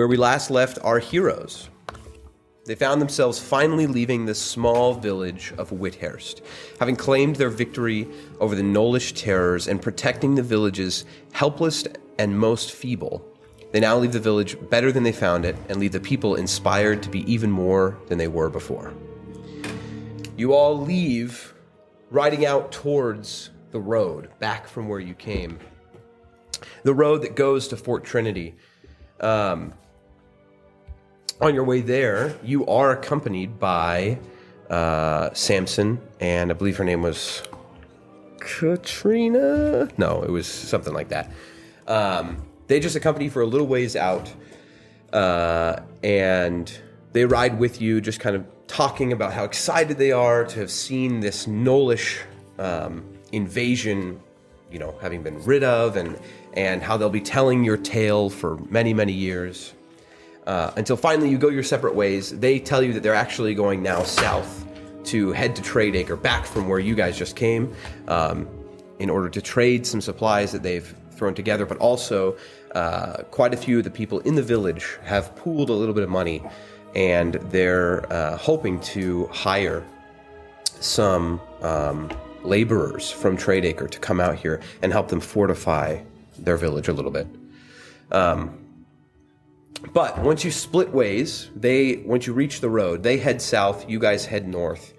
where we last left our heroes. They found themselves finally leaving the small village of Withaerst, having claimed their victory over the Gnollish terrors and protecting the village's helpless and most feeble. They now leave the village better than they found it and leave the people inspired to be even more than they were before. You all leave, riding out towards the road, back from where you came. The road that goes to Fort Trinity. On your way there, you are accompanied by Samson, and I believe her name was Katrina? No, it was something like that. They just accompany you for a little ways out, and they ride with you, just kind of talking about how excited they are to have seen this Gnollish invasion, having been rid of, and how they'll be telling your tale for many, many years. Until finally you go your separate ways. They tell you that they're actually going now south to head to Tradeacre, back from where you guys just came, in order to trade some supplies that they've thrown together, but also quite a few of the people in the village have pooled a little bit of money, and they're hoping to hire some laborers from Tradeacre to come out here and help them fortify their village a little bit. But once you split ways, once you reach the road, they head south, you guys head north,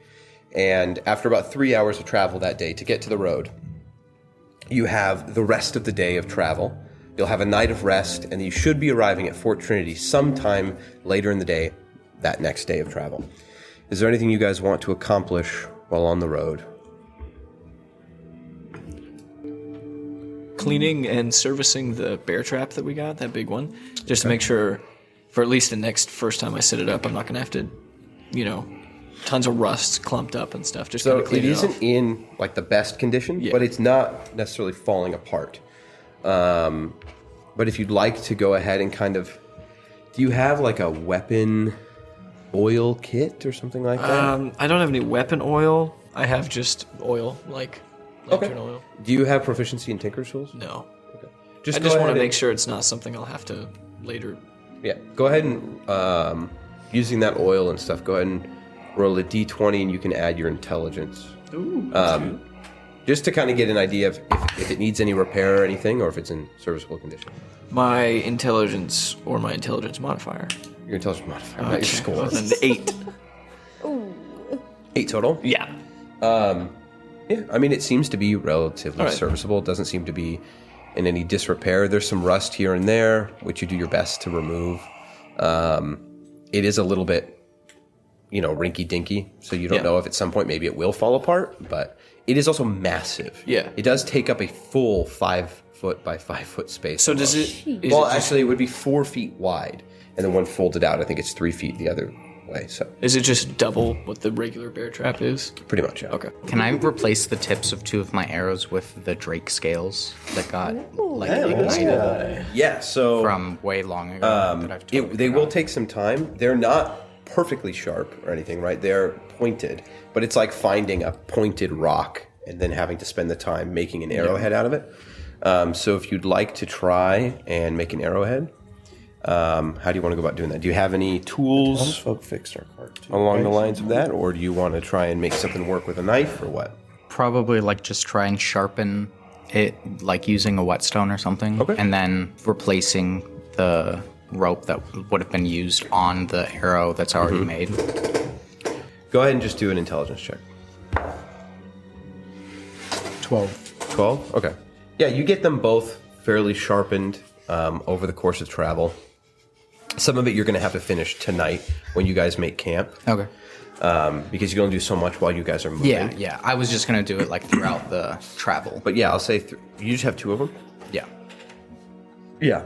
and after about 3 hours of travel that day to get to the road, you have the rest of the day of travel. You'll have a night of rest, and you should be arriving at Fort Trinity sometime later in the day, that next day of travel. Is there anything you guys want to accomplish while on the road? Cleaning and servicing the bear trap that we got, that big one, just to make sure for at least the first time I set it up, I'm not going to have to, tons of rust clumped up and stuff. Just so clean it it isn't off. in the best condition, but it's not necessarily falling apart. But if you'd like to go ahead and do you have a weapon oil kit or something like that? I don't have any weapon oil. I have just oil, lantern oil. Do you have proficiency in Tinker's Tools? No. Okay. I just want to make sure it's not something I'll have to later. Yeah, go ahead and, using that oil and stuff, go ahead and roll a d20 and you can add your intelligence. Ooh, just to kind of get an idea of if it needs any repair or anything, or if it's in serviceable condition. My intelligence or my intelligence modifier. Your intelligence modifier, not your score. Well, then 8. Ooh. 8 total? Yeah. Yeah, it seems to be relatively serviceable. It doesn't seem to be in any disrepair. There's some rust here and there, which you do your best to remove. It is a little bit, rinky-dinky, so you don't know if at some point maybe it will fall apart, but it is also massive. Yeah. It does take up a full 5 foot by 5 foot space. So does it... Actually, it would be 4 feet wide, and then when folded out, I think it's 3 feet the other way, so... Is it just double what the regular bear trap is? Pretty much, yeah. Okay. Can I replace the tips of 2 of my arrows with the Drake scales that got ignited Yeah, so... from way long ago? That I've totally they will forgotten? take some time. They're not perfectly sharp or anything, right? They're pointed, but it's like finding a pointed rock and then having to spend the time making an arrowhead out of it. So if you'd like to try and make an arrowhead, how do you want to go about doing that? Do you have any tools Folk fixed our card too, along right? the lines of that, or do you want to try and make something work with a knife, or what? Probably just try and sharpen it, using a whetstone or something. Okay. And then replacing the rope that would have been used on the arrow that's already made. Go ahead and just do an intelligence check. 12. 12? Okay. Yeah, you get them both fairly sharpened over the course of travel. Some of it you're going to have to finish tonight when you guys make camp. Okay. Because you can only do so much while you guys are moving. Yeah. I was just going to do it throughout the travel. But yeah, I'll say you just have 2 of them? Yeah. Yeah.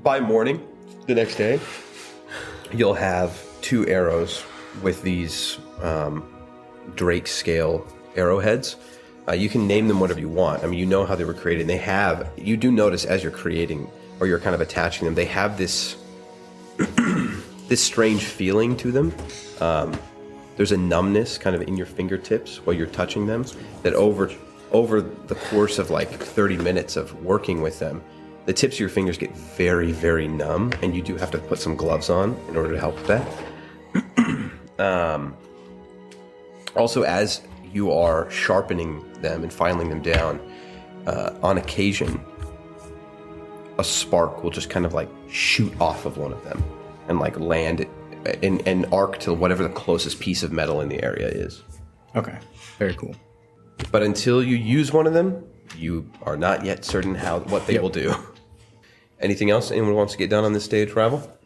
By morning, the next day, you'll have 2 arrows with these Drake scale arrowheads. You can name them whatever you want. You know how they were created. You do notice as you're creating, or you're kind of attaching them, they have this this strange feeling to them. There's a numbness kind of in your fingertips while you're touching them that over the course of 30 minutes of working with them, the tips of your fingers get very, very numb, and you do have to put some gloves on in order to help with that. Also, as you are sharpening them and filing them down, on occasion, a spark will just kind of like shoot off of one of them and like land in an arc to whatever the closest piece of metal in the area is. Okay, very cool. But until you use one of them, you are not yet certain what they will do. Anything else anyone wants to get done on this day of travel?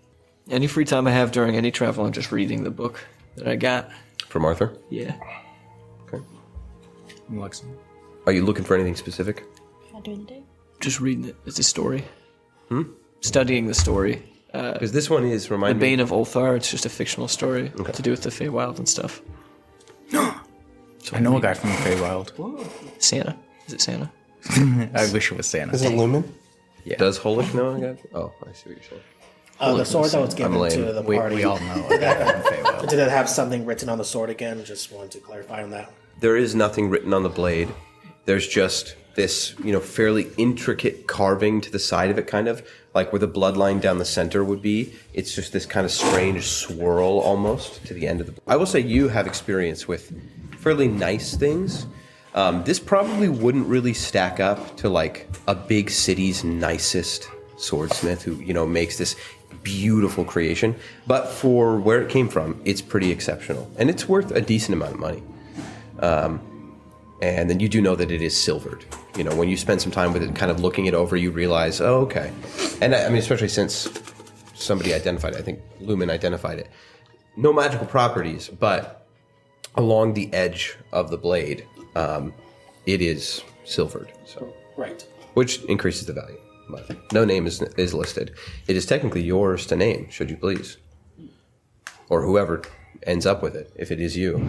Any free time I have during any travel, I'm just reading the book that I got. From Arthur? Yeah. Okay. Alexa. Are you looking for anything specific? Not during the day. Just reading it. It's a story. Studying the story. Because this one is, The remind me... Bane of Ulthar, it's just a fictional story to do with the Feywild and stuff. I know a guy from the Feywild. Santa. Is it Santa? I wish it was Santa. Is it Lumen? Yeah. Does Holish know a guy? Oh, I see what you're saying. The sword that was given lame. to the We party. all know a guy from the Feywild. Did it have something written on the sword again? Just wanted to clarify on that. There is nothing written on the blade. There's just this, fairly intricate carving to the side of it, kind of like where the bloodline down the center would be. It's just this kind of strange swirl almost to the end of the. I will say you have experience with fairly nice things. This probably wouldn't really stack up to like a big city's nicest swordsmith who makes this beautiful creation. But for where it came from, it's pretty exceptional, and it's worth a decent amount of money. And then you do know that it is silvered. When you spend some time with it, kind of looking it over, you realize, oh, okay. And I mean, especially since somebody identified it, I think Lumen identified it. No magical properties, but along the edge of the blade, it is silvered. So, Right. which increases the value. But no name is listed. It is technically yours to name, should you please, or whoever ends up with it, if it is you.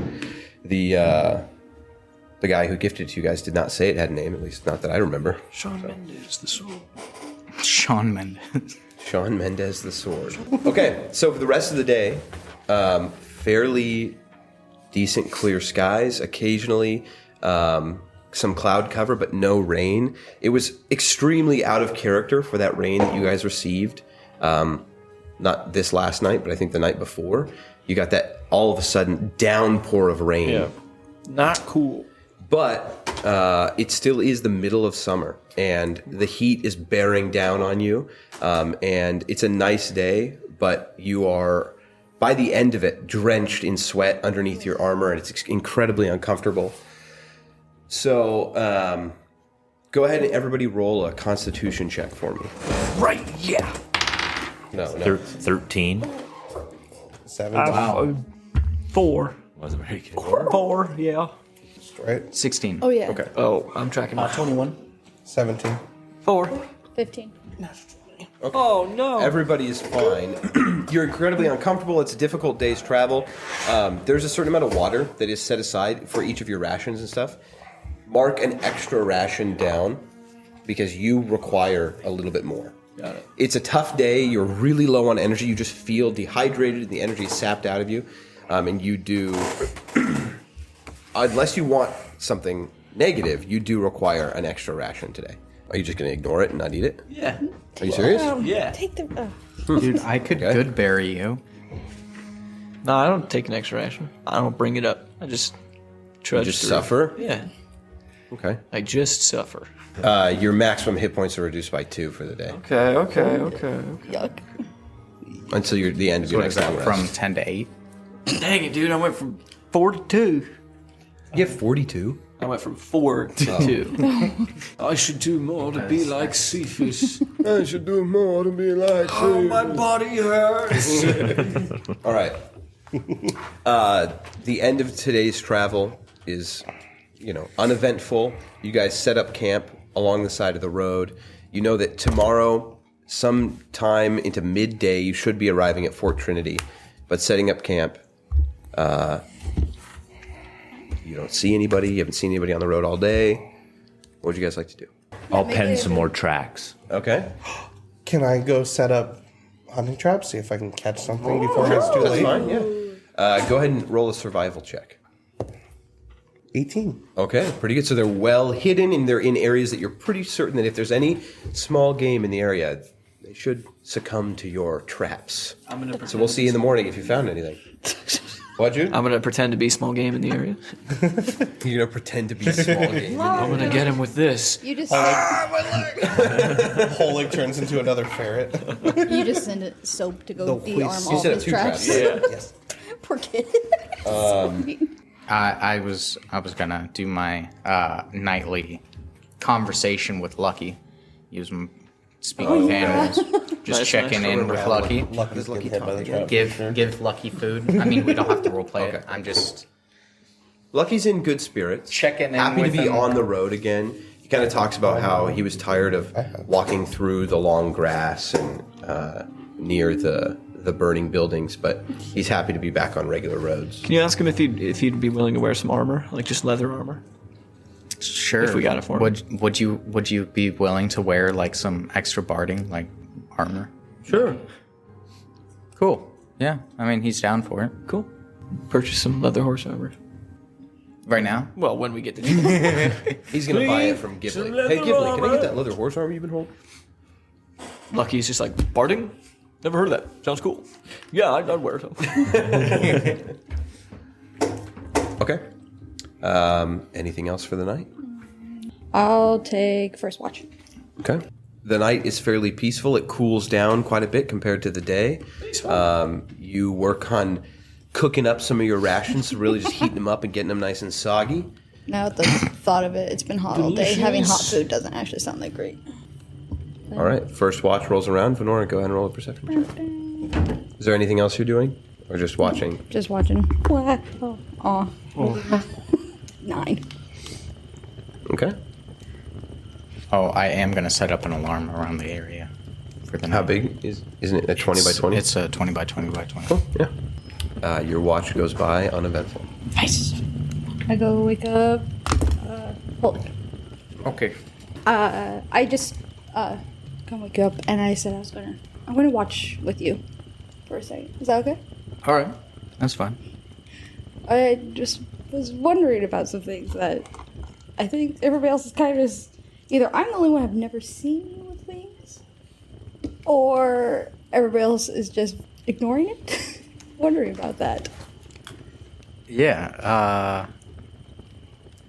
The guy who gifted it to you guys did not say it had a name, at least not that I remember. Shawn Mendes, the sword. Shawn Mendes. Shawn Mendes the sword. Okay, so for the rest of the day, fairly decent clear skies, occasionally some cloud cover, but no rain. It was extremely out of character for that rain that you guys received. Not this last night, but I think the night before. You got that all of a sudden downpour of rain. Yeah. Not cool. But it still is the middle of summer, and the heat is bearing down on you. And it's a nice day, but you are, by the end of it, drenched in sweat underneath your armor, and it's incredibly uncomfortable. So go ahead and everybody roll a Constitution check for me. Right, yeah. No. 13. 7. 4. Wasn't very good. 4, yeah. Right? 16. Oh yeah. Okay. Oh, I'm tracking. 21. 17. 4. 15. Oh, no. Everybody is fine. You're incredibly uncomfortable. It's a difficult day's travel. There's a certain amount of water that is set aside for each of your rations and stuff. Mark an extra ration down because you require a little bit more. Got it. It's a tough day. You're really low on energy. You just feel dehydrated and the energy is sapped out of you. And you do, unless you want something negative, you do require an extra ration today. Are you just going to ignore it and not eat it? Yeah. Are you serious? Yeah. Take the. Dude, I could good bury you. No, I don't take an extra ration. I don't bring it up. I just trudge You just through. suffer? Yeah. Okay. I just suffer. Your maximum hit points are reduced by 2 for the day Okay. Yuck. until the end of your What is next that, long from rest. 10 to 8? Dang it, dude. I went from 4 to 2. You have 42. I went from 4 to 2. I should do more to be like Cephas. I should do more to be like Oh, my body hurts. All right. The end of today's travel is, uneventful. You guys set up camp along the side of the road. You know that tomorrow, sometime into midday, you should be arriving at Fort Trinity. But setting up camp, you don't see anybody. You haven't seen anybody on the road all day. What would you guys like to do? I'll pen some more tracks. Okay. Can I go set up hunting traps, see if I can catch something before it's too That's late? fine, yeah. Go ahead and roll a survival check. 18. Okay, pretty good. So they're well hidden, and they're in areas that you're pretty certain that if there's any small game in the area, they should succumb to your traps. So we'll see you in the morning if you found anything. What, Jude? I'm gonna pretend to be small game in the area. You're gonna pretend to be small game. I'm gonna get him with this. You just Holig turns into another ferret. you just send it soap to go The de-arm police- all You set up his two traps. traps. Yes. Poor kid. I was gonna do my nightly conversation with Lucky. Use my speaking with animals. Just Nice, checking nice. in with Lucky. Lucky's getting hit by the trap. Give Lucky food. I mean, we don't have to roleplay it. I'm just Lucky's in good spirits. Checking in Happy with to be him. on the road again. He kind of talks about how he was tired of walking through the long grass and near the burning buildings, but he's happy to be back on regular roads. Can you ask him if he'd be willing to wear some armor, like just leather armor? sure. If we got it for him. Would you be willing to wear like some extra barding, like armor? Sure. Cool. Yeah. I mean, he's down for it. Cool. Purchase some leather horse armor. Right now. Well, when we get to He's going to buy it from Ghibli. Hey, Ghibli, can I get that leather horse armor you've been holding? Lucky's just like, barding? Never heard of that. Sounds cool. Yeah, I'd wear some. Okay. Anything else for the night? I'll take first watch. Okay. The night is fairly peaceful. It cools down quite a bit compared to the day. You work on cooking up some of your rations, so really just heating them up and getting them nice and soggy. Now at the thought of it, it's been hot all day. Having hot food doesn't actually sound that great. All right. First watch rolls around. Venora, go ahead and roll a perception check. Is there anything else you're doing? Or just watching? Just watching. Aw. 9. Okay. Oh, I am gonna set up an alarm around the area for the night. How big isn't it a 20 by 20? It's a 20 by 20 by 20. Cool. Yeah. Your watch goes by uneventful. Nice. I go wake up. Hold it. Okay. I just come wake up and I said I'm gonna watch with you for a second. Is that okay? All right. That's fine. I just was wondering about some things that I think everybody else is kind of just either I'm the only one I've never seen you with wings, or everybody else is just ignoring it. Wondering about that. Yeah.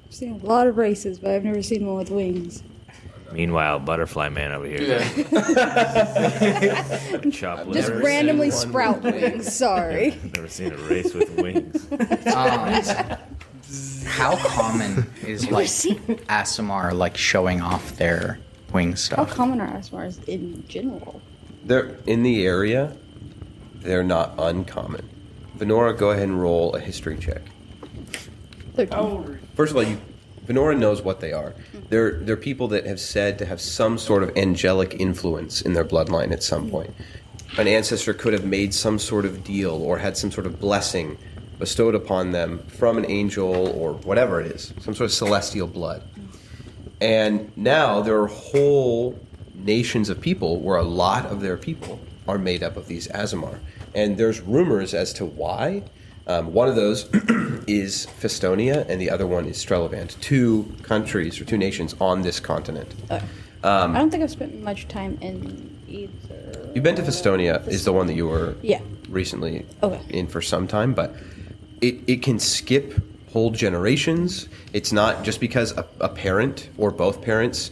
I've seen a lot of races, but I've never seen one with wings. Meanwhile, Butterfly Man over here. Chop Just liver. randomly sprout wings. Sorry. Never seen a race with wings. How common is like ASMR like showing off their wing How stuff? common are ASMRs in general? They're in the area. They're not uncommon. Venora, go ahead and roll a history check. 13. First of all, Venora knows what they are. They're people that have said to have some sort of angelic influence in their bloodline at some point. An ancestor could have made some sort of deal or had some sort of blessing bestowed upon them from an angel or whatever it is, some sort of celestial blood. And now there are whole nations of people where a lot of their people are made up of these Azamar. And there's rumors as to why. One of those is Festonia, and the other one is Strelevant. 2 countries or 2 nations on this continent. I don't think I've spent much time in either. You've been to Festonia, is the one that you were Yeah. recently Okay. in for some time, but it can skip whole generations. It's not just because a parent or both parents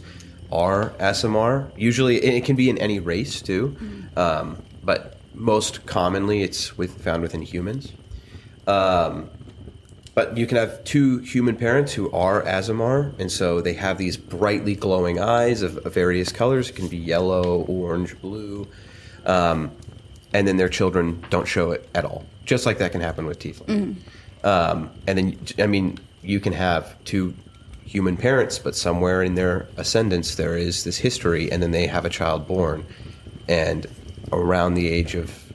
are Asimar. Usually, it can be in any race too, but most commonly it's found within humans. But you can have 2 human parents who are Azamar, and so they have these brightly glowing eyes of various colors. It can be yellow, orange, blue, and then their children don't show it at all. Just like that can happen with Tiefling. And then, I mean, you can have 2 human parents, but somewhere in their ascendants there is this history, and then they have a child born, and around the age of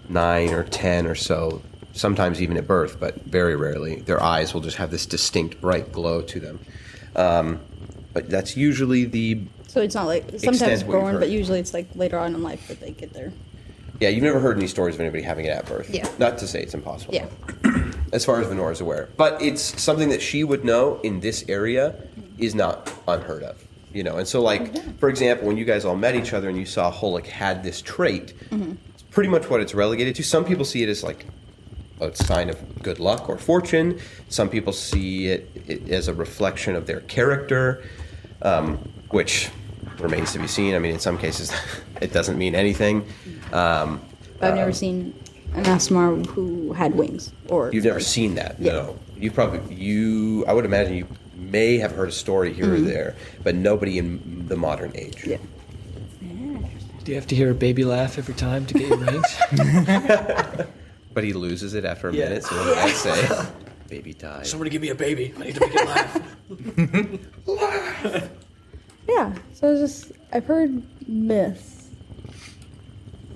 9 or 10 or so, sometimes even at birth, but very rarely, their eyes will just have this distinct bright glow to them. But that's usually the... So it's not like sometimes Extent what you've born, heard. but usually it's like later on in life that they get there. Yeah, you've never heard any stories of anybody having it at birth. Yeah. Not to say it's impossible. Yeah. as far as Venora is aware. But it's something that she would know in this area is not unheard of. You know, and so like, for example, when you guys all met each other and you saw Holik had this trait, it's pretty much what it's relegated to. Some people see it as like a sign of good luck or fortune. Some people see it as a reflection of their character, which remains to be seen. I mean, in some cases, it doesn't mean anything. I've never seen an Asmar who had wings. Or You've never seen that, Yeah. no. I would imagine you may have heard a story here or there, but nobody in the modern age. Yeah. Do you have to hear a baby laugh every time to get your wings? But he loses it after a Yeah. minute, so what did I say? Baby died. Somebody give me a baby. I need to make it laugh. Yeah. So it's just, I've heard myths,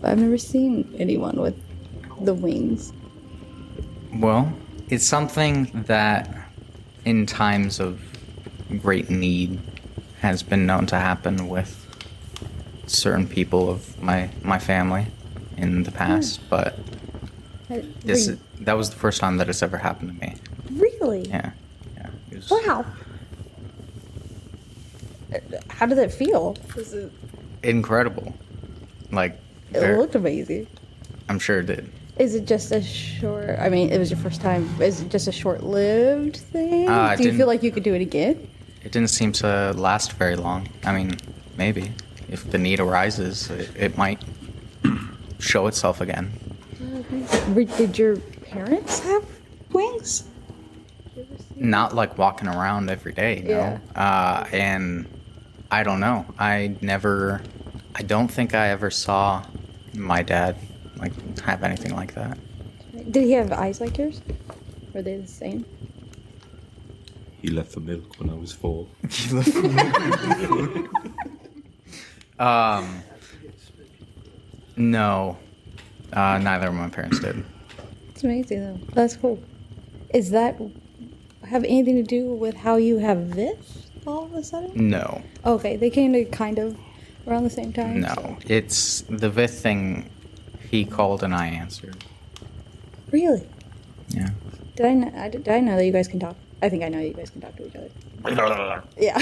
but I've never seen anyone with the wings. Well, it's something that in times of great need has been known to happen with certain people of my family in the past, but that was the first time that it's ever happened to me. Really? Yeah. It was- Wow. How did it feel? Was it, Incredible. Like, it looked amazing. I'm sure it did. Is it just a short? I mean, it was your first time. Is it just a short-lived thing? it Do you didn't- feel like you could do it again? It didn't seem to last very long. I mean, maybe. If the need arises, it might show itself again. Did your parents have wings? Not like walking around every day, no. Yeah. And I don't know. I don't think I ever saw my dad like have anything like that. Did he have eyes like yours? Were they the same? He left for milk when I was 4. No. Neither of my parents did. It's amazing though. That's cool. Is that have anything to do with how you have Vith all of a sudden? No. Okay, they came to kind of around the same time. No. It's the Vith thing. He called and I answered. Really? Yeah. Did I know that you guys can talk? I think I know you guys can talk to each other. Yeah.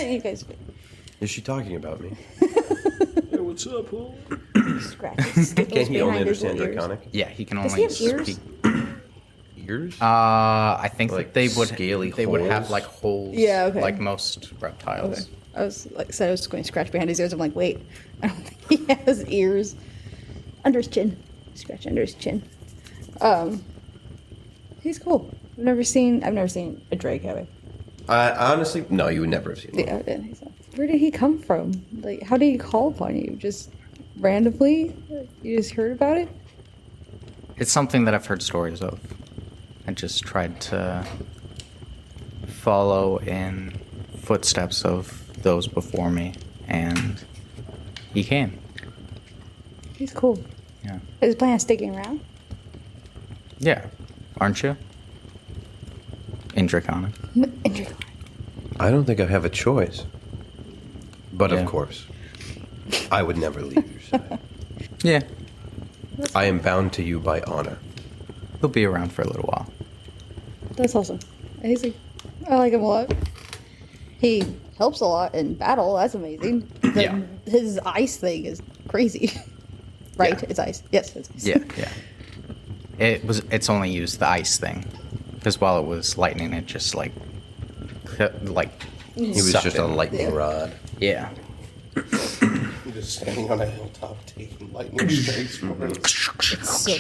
You guys Is she talking about me? Hey, what's up, Paul? scratch. Can he only understand Draconic? Yeah, he can Does only he have ears? speak. Ears? I think Like that they would have holes? like holes. Yeah, okay. Like most reptiles. Okay. I was going to scratch behind his ears. I'm like, wait, I don't think he has ears. Under his chin. Scratch under his chin. He's cool. I've never seen a Drake, have I? Honestly, no, you would never have seen one. Yeah, I didn't think so. Where did he come from? Like, how did he call upon you? Just randomly? You just heard about it? It's something that I've heard stories of. I just tried to follow in footsteps of those before me, and he came. He's cool. Yeah. Is he planning on sticking around? Yeah. Aren't you? In Draconic. Interesting. I don't think I have a choice. But Yeah. of course, I would never leave your side. Yeah. I am bound to you by honor. He'll be around for a little while. That's awesome. I like him a lot. He helps a lot in battle. That's amazing. Yeah. His ice thing is crazy. Right? Yeah. It's ice. Yes, it's ice. Yeah, yeah. It's only used the ice thing. Because while it was lightning, it just like He was sucked just it. a lightning rod. Yeah. You're just standing on a hilltop taking lightning strikes from it. So,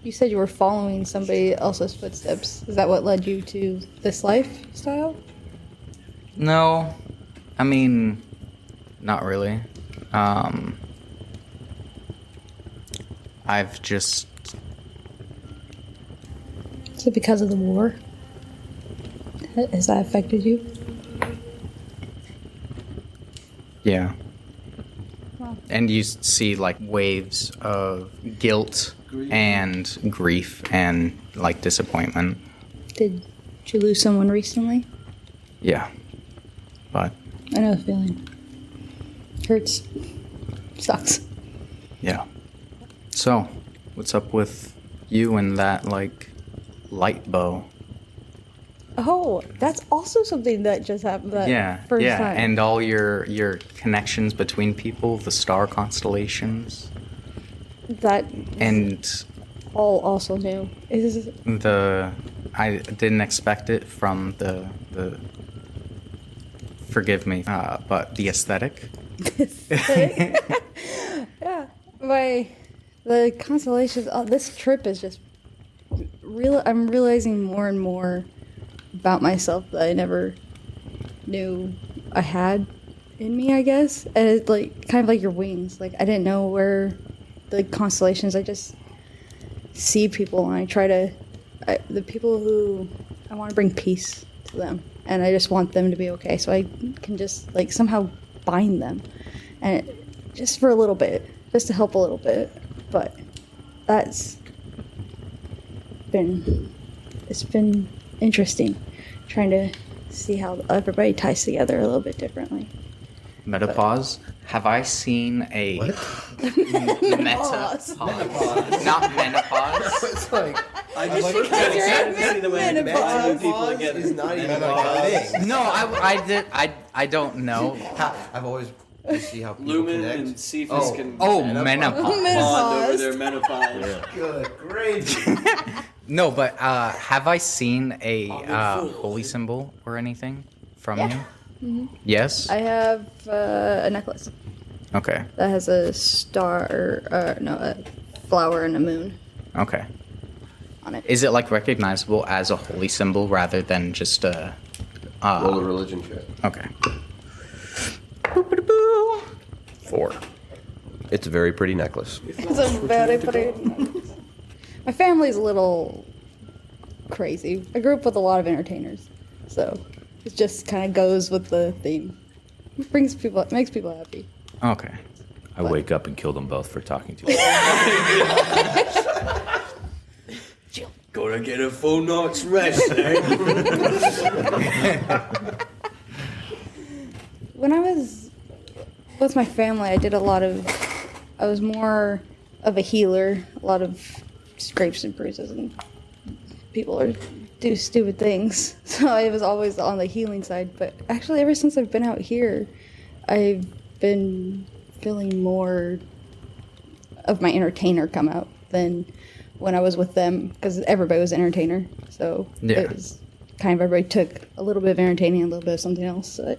you said you were following somebody else's footsteps. Is that what led you to this lifestyle? No, I mean, not really. I've just Is it because of the war? Has that affected you? yeah. Wow. And you see like waves of guilt and grief and like disappointment. Did you lose someone recently? Yeah. But I know the feeling. Hurts. Sucks. yeah. So, what's up with You and that, like, light bow. Oh, that's also something that just happened. That first time. And all your connections between people, the star constellations, that and all also new. Is I didn't expect it from the forgive me, but the aesthetic. yeah, the constellations. Oh, this trip is just real. I'm realizing more and more about myself that I never knew I had in me, I guess. And it's like kind of like your wings. Like I didn't know where the constellations. I just see people and I try to the people who I want to bring peace to them, and I just want them to be okay. So I can just like somehow bind them, and just for a little bit, just to help a little bit. But it's been interesting, trying to see how everybody ties together a little bit differently. Menopause? Have I seen a menopause? Not menopause. It's like I just You're see the way in menopause. people together. is not even a thing. No, I don't know. I've always you see how people Lumen connect. and Cephas can Menopause. bond over their menopause. Good, great. No, but have I seen a holy symbol or anything from you? Mm-hmm. Yes. I have a necklace Okay. that has a star, a flower and a moon Okay. on it. Is it like recognizable as a holy symbol rather than just a? Roll a religion check. Okay. 4. It's a very pretty necklace. It's a very pretty necklace. My family's a little crazy. I grew up with a lot of entertainers, so it just kind of goes with the theme. It makes people happy. Okay. I wake up and kill them both for talking to you. Gotta get a full night's rest, eh? When I was with my family, I was more of a healer. A lot of scrapes and bruises, and people do stupid things. So I was always on the healing side. But actually, ever since I've been out here, I've been feeling more of my entertainer come out than when I was with them, because everybody was an entertainer. So Yeah. it was kind of everybody took a little bit of entertaining and a little bit of something else. So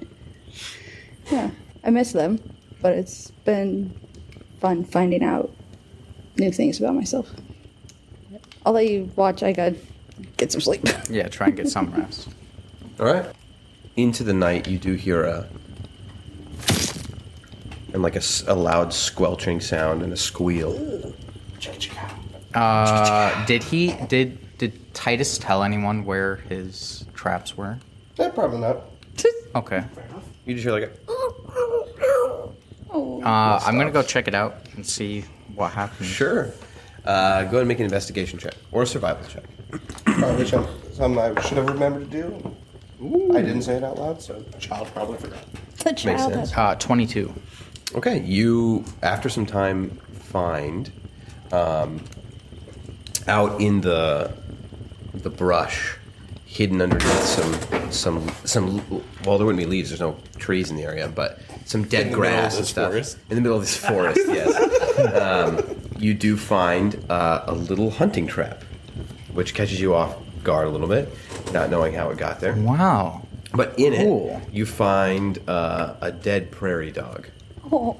yeah, I miss them, but it's been fun finding out new things about myself. I'll let you watch. I gotta get some sleep. Yeah. Try and get some rest. All right. Into the night, you do hear and like a loud squelching sound and a squeal. Did Titus tell anyone where his traps were? Probably not. Okay. You just hear like a. I'm gonna go check it out and see what happens. Sure. Go ahead and make an investigation check or a survival check. Probably something I should have remembered to do. I didn't say it out loud, so the child probably forgot. The child sense. has 22. Okay, you after some time find out in the brush, hidden underneath some. Well, there wouldn't be leaves. There's no trees in the area, but some dead In the middle of grass and this stuff. forest? In the middle of this forest, yes. You do find a little hunting trap, which catches you off guard a little bit, not knowing how it got there. Wow. But in Cool. it, you find a dead prairie dog. Oh.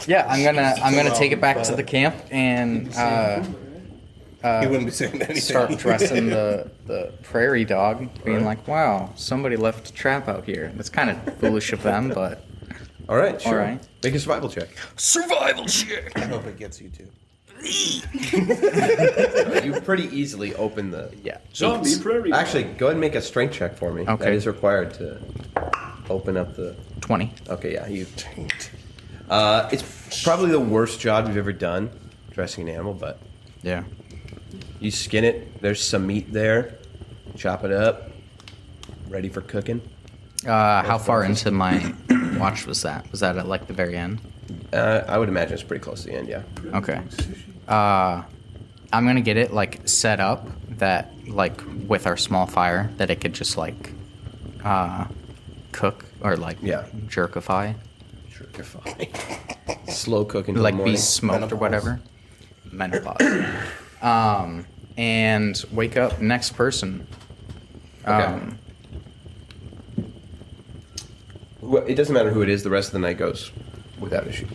Yeah, I'm gonna take it back to the camp and He wouldn't be saying anything. start dressing the prairie dog, being like, "Wow, somebody left a trap out here." That's kind of foolish of them, but All right, sure. All right. Make a survival check. survival check. I hope it gets you too. You pretty easily open the Zombie prairie. Actually, go ahead and make a strength check for me. Okay. That is required to open up the. 20. Okay, yeah, you. It's probably the worst job you've ever done, dressing an animal, but Yeah. you skin it. There's some meat there. Chop it up. Ready for cooking. How far into my watch was that? Was that at like the very end? I would imagine it's pretty close to the end, yeah. Okay. I'm gonna get it like set up that like with our small fire that it could just like cook or like jerkify. Slow cooking. Like be smoked or whatever. Menopause. And wake up next person. Okay. It doesn't matter who it is. The rest of the night goes without issue.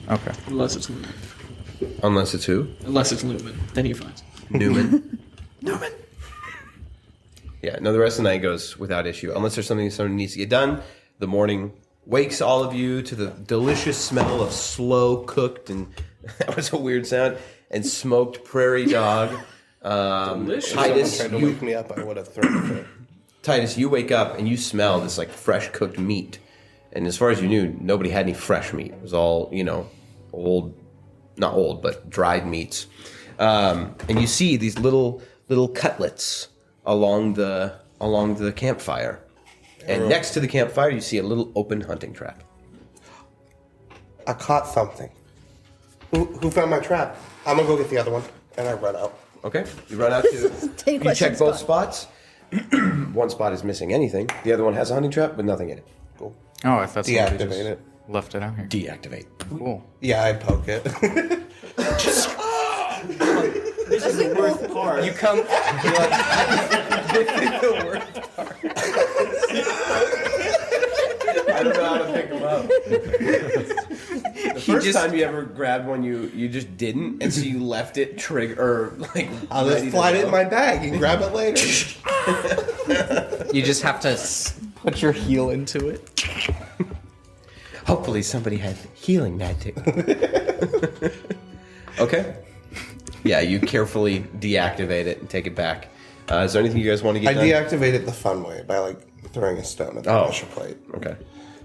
Okay. Unless it's Lumen. Unless it's who? Unless it's Lumen. Then he finds Newman. Newman. Yeah, no, the rest of the night goes without issue. Unless there's something needs to get done. The morning wakes all of you to the delicious smell of slow cooked, and that was a weird sound, and smoked prairie dog. Delicious. Titus, If someone tried to wake me up, I would have thrown a fit. Titus, you wake up and you smell this like fresh cooked meat. And as far as you knew, nobody had any fresh meat. It was all, old, not old, but dried meats. And you see these little cutlets along the campfire. And next to the campfire, you see a little open hunting trap. I caught something. Who found my trap? I'm gonna go get the other one, and I run out. Okay, you run out to. Take You check both spots. One spot is missing anything. The other one has a hunting trap, but nothing in it. Cool. Oh, I thought somebody Deactivate just it. left it out here. Deactivate. Cool. Yeah, I poke it. This is the worst part. You come. You're like, this is the worst part. I don't know how to pick them up. The first time you ever grabbed one, you just didn't, and so you left it I'll just slide it in my bag and grab it later. You just have to put your heel into it. Hopefully somebody had healing magic. Okay. Yeah, you carefully deactivate it and take it back. Is there anything you guys want to get I done? deactivate it the fun way by throwing a stone at the pressure plate. Okay.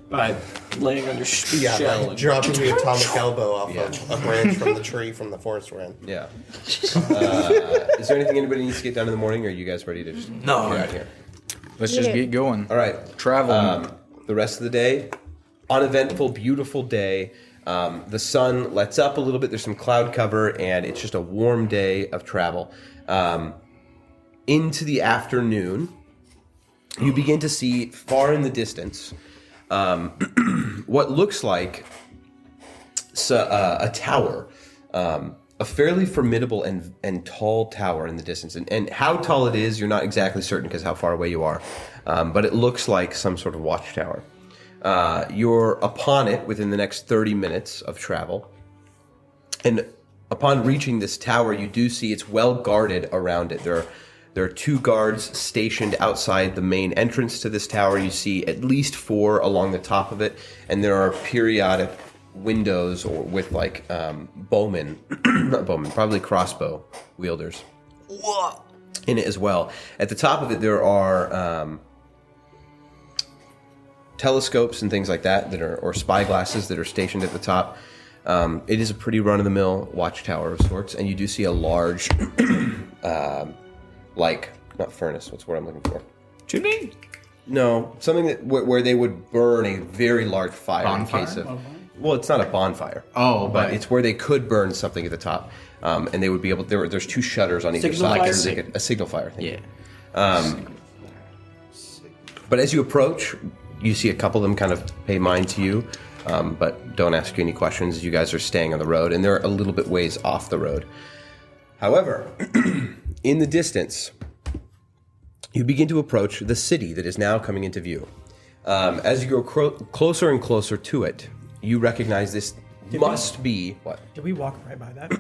By laying on your Yeah, shell. like and- dropping the atomic elbow off of a branch from the tree from the forest we're in. Yeah. Is there anything anybody needs to get done in the morning, or are you guys ready to just get out here? Let's just get going. All right. Travel. The rest of the day, uneventful, beautiful day. The sun lets up a little bit. There's some cloud cover, and it's just a warm day of travel. Into the afternoon, you begin to see far in the distance what looks like a tower, a fairly formidable and tall tower in the distance. And how tall it is, you're not exactly certain because how far away you are, but it looks like some sort of watchtower. You're upon it within the next 30 minutes of travel. And upon reaching this tower, you do see it's well guarded around it. There are 2 guards stationed outside the main entrance to this tower. You see at least 4 along the top of it, and there are periodic windows or with bowmen, not bowmen, probably crossbow wielders in it as well. At the top of it, there are telescopes and things like that or spyglasses that are stationed at the top. It is a pretty run-of-the-mill watchtower of sorts, and you do see a large, not furnace. What's the word I'm looking for? Chimney? No, something that where they would burn a very large fire Bonfire? in case of. Well, it's not a bonfire. Oh, but right. it's where they could burn something at the top, and they would be able. There's 2 shutters on either Signal side. fire? So they could- a signal fire. Thank you. Yeah. But as you approach, you see a couple of them kind of pay mind to you, but don't ask you any questions. You guys are staying on the road, and they're a little bit ways off the road. However, in the distance, you begin to approach the city that is now coming into view. As you go closer and closer to it, you recognize this must be what? Did we walk right by that?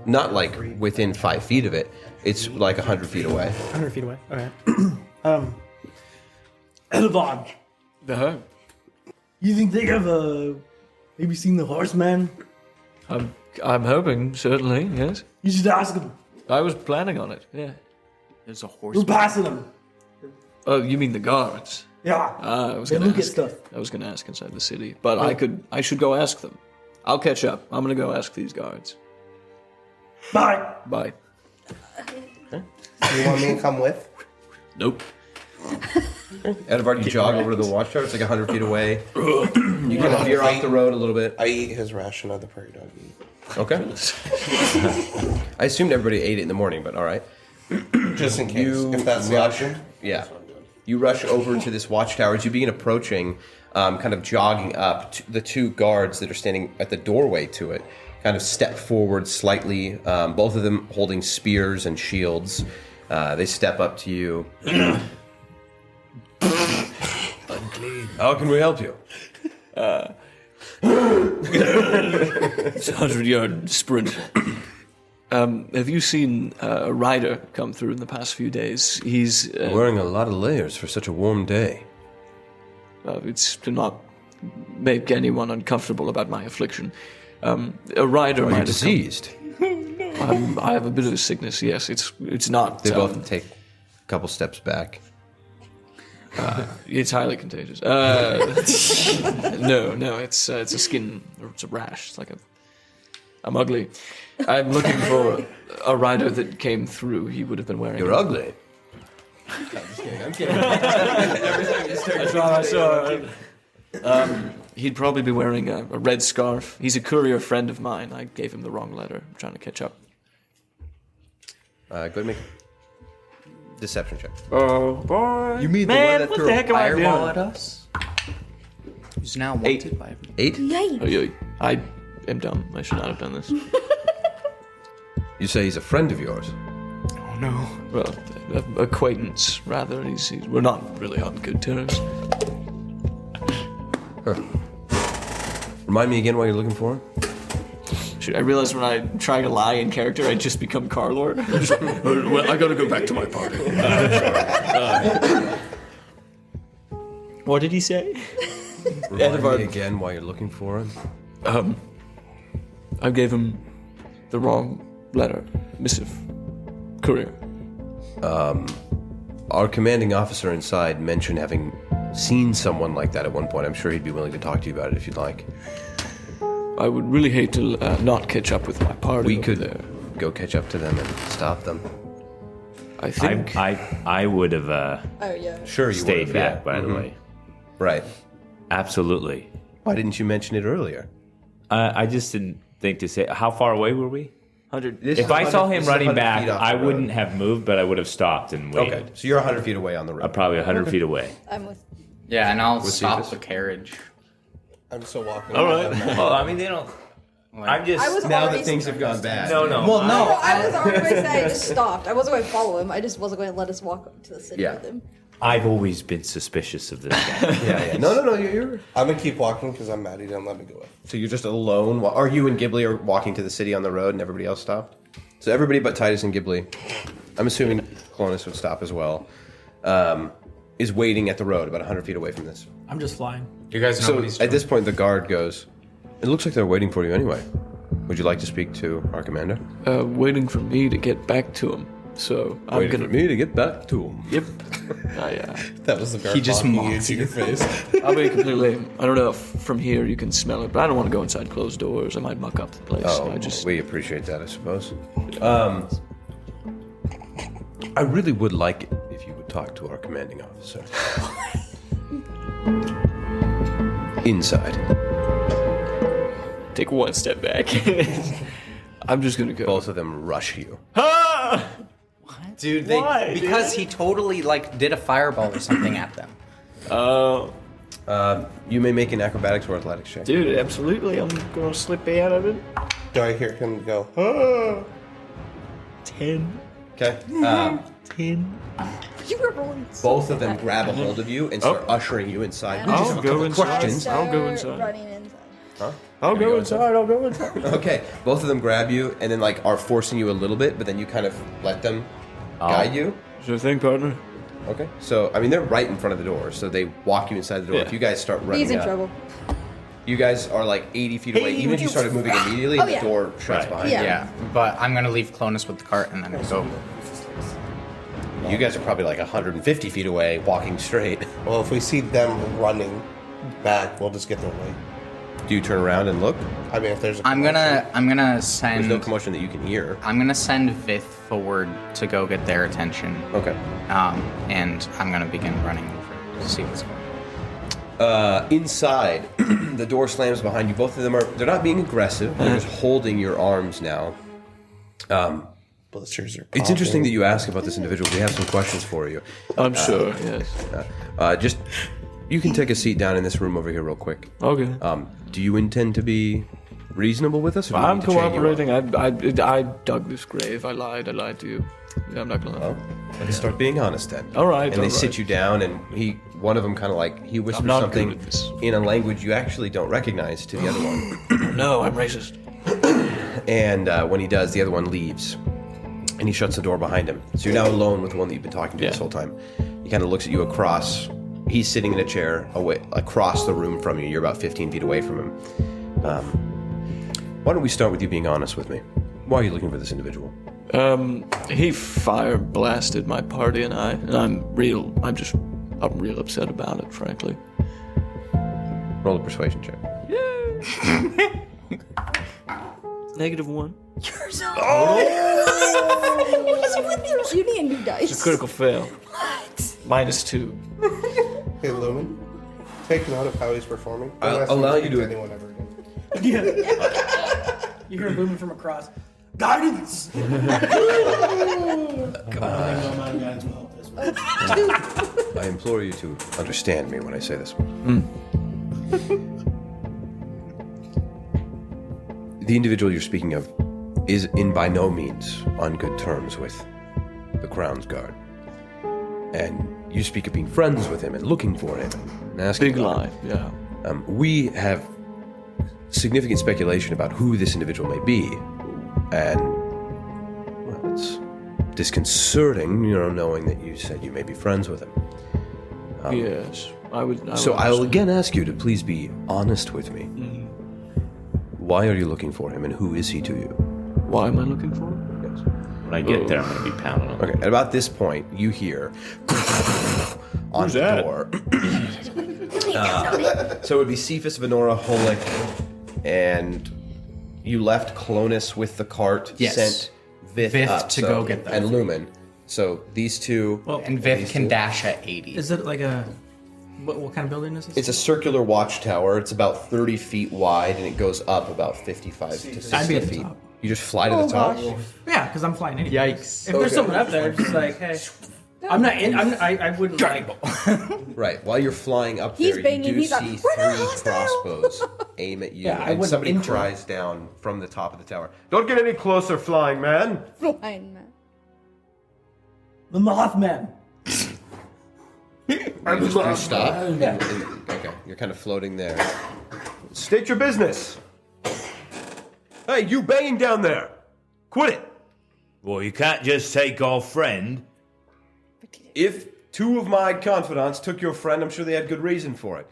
Not like within 5 feet of it. It's like 100 feet away. 100 feet away. Okay. Elvon, The you think they have maybe seen the horseman? I'm hoping, certainly, yes. You should ask them. I was planning on it, yeah. There's a horse. We're passing them. Oh, you mean the guards? Yeah. I was They gonna look at ask. stuff. I was gonna ask inside the city, but I should go ask them. I'll catch up. I'm gonna go ask these guards. Bye. Bye. You want me to come with? Nope. Edvard, you jog over to the watchtower. It's like 100 feet away. You kind of veer off the road a little bit. I eat his ration of the prairie dog meat. Okay. I assumed everybody ate it in the morning, but all right. Just in case, if that's the option. Yeah. You rush over to this watchtower. As you begin approaching, kind of jogging up, the two guards that are standing at the doorway to it kind of step forward slightly, both of them holding spears and shields. They step up to you. Unclean. How can we help you? It's a 100-yard sprint. Have you seen a rider come through in the past few days? He's Wearing a lot of layers for such a warm day. it's to not make anyone uncomfortable about my affliction. A rider Are might you have diseased? I have a bit of a sickness. Yes, it's not. They both take a couple steps back. It's highly contagious. No, it's a skin. It's a rash. It's like I'm ugly. I'm looking for a rider that came through. He would have been wearing. You're ugly. I'm kidding. That's all I saw. He'd probably be wearing a red scarf. He's a courier friend of mine. I gave him the wrong letter. I'm trying to catch up. Go ahead and make a deception check. Oh boy! You mean Man, what the heck am I doing? at us? Who's now wanted by 8? Yay! Oh, yeah. I am dumb. I should not have done this. You say he's a friend of yours. Oh no. Well, acquaintance rather. We're not really on good terms. Remind me again why you're looking for him? I realize when I try to lie in character, I just become Carlord. Well, I gotta go back to my party. What did he say? Remind me again why you're looking for him? I gave him the wrong letter, missive, courier. Our commanding officer inside mentioned having seen someone like that at one point. I'm sure he'd be willing to talk to you about it if you'd like. I would really hate to not catch up with my party. We over could there. go catch up to them and stop them. I think. I would have Oh yeah. Sure, you stayed would. back, by the way. Right. Absolutely. Why didn't you mention it earlier? I just didn't think to say. How far away were we? 100. If I saw him running back, I would wouldn't have moved, but I would have stopped and waited. Okay, so you're 100 feet away on the road. Probably 100 feet away. I'm with. Yeah, and I'll stop Cephas? the carriage. I'm still walking. All right. Well, I mean, they don't. I'm just. I was Now already that things have gone bad. No. Well, no. I was already going to say I just stopped. I wasn't going to follow him. I just wasn't going to let us walk to the city Yeah. with him. I've always been suspicious of this guy. Yeah. No. You're. I'm gonna keep walking because I'm mad he didn't let me go in. So you're just alone. Are you and Ghibli are walking to the city on the road, and everybody else stopped? So everybody but Titus and Ghibli, I'm assuming Clonus would stop as well, is waiting at the road about 100 feet away from this. I'm just flying. You guys know So what he's at this point, the guard goes, "It looks like they're waiting for you anyway. Would you like to speak to our commander?" Waiting for me to get back to him. So I'm Waiting gonna. for me to get back to him. Yep. That was the guard He just mocking you mocks to your face. I'll be completely. I don't know if from here you can smell it, but I don't want to go inside closed doors. I might muck up the place. Oh, we appreciate that, I suppose. I really would like it if you would talk to our commanding officer. Inside. take one step back. I'm just gonna go. Both of them rush you. Dude, Why, because he totally did a fireball or something at them. Oh, You may make an acrobatics or athletics check. dude, absolutely. I'm gonna slip out of it. Do I hear him go? Ah. 10. Okay. 10. You were rolling. Both of them grab a hold of you and start ushering you inside. We just have a go couple inside. questions. I'll go inside. Running inside. I'll go inside. I'll go inside. Okay, both of them grab you and then are forcing you a little bit, but then you kind of let them guide you. Sure thing, partner. Okay, so I mean they're right in front of the door, so they walk you inside the door. Yeah. If you guys start running He's in up, trouble. you guys are like 80 feet away. Even if you started moving immediately, the yeah. door shuts behind Yeah. Yeah, but I'm gonna leave Clonus with the cart and then go. you. You guys are probably like 150 feet away, walking straight. Well, if we see them running back, we'll just get their way. Do you turn around and look? I mean, if there's a I'm gonna There's send. no commotion that you can hear. I'm gonna send Vith forward to go get their attention. Okay. And I'm gonna begin running over. see what's going on. Inside, the door slams behind you. Both of them they're not being aggressive. They're just holding your arms now. Blisters are It's interesting that you ask about this individual. We have some questions for you. I'm sure, yes. Just, you can take a seat down in this room over here real quick. Okay. Do you intend to be reasonable with us? Or do we I'm need to chain you up? cooperating. I dug this grave. I lied to you. Yeah, I'm not gonna lie. Well, let's start being honest then. All right, And they sit you down, and one of them kind of like, he whispers not something good at this. in a language you actually don't recognize to the other one. No, I'm racist. And when he does, the other one leaves. And he shuts the door behind him. So you're now alone with the one that you've been talking to this whole time. He kind of looks at you across. He's sitting in a chair across the room from you. You're about 15 feet away from him. Why don't we start with you being honest with me? Why are you looking for this individual? He fire blasted my party and I'm real upset about it, frankly. Roll a persuasion check. -1. You need a new dice. It's a critical fail. What? -2. Hey, Lumen, take note of how he's performing. Don't I'll ask him allow to you speak to- anyone ever again. You hear Lumen from across. Guidance! Come on, my guidance will help this one. I implore you to understand me when I say this. The individual you're speaking of is in by no means on good terms with the Crown's Guard. And you speak of being friends with him and looking for him. And asking Big about lie, yeah. him. We have significant speculation about who this individual may be. And, well, it's disconcerting, knowing that you said you may be friends with him. Yes, I would. So I'll again ask you to please be honest with me. Why are you looking for him, and who is he to you? Why am I looking for him? Yes. When I get there, I'm going to be pounding on. Okay, at about this point, you hear on the that? door. So it would be Cephas, Venora, Holik, and you left Clonus with the cart, Yes. sent Vith Vith up, to go get them. and Lumen. So these two. And Viv can dash at 80. Is it like a... What kind of building is this? It's a circular watchtower. It's about 30 feet wide, and it goes up about 55 to 60 I'd be at the feet. top. You just fly to the top? Yeah, because I'm flying anyway. Yikes. If there's someone up there, it's just like, hey... I'm not in... I wouldn't like... Right. While you're flying up He's there, banging, you do he's like, see "We're not 3 hostile." crossbows aim at you, Yeah, I and wouldn't somebody enter. cries down from the top of the tower, "Don't get any closer, flying man!" Flying man. The Mothman. You just stop. Okay, you're kind of floating there. State your business. Hey, you banging down there! Quit it! Well, you can't just take our friend. If 2 of my confidants took your friend, I'm sure they had good reason for it.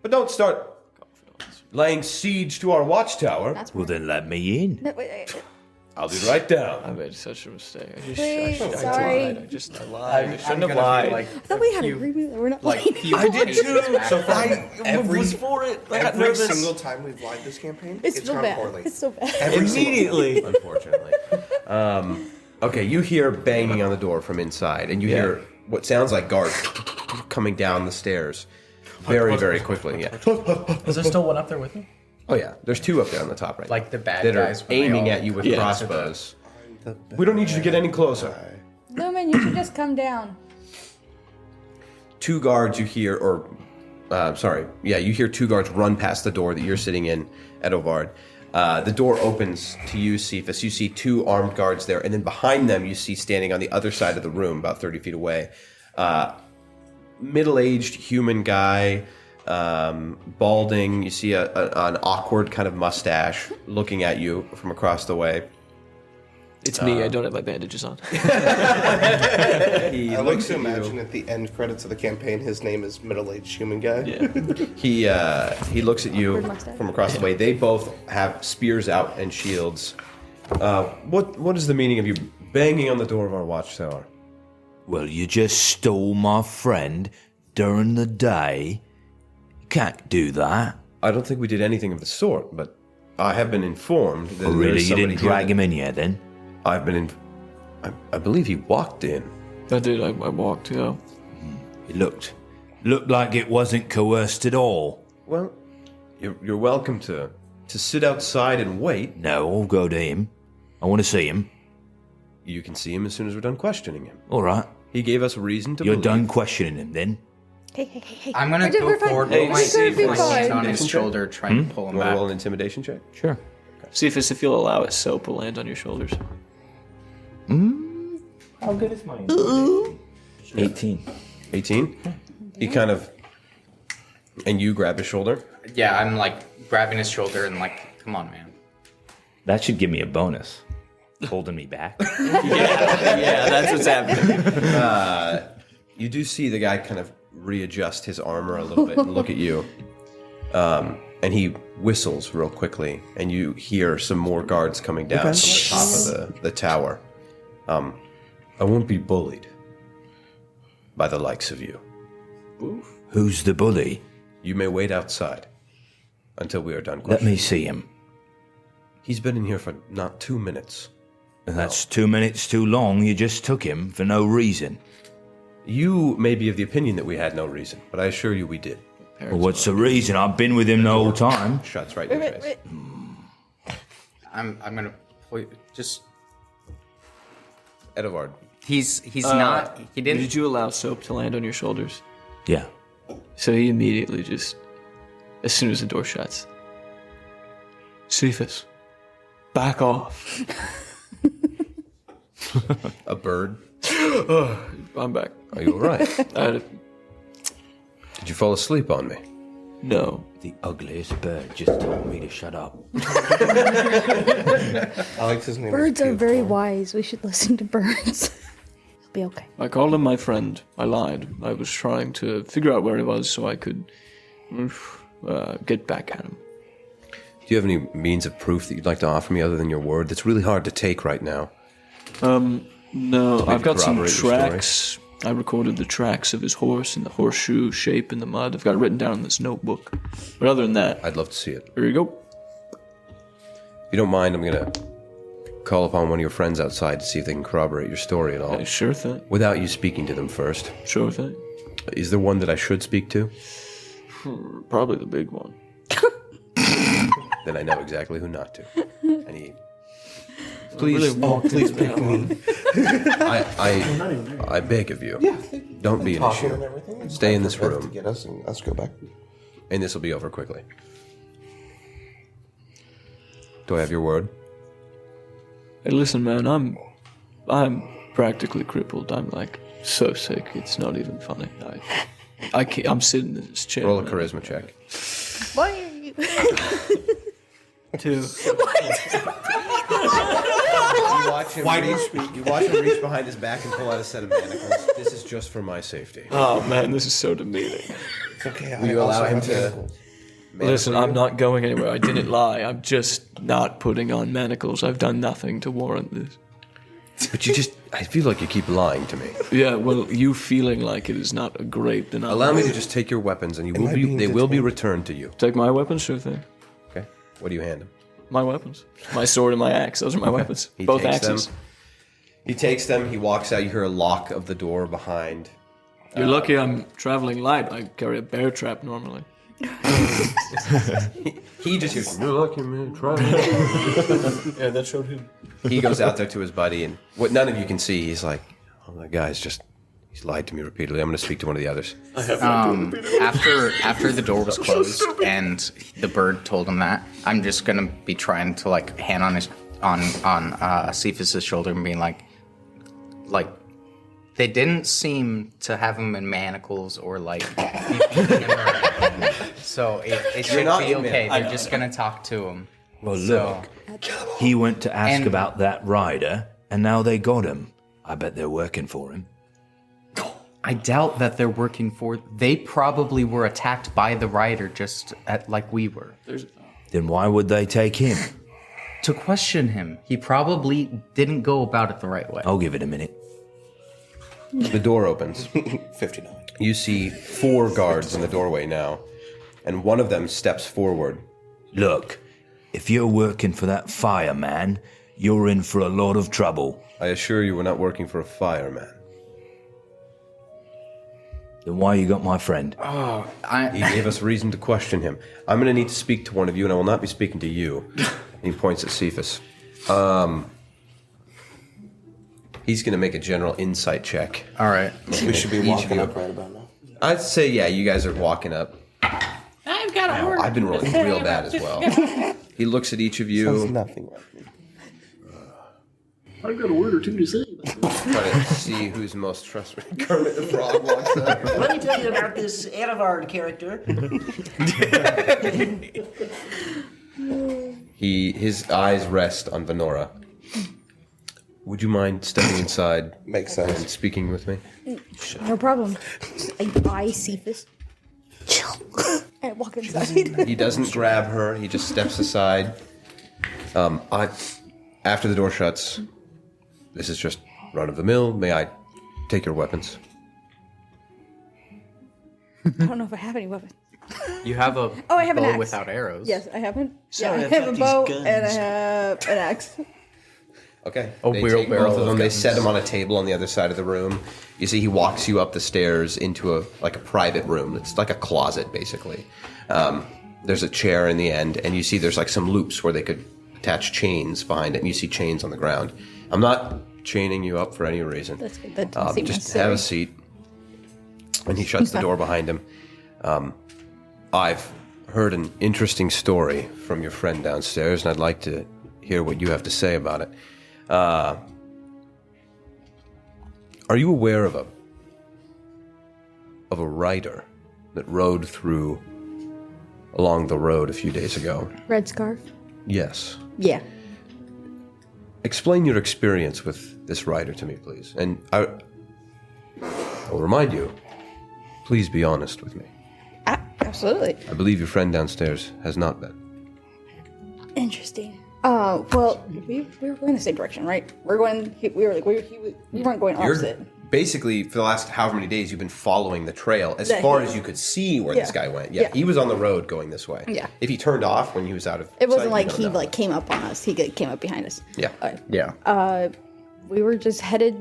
But don't start laying siege to our watchtower. That's Well, then let me in. No, wait. I'll be right down. I made such a mistake. Please, sorry. I lied. I shouldn't have lied. I thought we had an agreement that we're not lying. I did too. So far, every was for it. I got every nervous. single time we've lied this campaign, It's it's so gone bad. poorly. It's so bad. Every single Immediately. Unfortunately. Okay, you hear banging on the door from inside, and you hear what sounds like guards coming down the stairs very, very quickly. Yeah. Is there still one up there with me? Oh yeah, there's 2 up there on the top right Like the bad that guys are when they aiming all- at you with Yeah. crossbows. We don't need you to get any closer. Lumen, you should just come down. 2 guards you hear, you hear 2 guards run past the door that you're sitting in at Ovard. The door opens to you, Cephas. You see 2 armed guards there, and then behind them you see standing on the other side of the room, about 30 feet away, middle-aged human guy, balding. You see an awkward kind of mustache looking at you from across the way. It's me. I don't have my bandages on. He I like looks to at you. imagine at the end credits of the campaign, his name is middle-aged human guy. Yeah. He looks at you Awkward mustache. from across the way. They both have spears out and shields. What is the meaning of you banging on the door of our watchtower? Well, you just stole my friend during the day. You can't do that. I don't think we did anything of the sort, but I have been informed that Oh, there really? is You somebody didn't here drag that- him in yet, then? I've been in. I believe he walked in. I did. I walked. Yeah. He looked Looked like it wasn't coerced at all. Well, you're welcome to sit outside and wait. No, I'll go to him. I want to see him. You can see him as soon as we're done questioning him. All right. He gave us reason to You're believe. done questioning him, then? Hey. I'm gonna go forward with my see if my it's- hand on his shoulder, trying to pull him You want to back. roll an intimidation check? Sure. Cephas, if you'll allow it, soap will land on your shoulders. How good is mine? 18. 18? He kind of... And you grab his shoulder? Yeah, I'm like grabbing his shoulder and like, come on, man. That should give me a bonus. Holding me back. Yeah, that's what's happening. You do see the guy kind of readjust his armor a little bit and look at you. And he whistles real quickly, and you hear some more guards coming down from the top of the tower. I won't be bullied by the likes of you. Who's the bully? You may wait outside until we are done Let questioning. me see him. He's been in here for not 2 minutes. That's 2 minutes too long. You just took him for no reason. You may be of the opinion that we had no reason, but I assure you we did. Well, what's the reason? I've been with him the whole time. Shuts right in your face. I'm gonna just. Edovard, He's not. He didn't. Did you allow soap to land on your shoulders? Yeah. So he immediately just, as soon as the door shuts, Cephas, back off. a bird. I'm back. Are you all right? I, Did you fall asleep on me? no. The ugliest bird just told me to shut up. Alex's name Birds is are very beautiful. wise. We should listen to birds. It'll be okay. I called him my friend. I lied. I was trying to figure out where he was so I could get back at him. Do you have any means of proof that you'd like to offer me other than your word? That's really hard to take right now. No, I've got some corroborate your story. tracks. I recorded the tracks of his horse and the horseshoe shape in the mud. I've got it written down in this notebook. But other than that, I'd love to see it. here you go. If you don't mind, I'm going to call upon one of your friends outside to see if they can corroborate your story at all. Sure thing. Without you speaking to them first. Sure thing. Is there one that I should speak to? Probably the big one. Then I know exactly who not to. And he... Please, Please pick me. I beg of you. Don't be an Talking and issue. everything. Stay in this For Beth room. to get us and us go back. And this will be over quickly. Do I have your word? Hey, listen, man, I'm practically crippled. I'm like so sick. It's not even funny. I can't, I'm sitting in this chair. Roll a man. charisma check. Why are you? 2. You watch him reach behind his back and pull out a set of manacles. This is just for my safety. Oh man, this is so demeaning. It's okay. Will you allow him to... Listen, I'm not going anywhere. I didn't lie. I'm just not putting on manacles. I've done nothing to warrant this. But you just... I feel like you keep lying to me. Yeah, well, you feeling like it is not a great denial. Allow me to just take your weapons and I being they will be detained? returned to you. Take my weapons, sure thing. Okay? What do you hand him? My weapons. My sword and my axe. Those are my weapons. He Both takes axes. them. He takes them, he walks out, you hear a lock of the door behind. You're lucky I'm traveling light. I carry a bear trap normally. He just hears, you're lucky, man, try. Yeah, that showed him. He goes out there to his buddy, and what none of you can see, he's like, oh, that guy's just, he's lied to me repeatedly. I'm going to speak to one of the others. After the door was closed and the bird told him that, I'm just gonna be trying to like hand on his on Cephas's shoulder and being like they didn't seem to have him in manacles or like be beating him around. So it should not be in okay. man- They're just gonna talk to him. Well, So- look. He went to ask And- about that rider, and now they got him. I bet they're working for him. I doubt that they're working for. They probably were attacked by the rider just like we were. Then why would they take him? To question him, he probably didn't go about it the right way. I'll give it a minute. The door opens. 59. You see 4 guards in the doorway now, and one of them steps forward. Look, if you're working for that fireman, you're in for a lot of trouble. I assure you we're not working for a fireman. Then why you got my friend? He gave us reason to question him. I'm going to need to speak to one of you, and I will not be speaking to you. He points at Cephas. He's going to make a general insight check. All right. We should be walking up right about now. I'd say, yeah, you guys are walking up. I've got a order. I've been rolling real bad as well. He looks at each of Sounds you, nothing like me. I've got a word or two to say. try to see who's most trustworthy. Kermit the Frog walks up. Let me tell you about this Anavard character. His eyes rest on Venora. Would you mind stepping inside Makes and sense. speaking with me? No problem. I Cephas. Chill. And walk inside. He doesn't grab her. He just steps aside. After the door shuts, this is just run of the mill. May I take your weapons? I don't know if I have any weapons. You have a I have an bow axe. without arrows. Yes, I haven't. Sorry, I I've have got a these bow guns. and I have an axe. Okay. A They wheelbarrow take both of of them. They guns. set them on a table on the other side of the room. You see, he walks you up the stairs into a private room. It's like a closet, basically. There's a chair in the end, and you see there's like some loops where they could attach chains behind it, and you see chains on the ground. I'm not chaining you up for any reason. That's good. That doesn't seem Just necessary. have a seat. And he shuts the door behind him. I've heard an interesting story from your friend downstairs, and I'd like to hear what you have to say about it. Are you aware of a rider that rode through along the road a few days ago? Red scarf? Yes. Yeah. Explain your experience with this rider to me, please. And I will remind you, please be honest with me. Absolutely. I believe your friend downstairs has not been. Interesting. Well, we were going the same direction, right? We weren't going opposite. Basically, for the last however many days, you've been following the trail as That far he- as you could see where Yeah. this guy went. Yeah. He was on the road going this way. Yeah. If he turned off when he was out of It wasn't sight, like we he don't know. came up on us. He came up behind us. Yeah. Yeah. We were just headed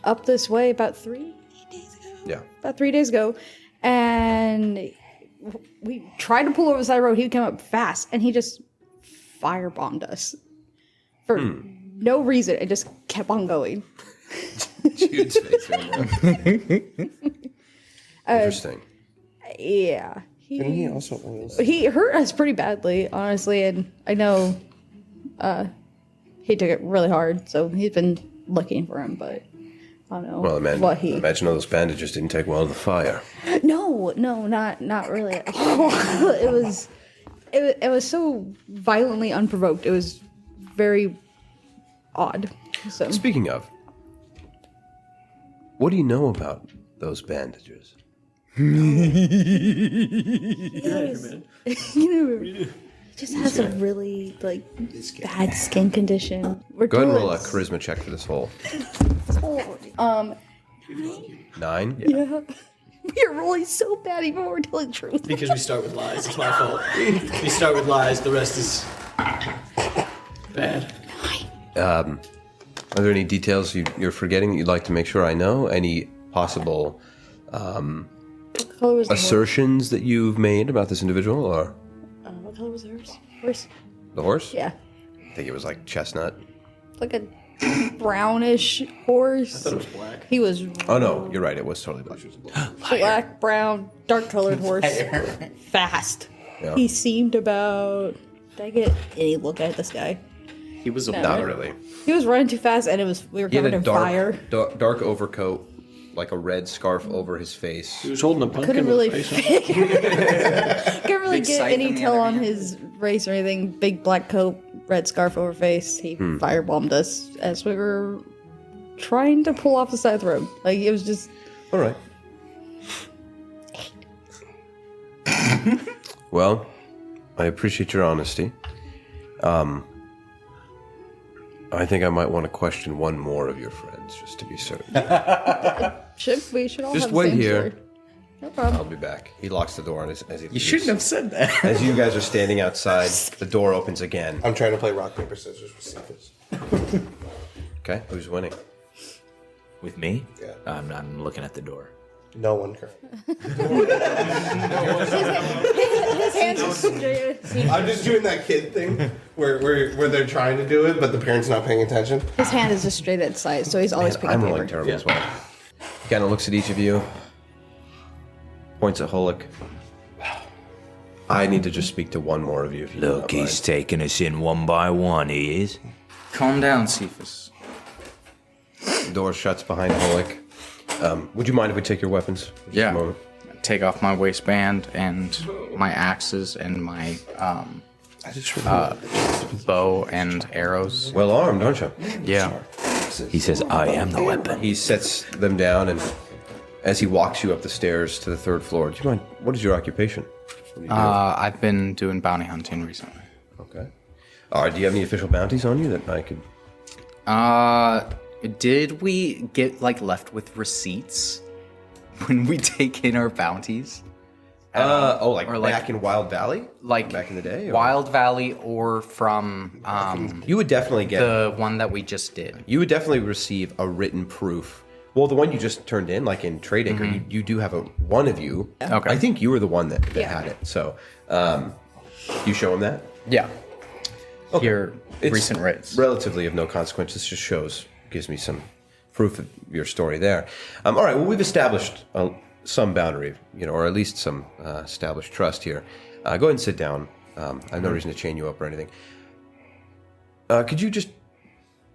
up this way about 3 days ago. Yeah. About 3 days ago, and we tried to pull over the side of the road. He came up fast, and he just firebombed us for no reason. It just kept on going. Jude's face right now. Interesting. Yeah. Didn't he also? He hurt us pretty badly, honestly, and I know he took it really hard, so he's been looking for him, but I don't know Well, what he... imagine all those bandages didn't take well to the fire. No, not really at all. It was so violently unprovoked. It was very odd. So Speaking of, what do you know about those bandages? he just has a really bad skin condition. We're Go ahead and roll a duelists. charisma check for this hole. 9? Yeah. We are rolling so bad even when we're telling the truth. Because we start with lies. It's my fault. We start with lies. The rest is bad. Are there any details you're forgetting that you'd like to make sure I know? Any possible What color was the horse? assertions that you've made about this individual, or What color was the horse? the horse? Yeah. I think it was like chestnut. Like a brownish horse. I thought it was black. He was Oh no, you're right. It was totally black. black, brown, dark colored horse. Fast. Yeah. He seemed about. Did I get any look at this guy? He was a Not really. He was running too fast, and we were He had covered a in fire. dark overcoat, like a red scarf over his face. He was holding a pumpkin Couldn't with really a face on it. couldn't really Big get scythe any on the tell other on hand. his race or anything. Big black coat, red scarf over face. He firebombed us as we were trying to pull off the side of the road. Like it was just. All right. Well, I appreciate your honesty. I think I might want to question one more of your friends, just to be certain. We should all Just have the wait same here. sword. No problem. I'll be back. He locks the door on as he You leaves. shouldn't have said that. As you guys are standing outside, the door opens again. I'm trying to play rock paper scissors with Cephas. Okay, who's winning? With me? Yeah. I'm looking at the door. No one currently. His hands are straight. I'm just doing that kid thing where they're trying to do it, but the parents not paying attention. His hand is just straight at side, so he's always picking I'm paper. rolling terrible as well. He kind of looks at each of you, points at Hulik. I need to just speak to one more of you. If you Look, he's taking us in one by one, he is. Calm down, Cephas. The door shuts behind Hulik. Would you mind if we take your weapons? For just a Yeah. moment? Take off my waistband and my axes and my bow and arrows. Well armed, aren't you? Yeah. He says, I am the weapon. He sets them down, and as he walks you up the stairs to the 3rd floor, do you mind? What is your occupation? What do you do? I've been doing bounty hunting recently. Okay. Do you have any official bounties on you that I could? Did we get left with receipts when we take in our bounties? Back in Wild Valley? Back in the day? Or? Wild Valley or from You would definitely get the one that we just did. You would definitely receive a written proof. Well, the one you just turned in, like in Trade Acre, you do have one of you. Okay. I think you were the one that had it. So, you show him that? Yeah. Okay. Your It's recent writs. Relatively of no consequence. This just gives me some proof of your story there. All right. Well, we've established some boundary, or at least some established trust here. Go ahead and sit down. I have no reason to chain you up or anything. Could you just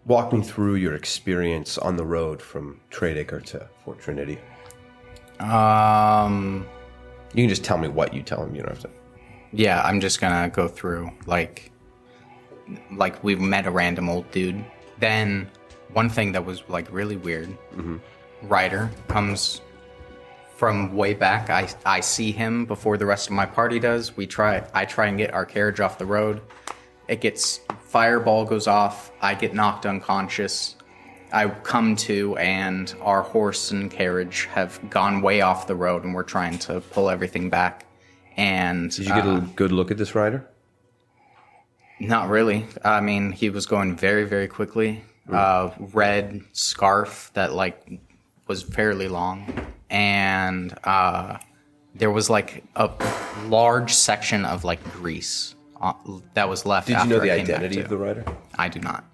walk me through your experience on the road from Trade Acre to Fort Trinity? You can just tell me what you tell him. You don't have to. Yeah, I'm just gonna go through like we've met a random old dude. Then one thing that was really weird. Ryder comes from way back. I see him before the rest of my party does. I try and get our carriage off the road. It gets fireball goes off. I get knocked unconscious. I come to, and our horse and carriage have gone way off the road, and we're trying to pull everything back. And Did you get a good look at this rider? Not really. I mean, he was going very, very quickly. Red scarf that was fairly long, and there was a large section of grease that was left. Did you after know the I came back identity to. of the rider? I do not.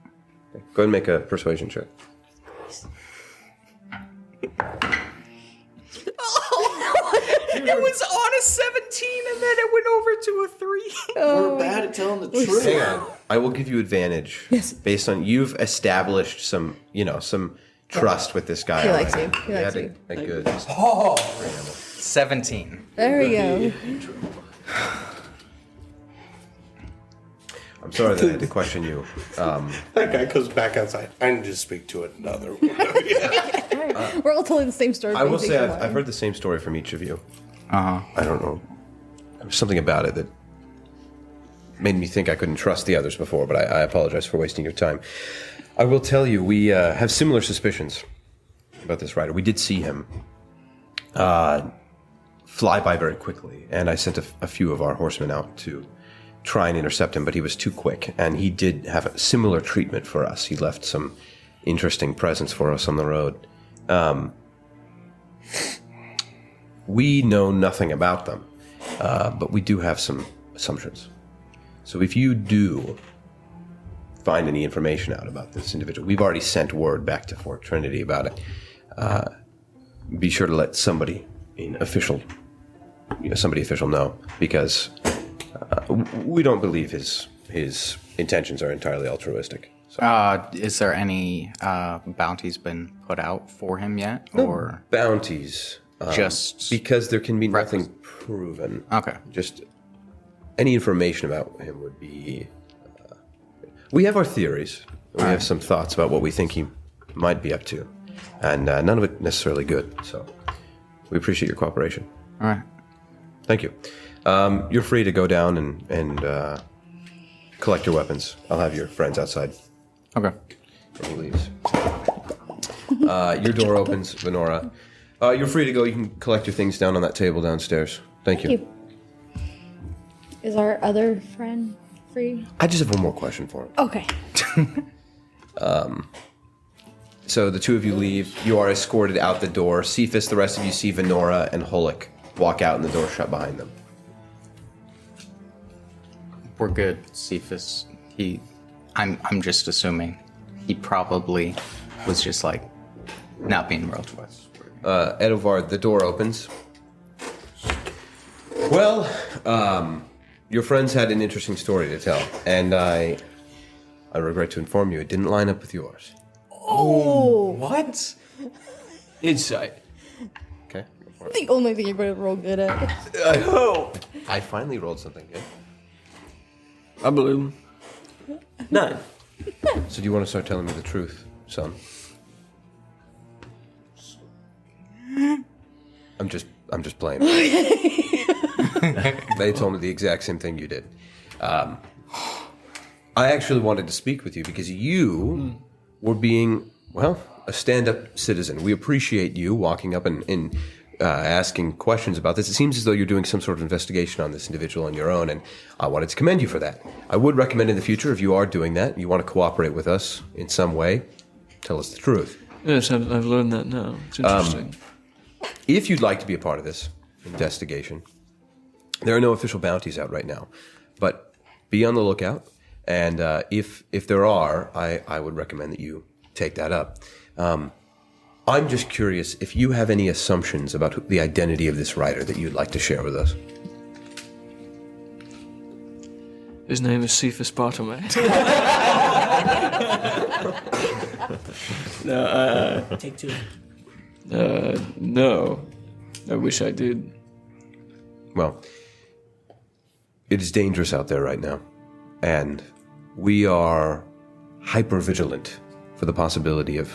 Go ahead and make a persuasion check. It was on a 17 and then it went over to a 3. We're bad at telling the truth. Hang on. I will give you advantage. Yes. Based on you've established some trust with this guy. He likes already. you. He likes you. A good. 17. There we go. I'm sorry that I had to question you. That guy goes back outside. I need to speak to another one. We're all telling the same story. I will say I've heard the same story from each of you. I don't know. There's something about it that made me think I couldn't trust the others before, but I apologize for wasting your time. I will tell you, we have similar suspicions about this rider. We did see him fly by very quickly, and I sent a few of our horsemen out to try and intercept him, but he was too quick, and he did have a similar treatment for us. He left some interesting presents for us on the road. We know nothing about them, but we do have some assumptions. So if you do find any information out about this individual, we've already sent word back to Fort Trinity about it. Be sure to let somebody official know, because we don't believe his intentions are entirely altruistic. So. Is there any bounties been put out for him yet, No or bounties? Just because there can be nothing proven. Okay. Just any information about him would be. We have our theories. We have some thoughts about what we think he might be up to, and none of it necessarily good. So we appreciate your cooperation. All right. Thank you. You're free to go down and collect your weapons. I'll have your friends outside. Okay. And he leaves. Your door opens, Venora. You're free to go. You can collect your things down on that table downstairs. Thank you. Thank you. Is our other friend free? I just have one more question for him. Okay. So the two of you leave. You are escorted out the door. Cephas, the rest of you see Venora and Holik walk out and the door shut behind them. We're good, Cephas. I'm just assuming he probably was just like not being real to us. Edovard, the door opens. Well, your friends had an interesting story to tell, and I regret to inform you it didn't line up with yours. Oh! What? Insight. Okay. The only thing you're going to roll good at. I hope. I finally rolled something good. I believe him. 9. So do you want to start telling me the truth, son? I'm just playing. They told me the exact same thing you did. I actually wanted to speak with you because you were being, well, a stand-up citizen. We appreciate you walking up and asking questions about this. It seems as though you're doing some sort of investigation on this individual on your own, and I wanted to commend you for that. I would recommend in the future, if you are doing that, you want to cooperate with us in some way, tell us the truth. Yes, I've learned that now. It's interesting. If you'd like to be a part of this investigation, there are no official bounties out right now, but be on the lookout. And if there are, I would recommend that you take that up. I'm just curious if you have any assumptions about the identity of this writer that you'd like to share with us. His name is Cephas Bartolome. No, Take 2. no. I wish I did. Well, it is dangerous out there right now, and we are hyper-vigilant for the possibility of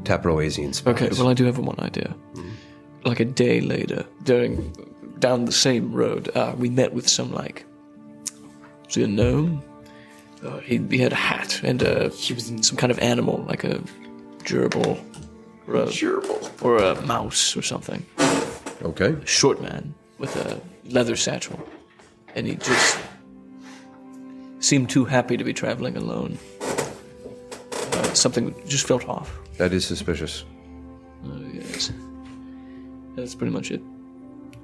Taproasian spies. Okay, well, I do have one idea. Like a day later, down the same road, we met with some, was he a gnome? He had a hat, and he was in some kind of animal, like a gerbil, or a mouse or something. Okay. A short man with a leather satchel, and he just seemed too happy to be traveling alone. Something just felt off. That is suspicious. Yes. That's pretty much it.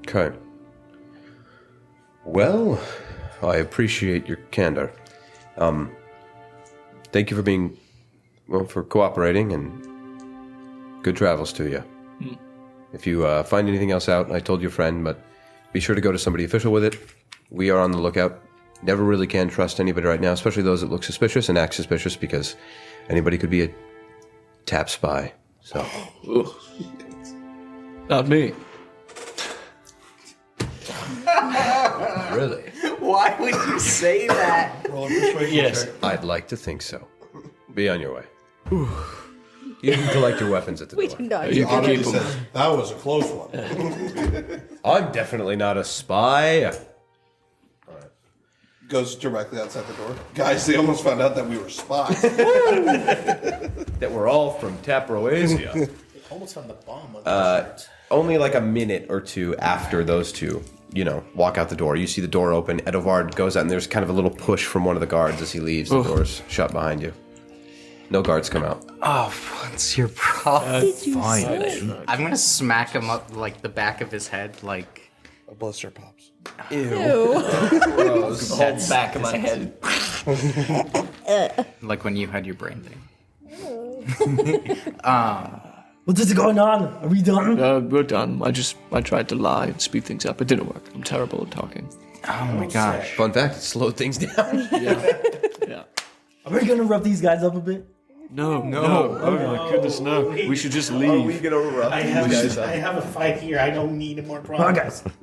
Okay. Well, I appreciate your candor. Thank you for for cooperating, and good travels to you. If you find anything else out, I told your friend, but be sure to go to somebody official with it. We are on the lookout. Never really can trust anybody right now, especially those that look suspicious and act suspicious, because anybody could be a tap spy. So, not me. Really? Why would you say that? Yes. I'd like to think so. Be on your way. You can collect your weapons at the We door. do not. You can keep Honestly them. says, that was a close one. I'm definitely not a spy. Goes directly outside the door. Guys, they almost found out that we were spies. That we're all from Taproasia. Almost found the bomb on the shirt. Only like a minute or two after those two, walk out the door. You see the door open. Edovard goes out, and there's kind of a little push from one of the guards as he leaves. The door's shut behind you. No guards come out. Oh, what's your problem? Did you Fine. say? I'm gonna smack him up like the back of his head, like A blister pops. Ew. Whole back of my head. like when you had your brain thing. What is going on? Are we done? We're done. I tried to lie and speed things up. It didn't work. I'm terrible at talking. Oh my gosh. Fun fact, it slowed things down. Yeah. Are we gonna rough these guys up a bit? No. Oh my goodness, no. We should just leave. gonna rough I have a fight here. I don't need more Come on, problems. guys.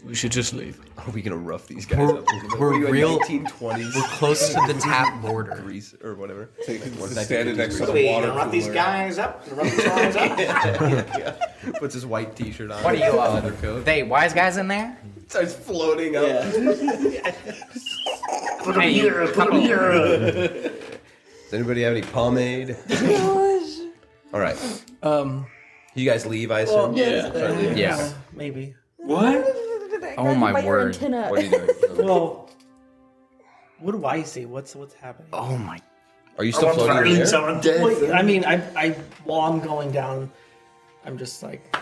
We should just leave. Are we gonna rough these guys up? We're real- 1920s. We're close to the tap border. Greece or whatever. Standing next to the Wait, water you rough these cooler. guys up? You rough these guys up? Puts his white t-shirt on. What are you leather coat. They wise guys in there? Starts floating up. Put him here, put him here. Does anybody have any pomade? All right. You guys leave, I assume? Yeah. Maybe. What? Oh my word. What are you doing? Well, what do I say? What's happening? Oh my. Are you still floating in the air? Well, I mean, while I'm going down, I'm just like...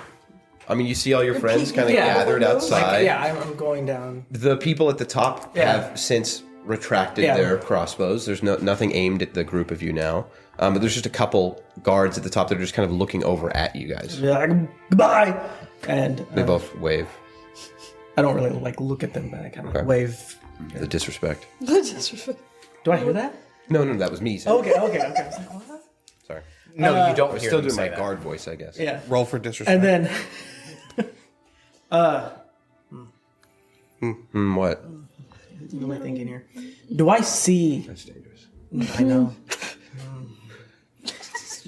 I mean, you see all your friends kind of gathered outside. I'm going down. The people at the top have since retracted their crossbows. There's nothing aimed at the group of you now. But there's just a couple guards at the top that are just kind of looking over at you guys. Yeah, like, goodbye! And... They both wave. I don't really, look at them, but I kind of wave. The disrespect. Do I hear that? No, that was me saying. Okay. I was like, what? Sorry. No, you don't I'm hear still them doing my say that. guard voice, I guess. Yeah. Roll for disrespect. And then... What? What am I thinking here? Do I see... That's dangerous. I know.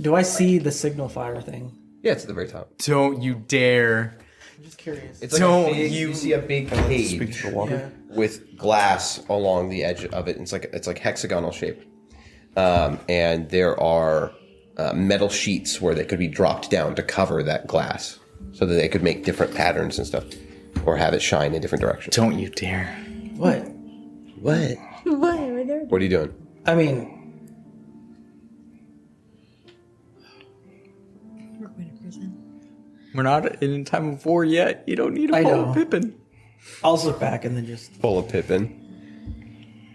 Do I see the signal fire thing? Yeah, it's at the very top. Don't you dare. I'm just curious. It's like you see a big cage with glass along the edge of it. It's like hexagonal shape, and there are metal sheets where they could be dropped down to cover that glass, so that they could make different patterns and stuff, or have it shine in different directions. Don't you dare. What? What? What are you doing? I mean... We're not in time of war yet. You don't need I a know. whole Pippin. I'll just look back and then just... Pull a Pippin.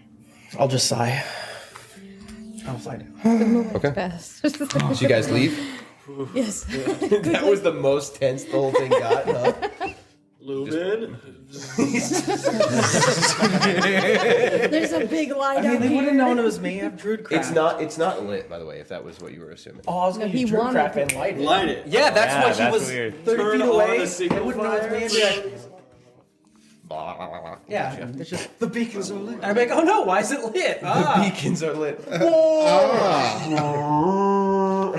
I'll just sigh. I'll sigh down. Okay. Best. So you guys leave? Yes. That was the most tense the whole thing got, huh? Lubin? There's a big line I mean, down they here. would have known it was me. I have druid craft. It's not lit, by the way, if that was what you were assuming. Oh, I was going to use druid craft and light it. Light it. Yeah, that's what he that's was. weird. 30 Turn feet on away. the signal They wouldn't know fire. it's me. Yeah, it's just the beacons are lit. I'm like, oh no, why is it lit? The beacons are lit.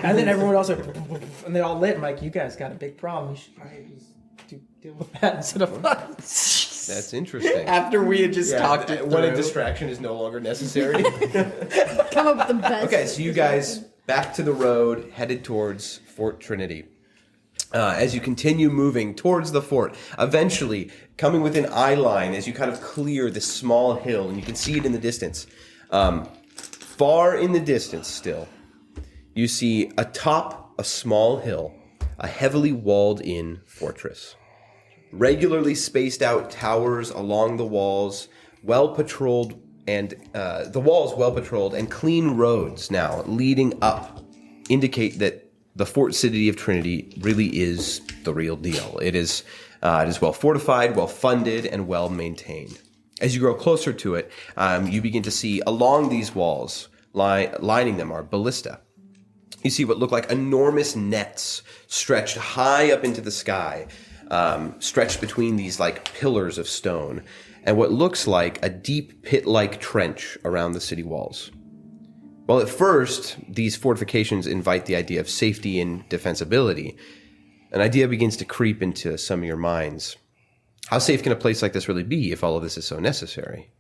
And then everyone else, and they all lit. I'm like, you guys got a big problem. You should probably just deal with that instead of us. That's interesting. After we had just talked it when a through. distraction is no longer necessary. Come up with the best. Okay, so you guys back to the road, headed towards Fort Trinity. As you continue moving towards the fort, eventually coming within eye line as you kind of clear this small hill, and you can see it in the distance. Far in the distance still, you see atop a small hill, a heavily walled-in fortress. Regularly spaced out towers along the walls, well patrolled, and the walls well patrolled, and clean roads now leading up indicate that the Fort City of Trinity really is the real deal. It is well fortified, well funded, and well maintained. As you grow closer to it, you begin to see along these walls, lining them are ballista. You see what look like enormous nets stretched high up into the sky, stretched between these like pillars of stone, and what looks like a deep pit-like trench around the city walls. Well, at first, these fortifications invite the idea of safety and defensibility. An idea begins to creep into some of your minds. How safe can a place like this really be if all of this is so necessary?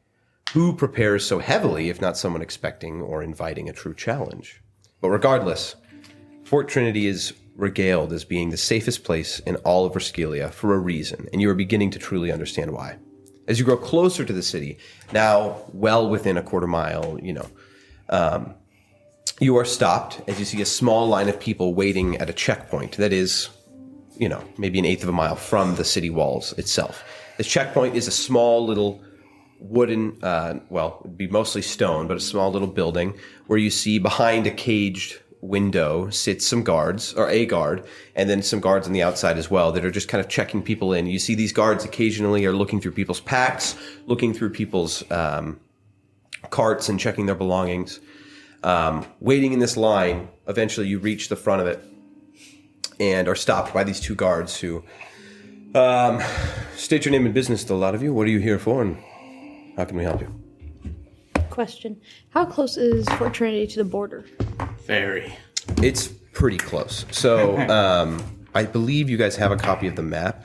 Who prepares so heavily if not someone expecting or inviting a true challenge? But regardless, Fort Trinity is regaled as being the safest place in all of Rascalia for a reason, and you are beginning to truly understand why. As you grow closer to the city, now well within a quarter mile, you are stopped as you see a small line of people waiting at a checkpoint that is, maybe an eighth of a mile from the city walls itself. This checkpoint is a small little wooden, it'd be mostly stone, but a small little building where you see behind a caged window sits some guards, or a guard, and then some guards on the outside as well that are just kind of checking people in. You see these guards occasionally are looking through people's packs, looking through people's carts and checking their belongings. Waiting in this line, eventually you reach the front of it and are stopped by these two guards who state your name and business to a lot of you. What are you here for, and how can we help you? Question. How close is Fort Trinity to the border? Very. It's pretty close. So I believe you guys have a copy of the map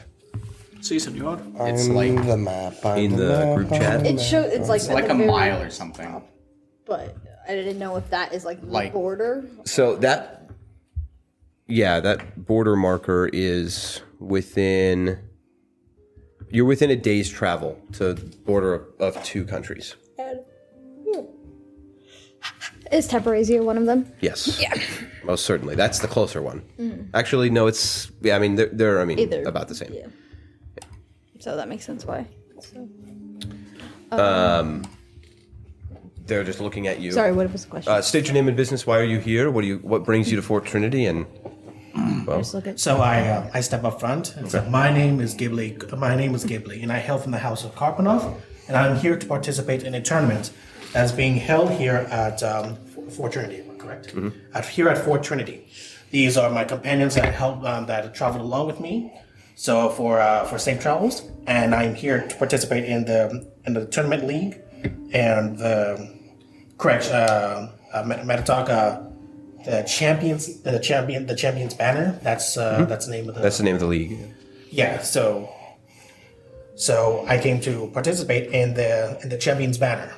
See, senor. It's like the map. in the group chat. It shows it's like it's like at the a very mile or something. But I didn't know if that is like the Like- border. So that border marker is within. You're within a day's travel to the border of two countries. Is Teparazia one of them? Yes. Yeah. Most certainly. That's the closer one. Actually, no, it's... Yeah, I mean, they're Either. about the same. Yeah. So that makes sense why. So. They're just looking at you. Sorry, what was the question? State your name and business. Why are you here? What brings you to Fort Trinity? And well, Just look at. So I step up front and say, "My name is Ghibli. My name is Ghibli, and I hail from the House of Karpanov, and I'm here to participate in a tournament that's being held here at Fort Trinity. Correct? Here at Fort Trinity. These are my companions that help that traveled along with me. So for safe travels, and I'm here to participate in the tournament league and the Metatalk. The champions banner. That's the name of the. that's the name of the league. Yeah. So I came to participate in the champions banner,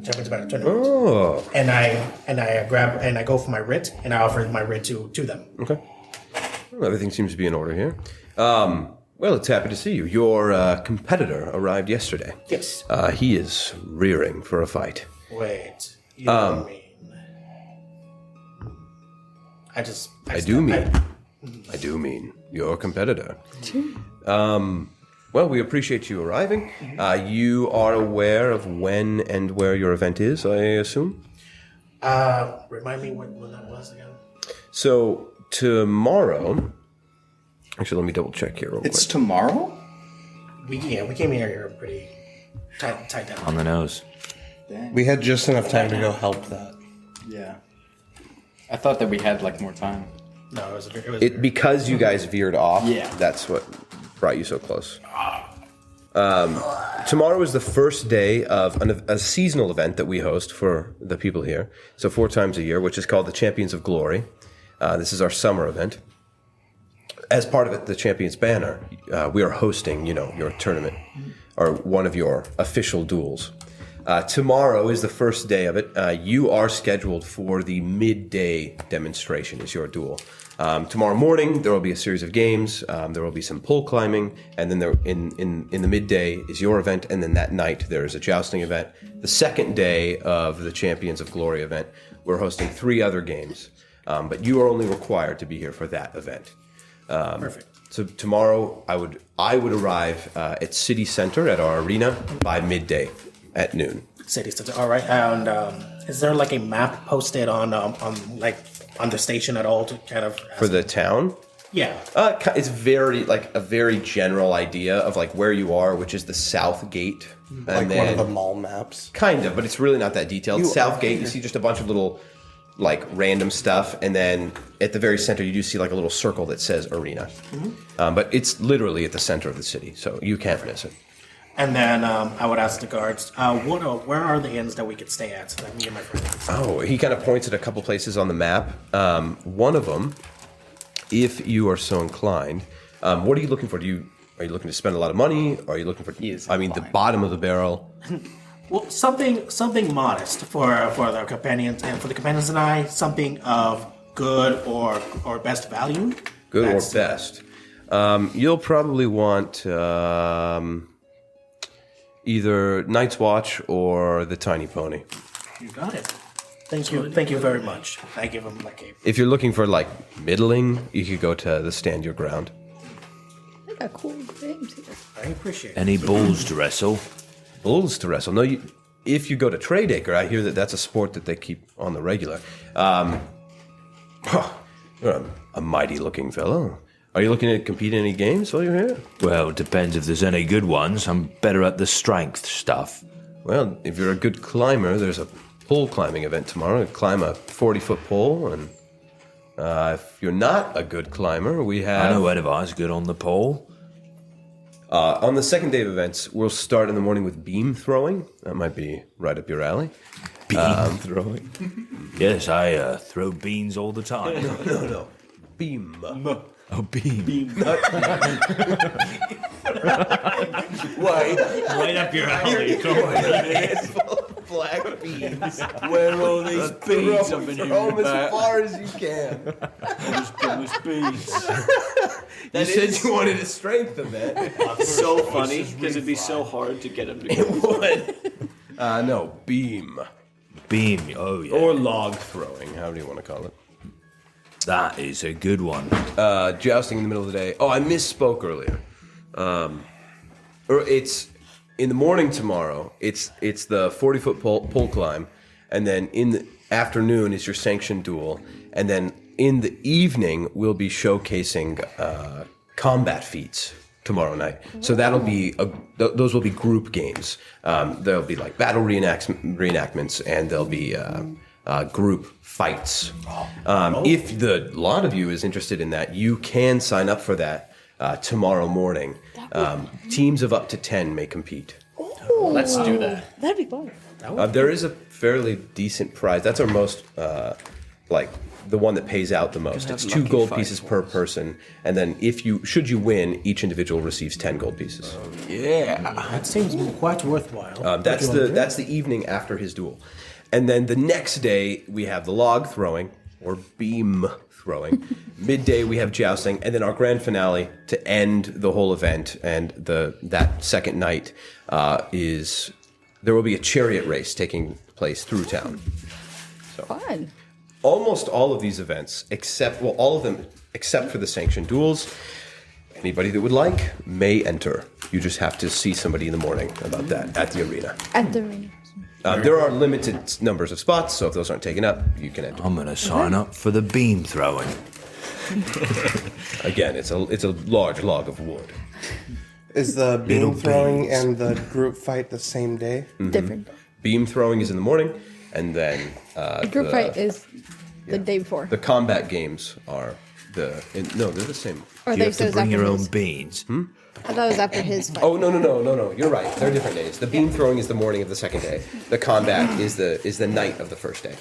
tournament. Oh. And I go for my writ and I offer my writ to them. Okay. Well, everything seems to be in order here. Well, it's happy to see you. Your competitor arrived yesterday. Yes. He is rearing for a fight. Wait. You don't mean. I do mean your competitor. Well, we appreciate you arriving. You are aware of when and where your event is, I assume? Remind me when that was again. So, tomorrow... Actually, let me double check here real quick. It's tomorrow? We came here pretty tight down. On the nose. We had just enough time to go help that. Yeah. I thought that we had like more time. No, it was Because you guys veered off, Yeah. that's what brought you so close. Tomorrow is the first day of a seasonal event that we host for the people here. So 4 times a year, which is called the Champions of Glory. This is our summer event. As part of it, the Champions Banner, we are hosting, your tournament or one of your official duels. Tomorrow is the first day of it. You are scheduled for the midday demonstration is your duel. Tomorrow morning, there will be a series of games. There will be some pole climbing. And then in the midday is your event. And then that night, there is a jousting event. The second day of the Champions of Glory event, we're hosting 3 other games. But you are only required to be here for that event. perfect. So tomorrow, I would arrive at City Center at our arena by midday at noon. City Center. All right. And is there like a map posted on the station at all to kind of For the town? Yeah. It's a very general idea of like where you are, which is the south gate. Like one of the mall maps. Kind of, but it's really not that detailed. South gate, you see just a bunch of little like random stuff, and then at the very center you do see like a little circle that says arena. But it's literally at the center of the city, so you can't miss it. And then I would ask the guards, where are the inns that we could stay at? So that me and my friend. Oh, he kind of points at a couple places on the map. One of them, if you are so inclined, what are you looking for? Are you looking to spend a lot of money? Or are you looking for? The bottom of the barrel. Well, something modest for the companions and for the companions and I. Something of good or best value. Good or best. You'll probably want either Night's Watch or the Tiny Pony. You got it. Thank you very much. I give him like a. If you're looking for like middling, you could go to the Stand Your Ground. They got cool games here. I appreciate it. Any bulls to wrestle? Bulls to wrestle. No, if you go to Trade Acre, I hear that's a sport that they keep on the regular. You're a mighty looking fellow. Are you looking to compete in any games while you're here? Well, it depends if there's any good ones. I'm better at the strength stuff. Well, if you're a good climber, there's a pole climbing event tomorrow. You climb a 40-foot pole, and if you're not a good climber, we have... I know Edivar's good on the pole. On the second day of events, we'll start in the morning with beam throwing. That might be right up your alley. Beam throwing? Yes, I throw beans all the time. No. Beam. Oh, beam. Why? Right up your alley. It's full of black beans. Where are all these beans up in Throw here? them as far as you can. Those beans. You said you wanted a strength event. It's so funny because it'd be so hard to get him to go. It would. No, beam. beam. Oh, yeah. Or log throwing, however you want to call it. That is a good one. Jousting in the middle of the day. Oh, I misspoke earlier. Or it's in the morning tomorrow. It's the 40-foot pole climb, and then in the afternoon is your sanctioned duel, and then in the evening we'll be showcasing combat feats tomorrow night. So that'll be those will be group games. There'll be like battle reenactments, and there'll be group fights. If the lot of you is interested in that, you can sign up for that tomorrow morning. Teams of up to 10 may compete. Ooh, Let's do that. That'd be fun. There is a fairly decent prize. That's our most, the one that pays out the most. It's 2 gold pieces per person, and then should you win, each individual receives 10 gold pieces. Yeah. That seems quite worthwhile. That's the evening after his duel, and then the next day we have the log throwing or beam throwing. Midday we have jousting, and then our grand finale to end the whole event. And that second night there will be a chariot race taking place through town. Fun. Almost all of these events, all of them except for the sanctioned duels, anybody that would like may enter. You just have to see somebody in the morning about that at the arena. At the arena. There are limited numbers of spots, so if those aren't taken up, you can enter. I'm going to sign up for the beam throwing. Again, it's a large log of wood. Is the beam Little throwing beams. and the group fight the same day? Different. Beam throwing is in the morning, and then The group fight is the day before. the combat games are they're the same. Or You they have said to it was bring after your own his. beans. I thought it was after his fight. Oh no! You're right. They're different days. The beam throwing is the morning of the second day. The combat is the night of the first day.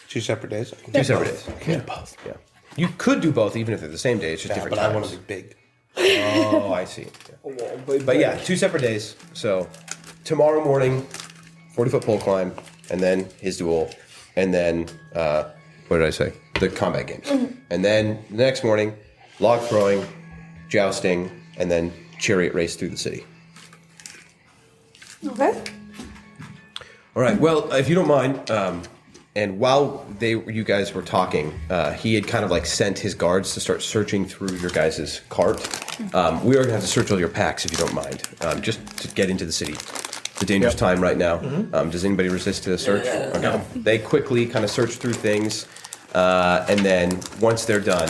2 separate days? 2 separate days. Yeah, both. Yeah. You could do both, even if they're the same day. It's just Yeah, different but I times. want to be big. Oh, I see. Yeah. But yeah, 2 separate days. So tomorrow morning, 40-foot pole climb, and then his duel, and then what did I say? The combat games, and then the next morning, log throwing, jousting, and then chariot race through the city. Okay. All right. Well, if you don't mind, and while you guys were talking, he had kind of like sent his guards to start searching through your guys' cart. We are going to have to search all your packs if you don't mind, just to get into the city. It's a dangerous time right now. Does anybody resist to the search? Okay. No. They quickly kind of search through things, and then once they're done,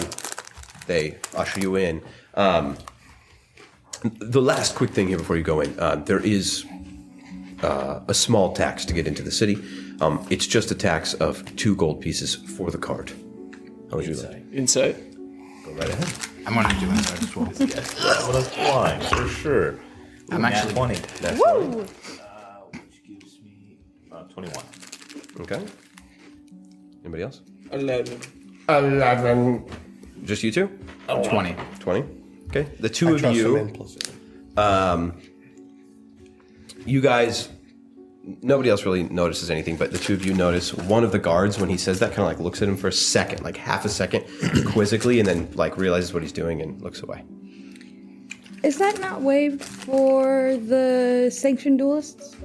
they usher you in. The last quick thing here before you go in, there is a small tax to get into the city. It's just a tax of 2 gold pieces for the cart. How would you like? Insight. Go right ahead. I'm going to do insight as well. Well, that's fine, for sure. I'm actually 20. That's Woo! Which gives me 21. okay. Anybody else? 11. Just you two? 20. 20. Okay. The two I of trust you. him implicitly. You guys, nobody else really notices anything, but the two of you notice one of the guards, when he says that, kind of like looks at him for a second, like half a second, quizzically, and then like realizes what he's doing and looks away. Is that not waived for the sanctioned duelists?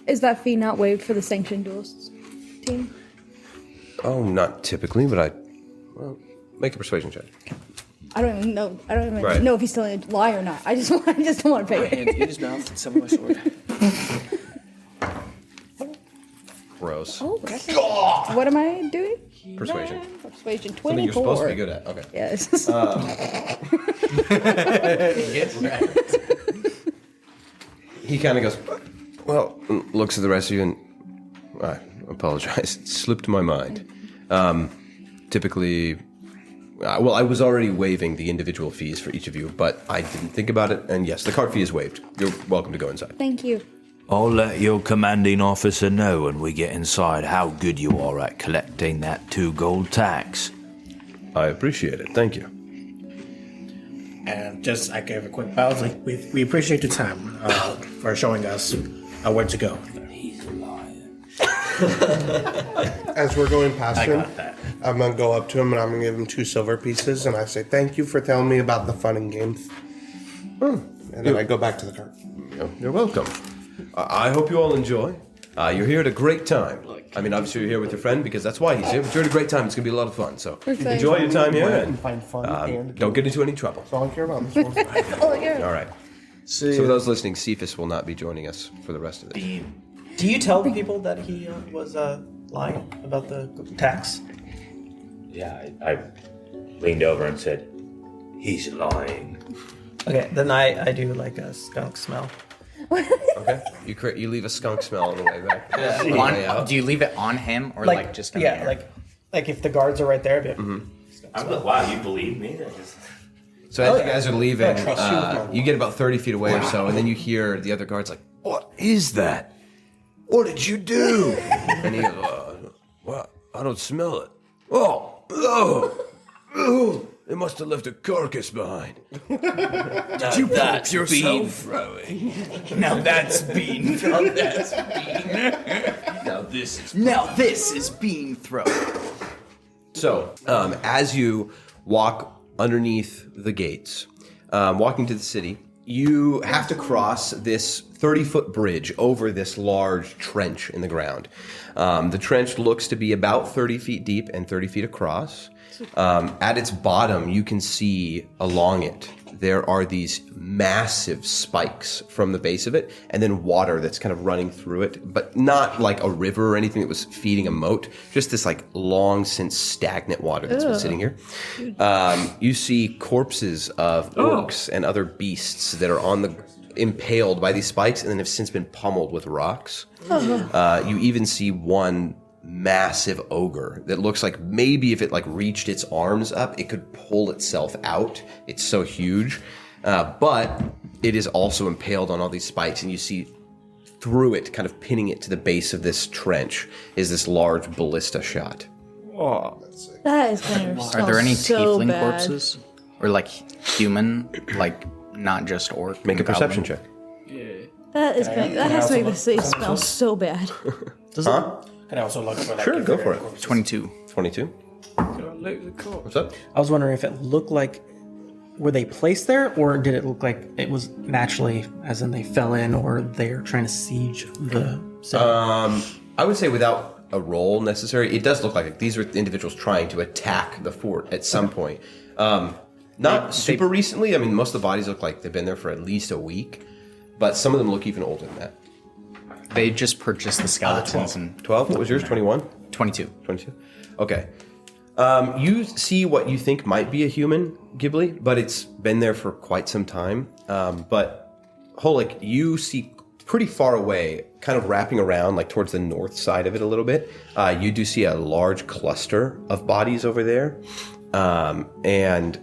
Is that fee not waived for the sanctioned duelists team? Oh, not typically, but make a persuasion check. I don't even know. I don't even Right. know if he's telling a lie or not. I just don't want to pay it. Hand in his mouth and some of my sword. Gross. Oh, what am I doing? Persuasion. Persuasion 24. Something you're supposed to be good at. Okay. Yes. He kind of goes, well, looks at the rest of you and I apologize. It slipped my mind. Typically, well, I was already waiving the individual fees for each of you, but I didn't think about it. And yes, the cart fee is waived. You're welcome to go inside. Thank you. I'll let your commanding officer know when we get inside how good you are at collecting that 2 gold tax. I appreciate it. Thank you. And just, I gave a quick bow. Like, we appreciate your time for showing us where to go. He's a liar. As we're going past I him, got that. I'm going to go up to him and I'm going to give him 2 silver pieces. And I say, thank you for telling me about the fun and games. And then I go back to the cart. You're welcome. I hope you all enjoy. You're here at a great time. I mean, obviously you're here with your friend because that's why he's here, but you're at a great time. It's going to be a lot of fun. So enjoy your time here and Find fun and don't get into any trouble. That's all I care about. This one. All right. So for those listening, Cephas will not be joining us for the rest of this. Do you tell the people that he was lying about the tax? Yeah, I leaned over and said, "He's lying." Okay, then I do like a skunk smell. Okay. You leave a skunk smell on the way back. On the way out. Do you leave it on him or like just in the air? like if the guards are right there. I'd be like, Wow, you believe me? So as you guys are leaving, you get about 30 feet away or so, and then you hear the other guards like, "What is that? What did you do?" And he goes, "Well, I don't smell it. Oh, they must have left a carcass behind." Did you poop yourself? Throwing. Now that's bean. Now this is bean throw. So, as you walk underneath the gates, walking to the city, you have to cross this 30-foot bridge over this large trench in the ground. The trench looks to be about 30 feet deep and 30 feet across. At its bottom, you can see along it, there are these massive spikes from the base of it, and then water that's kind of running through it, but not like a river or anything that was feeding a moat, just this like long since stagnant water that's been sitting here. You see corpses of orcs and other beasts that are impaled by these spikes and then have since been pummeled with rocks. You even see one massive ogre that looks like maybe if it like reached its arms up, it could pull itself out. It's so huge. But it is also impaled on all these spikes, and you see through it, kind of pinning it to the base of this trench, is this large ballista shot. That is going to Are there any so tiefling bad. corpses? Or like human, like not just orc? Make a and perception goblin? check. That is going. That has to make the city smell so bad. Can I also look for that? Sure, go for it. 22. 22. What's up? I was wondering if it looked like, were they placed there, or did it look like it was naturally, as in they fell in, or they're trying to siege the city? I would say without a roll necessary, it does look like these are individuals trying to attack the fort at some point. Not super recently. I mean, most of the bodies look like they've been there for at least a week, but some of them look even older than that. They just purchased the skeletons 12? What was yours? 21? 22. 22? Okay. You see what you think might be a human, Ghibli, but it's been there for quite some time. But Holik, you see pretty far away, kind of wrapping around, like towards the north side of it a little bit. You do see a large cluster of bodies over there. And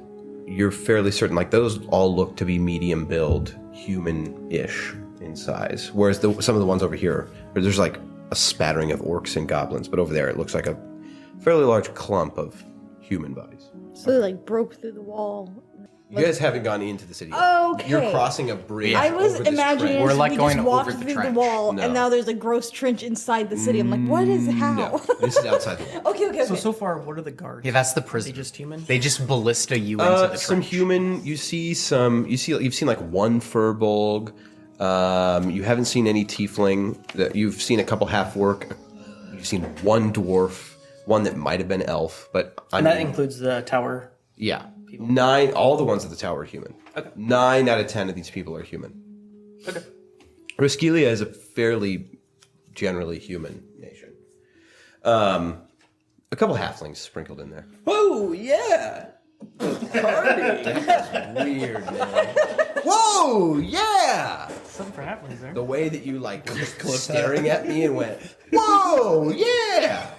you're fairly certain, like those all look to be medium build, human-ish in size. Whereas some of the ones over here, there's like a spattering of orcs and goblins, but over there it looks like a fairly large clump of human bodies. So they like broke through the wall. You guys haven't gone into the city yet. Okay. You're crossing a bridge. I was over this imagining trench. We're like we going just walked over the through trench. the wall, No. and now there's a gross trench inside the city. I'm like, what is how? No, this is outside the wall. Okay. So far, what are the guards? Yeah, that's the Are they prison. just human? They just ballista you into the trench. Some human. You've seen like one furbolg. You haven't seen any tiefling. You've seen a couple half orc. You've seen one dwarf, one that might have been elf, but And that includes the tower. yeah, 9. All the ones at the tower are human. Okay. 9 out of 10 of these people are human. Okay. Raskelia is a fairly generally human nation. A couple halflings sprinkled in there. Oh, yeah. Weird, man. Whoa, yeah! Something for halflings there. The way that you like were just staring at me and went, whoa, yeah!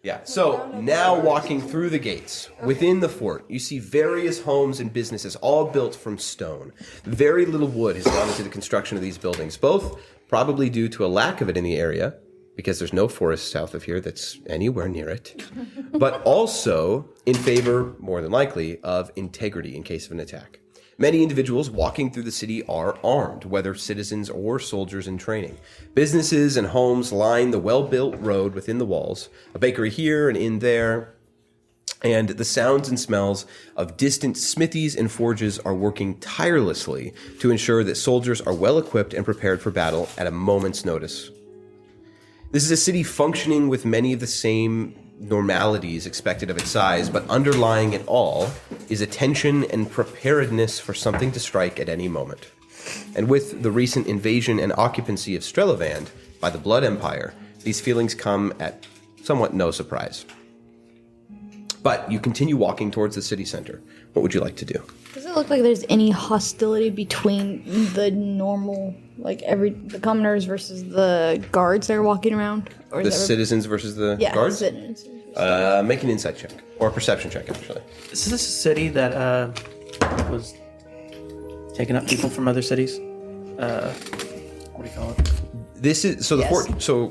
Yeah, so now walking through the gates, within the fort, you see various homes and businesses, all built from stone. Very little wood has gone into the construction of these buildings, both probably due to a lack of it in the area, because there's no forest south of here that's anywhere near it, but also in favor, more than likely, of integrity in case of an attack. Many individuals walking through the city are armed, whether citizens or soldiers in training. Businesses and homes line the well-built road within the walls, a bakery here and in there, and the sounds and smells of distant smithies and forges are working tirelessly to ensure that soldiers are well equipped and prepared for battle at a moment's notice. This is a city functioning with many of the same normalities expected of its size, but underlying it all is a tension and preparedness for something to strike at any moment. And with the recent invasion and occupancy of Strelavand by the Blood Empire, these feelings come at somewhat no surprise. But you continue walking towards the city center. What would you like to do? Does it look like there's any hostility between the normal, like the commoners versus the guards that are walking around? Or The citizens versus the guards? Citizens. Make an insight check. Or a perception check, actually. Is this a city that was taking up people from other cities? What do you call it? This is so the Yes. fort. So,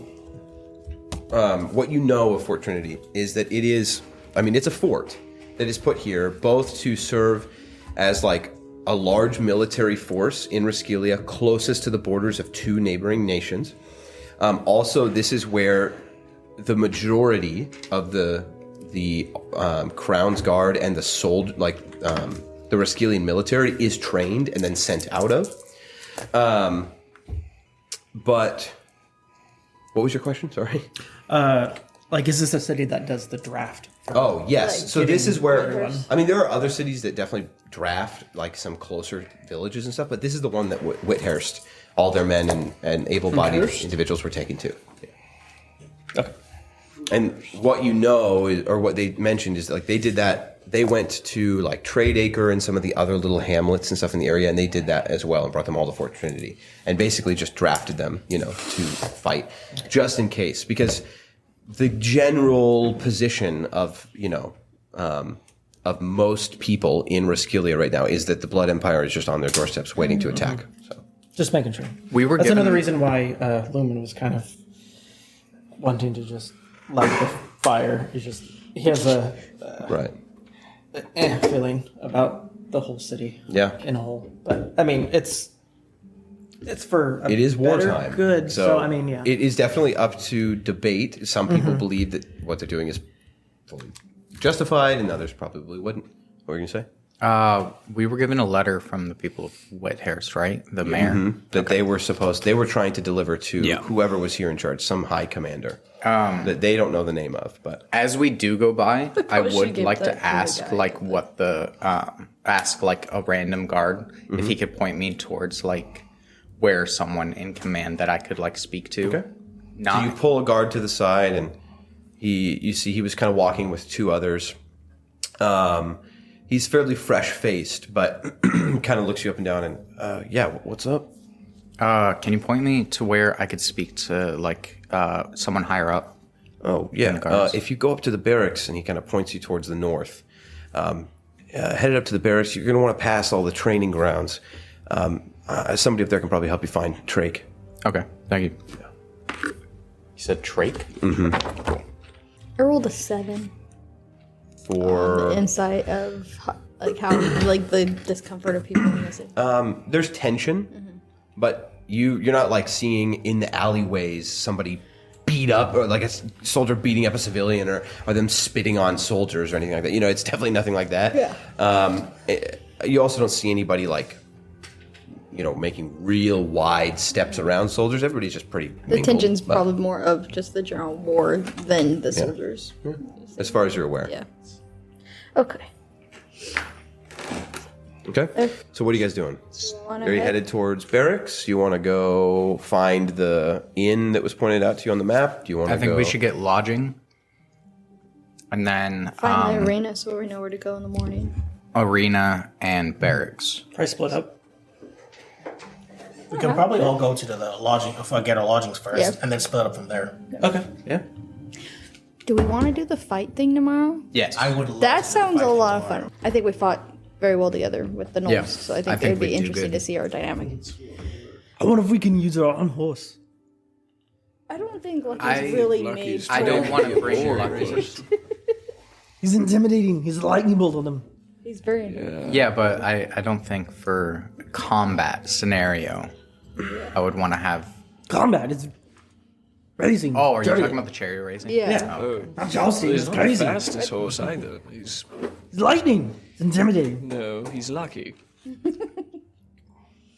what you know of Fort Trinity is that it is. I mean, it's a fort that is put here both to serve as like a large military force in Reskelia, closest to the borders of 2 neighboring nations. Also, this is where the majority of the Crown's Guard and the the Reskelian military is trained and then sent out of. But what was your question? Sorry. Like, is this a city that does the draft? Oh, yes. Like So this is where, everyone. I mean, there are other cities that definitely draft like some closer villages and stuff, but this is the one that Withaerst, all their men and able-bodied individuals were taken to. Yeah. Okay. And what you know, or what they mentioned is like they did that. They went to like Tradeacre and some of the other little hamlets and stuff in the area, and they did that as well and brought them all to Fort Trinity and basically just drafted them, to fight just in case. Because the general position of, of most people in Reskelia right now is that the Blood Empire is just on their doorsteps waiting to attack. So Just making sure. That's That's another reason why Lumen was kind of wanting to just light the fire. He has a right. feeling about the whole city. Yeah. In a whole, but I mean, it's for It is better wartime. good. So I mean, yeah. It is definitely up to debate. Some people believe that what they're doing is fully justified, and others probably wouldn't. What were you going to say? We were given a letter from the people of Withaerst, right? The mayor. That they were trying to deliver to whoever was here in charge, some high commander that they don't know the name of. But As we do go by, I should would give like that to to the ask, guy. like, what the ask like a random guard if he could point me towards like where someone in command that I could like speak to. Okay. Not So you pull a guard to the side, and you see he was kind of walking with 2 others. He's fairly fresh-faced, but kind of looks you up and down and, what's up? Can you point me to where I could speak to like someone higher up? Oh, yeah. the guards. If you go up to the barracks, and he kind of points you towards the north, headed up to the barracks, you're going to want to pass all the training grounds. Somebody up there can probably help you find Trake. Okay, thank you. You said Trake? I rolled a 7. For The insight of how the discomfort of people in the city. there's tension, but you're not like seeing in the alleyways somebody beat up, or like a soldier beating up a civilian, or them spitting on soldiers or anything like that. It's definitely nothing like that. Yeah. You also don't see anybody like, making real wide steps around soldiers. Everybody's just pretty The mingled, tension's but probably more of just the general war than the soldiers. as far as you're aware. Yeah. Okay. Okay. So what are you guys doing? Wanna Are you head- headed towards barracks? You want to go find the inn that was pointed out to you on the map? Do you want to I think we should get lodging, and then Find the arena so we know where to go in the morning. arena and barracks. Probably split up. We can probably all go to the lodging, get our lodgings first, Yeah. and then split up from there. Okay. Yeah. Do we want to do the fight thing tomorrow? Yes, I would. Love That to sounds fight a lot of tomorrow. fun. I think we fought very well together with the Norse, Yeah. so I I think think it would be we do interesting good. to see our dynamic. I wonder if we can use our own horse. I don't think Lucky's I- really Lucky's- made. I don't want to bring Or lucky. He's intimidating. He's a lightning bolt on them. He's very. Yeah, but I don't think for combat scenario, I would want to have. Combat is racing. Oh, are you Dirty. talking about the cherry raising? Yeah. Yeah. Oh, Not jousting. It's he's not the crazy. fastest horse either. He's It's lightning. It's intimidating. no, he's lucky.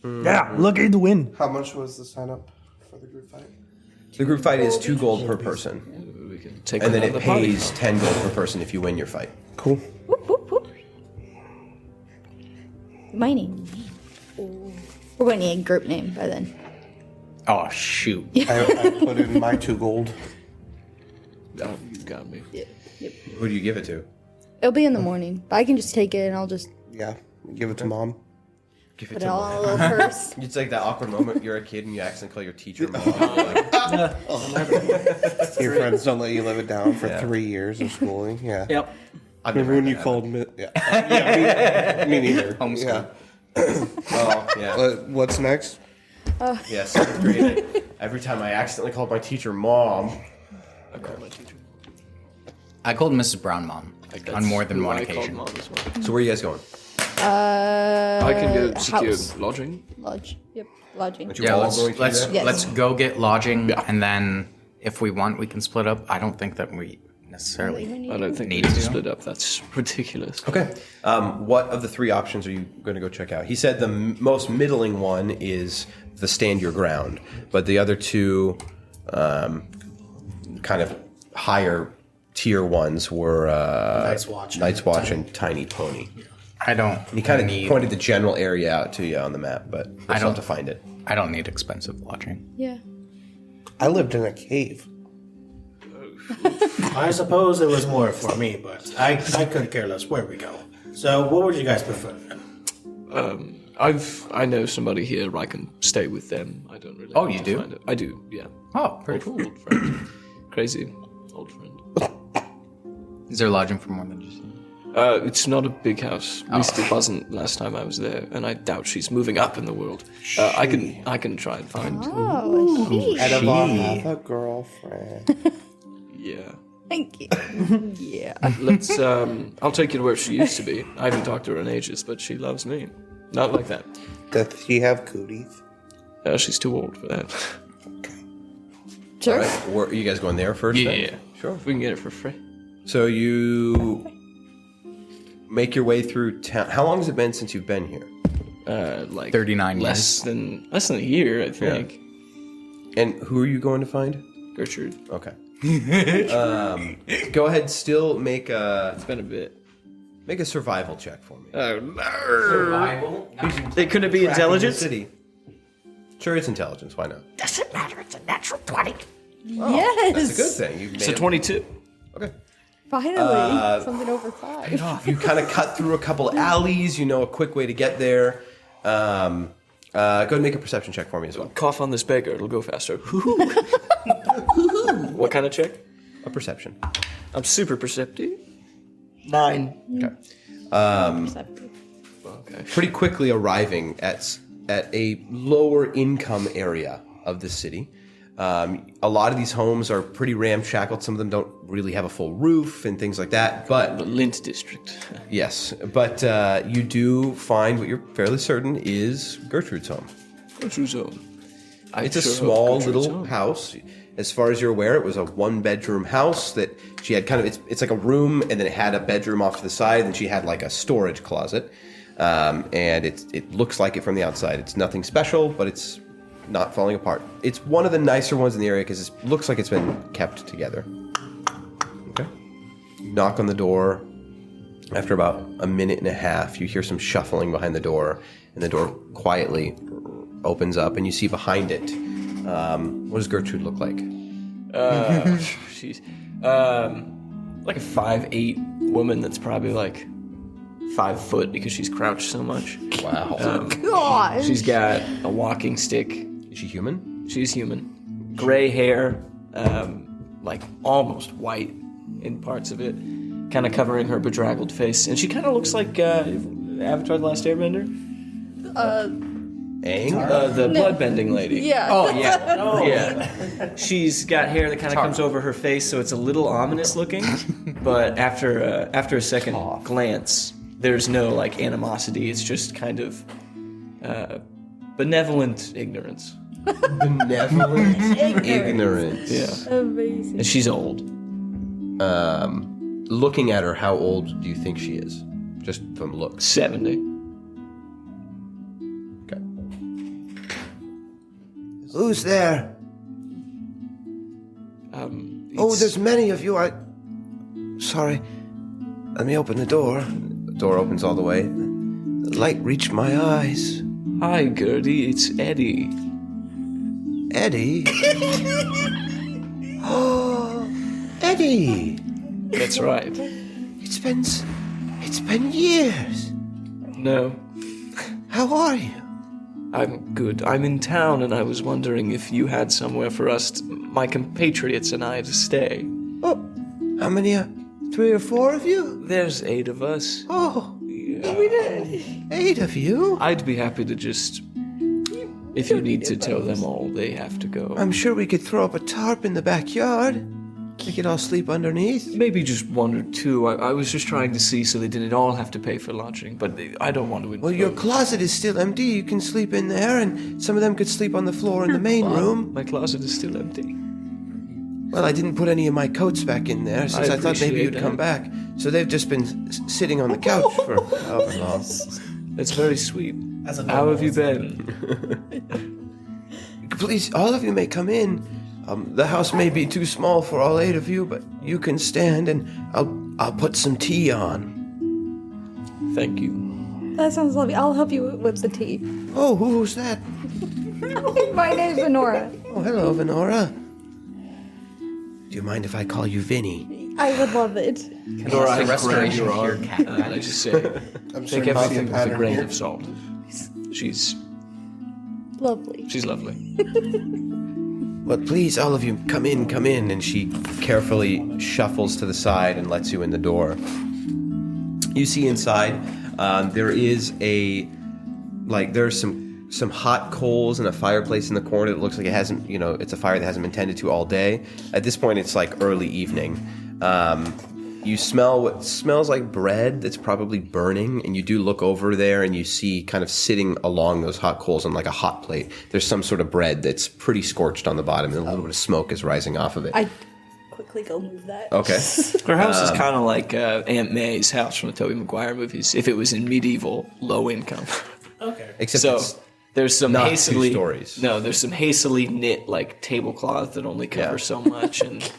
Yeah. Look at the win. How much was the sign up for the group fight? The group fight is 2 gold per person. We can take And then another it party. pays 10 gold per person if you win your fight. Cool. Whoop, whoop, whoop. My name. We're going to need a group name by then. Oh, shoot. I put in my 2 gold. Oh, you got me. Who do you give it to? It'll be in the morning, but I can just take it and I'll just Yeah. Give it to mom. Give it put to it all Mom. in a little purse. It's like that awkward moment you're a kid and you accidentally call your teacher Mom. Your friends don't let you live it down for Yeah. 3 years of schooling. Yeah. Yep. I've Remember never when had you that called me? Yeah. Me neither. Homeschool. Yeah. happen. Oh, yeah. What's next? Yeah, 7th grade. Every time I accidentally called my teacher Mom. I called my teacher. I called Mrs. Brown Mom on more than Who one I called occasion. Mom as well. So where are you guys going? I can go secure House. lodging. Lodge. Yep, lodging. Aren't you Yeah, all let's going to let's that? Yes. let's go get lodging, and then if we want, we can split up. I don't think that we necessarily. I don't think we Need need to to. split up. That's ridiculous. Okay. What of the 3 options are you going to go check out? He said the most middling one is the stand your ground, but the other 2 kind of higher tier ones were Night's Watch and Tiny Pony. I don't. He kind of need, pointed the general area out to you on the map, but we'll still have to find it. I don't need expensive lodging. Yeah. I lived in a cave. I suppose it was more for me, but I couldn't care less where we go. So, what would you guys prefer? I know somebody here. I can stay with them. I don't really. Oh, need you to do? find it. I do. Yeah. Oh, pretty cool. Old friend. Crazy old friend. Is there lodging for more than just you? It's not a big house. At least it wasn't last time I was there, and I doubt she's moving up in the world. I can try and find. Oh, she. Edabon have a girlfriend. Yeah. Thank you. Yeah. Let's. I'll take you to where she used to be. I haven't talked to her in ages, but she loves me. Not like that. Does she have cooties? She's too old for that. Sure. All right. Are you guys going there first? then? Yeah. Sure. If we can get it for free. So you make your way through town. How long has it been since you've been here? Like 39 less than a year, I think. And who are you going to find? Gertrude. Okay. Go ahead. Still make It's been a bit. a survival check for me. Survival. It couldn't be intelligence. City. Sure, it's intelligence. Why not? Yes. That's a good thing. You It's a 22. Okay. Finally, something over 5. You kind of cut through a couple alleys. You know a quick way to get there. Go ahead and make a perception check for me as well. Cough on this baker. It'll go faster. What kind of check? A perception. I'm super perceptive. 9. Okay. Okay. Pretty quickly arriving at a lower income area of the city. A lot of these homes are pretty ramshackle. Some of them don't really have a full roof and things like that. But The Lint District. yes, but you do find what you're fairly certain is Gertrude's home. Gertrude's home. It's a small little house. As far as you're aware, it was a 1-bedroom house that she had kind of, it's like a room, and then it had a bedroom off to the side, and she had like a storage closet. And it looks like it from the outside. It's nothing special, but it's not falling apart. It's one of the nicer ones in the area because it looks like it's been kept together. Okay. You knock on the door. After about a minute and a half, you hear some shuffling behind the door, and the door quietly opens up, and you see behind it. What does Gertrude look like? She's like a 5'8" woman that's probably like 5 foot because she's crouched so much. Wow. God. She's got a walking stick. Is she human? She's human. Gray hair, like almost white in parts of it, kind of covering her bedraggled face. And she kind of looks like Avatar: The Last Airbender. Aang? The bloodbending lady. Yeah. Oh yeah. Yeah. She's got hair that kind of comes over her face, so it's a little ominous looking. But after a second glance, there's no like animosity. It's just kind of benevolent ignorance. Benevolent ignorance. Yeah. Amazing. And she's old. Looking at her, how old do you think she is? Just from looks. 70. Okay. Who's there? Oh, there's many of you. Sorry. Let me open the door. The door opens all the way. The light reached my eyes. Hi, Gertie. It's Eddie. Eddie? Oh, Eddie! That's right. It's been years. No, How are you? I'm good. I'm in town, and I was wondering if you had somewhere for us, my compatriots and I, to stay. Oh, how many? 3 or 4 of you? There's 8 of us. Oh, Yeah. 8 of you? I'd be happy to just... If you need to tell them all, they have to go. I'm sure we could throw up a tarp in the backyard. We could all sleep underneath. Maybe just 1 or 2. I was just trying to see so they didn't all have to pay for lodging, but I don't want to impose. Well, your closet is still empty. You can sleep in there, and some of them could sleep on the floor in the main room. My closet is still empty. Well, I didn't put any of my coats back in there since I thought maybe appreciate you'd come that. back. So they've just been sitting on the couch for however long. That's very sweet. As a How have you been? Please, all of you may come in. The house may be too small for all 8 of you, but you can stand, and I'll put some tea on. Thank you. That sounds lovely. I'll help you with the tea. Oh, who's that? My name's Venora. Oh, hello, Venora. Do you mind if I call you Vinny? I would love it. Nora, I grab restoration your of your arm, cat, and I just say, I'm take certain everything with a pattern grain here. of salt. She's Lovely. lovely. Well, please, all of you, come in. And she carefully shuffles to the side and lets you in the door. You see inside, there is there's some hot coals and a fireplace in the corner that looks like it hasn't, it's a fire that hasn't been tended to all day. At this point, it's like early evening. You smell what smells like bread that's probably burning, and you do look over there and you see kind of sitting along those hot coals on like a hot plate. There's some sort of bread that's pretty scorched on the bottom, and a little bit of smoke is rising off of it. I quickly go move that. Okay. Her house is kind of like Aunt May's house from the Tobey Maguire movies, if it was in medieval low income. Okay. Except So it's there's some not 2 hastily stories. No, there's some hastily knit like tablecloth that only covers so much, and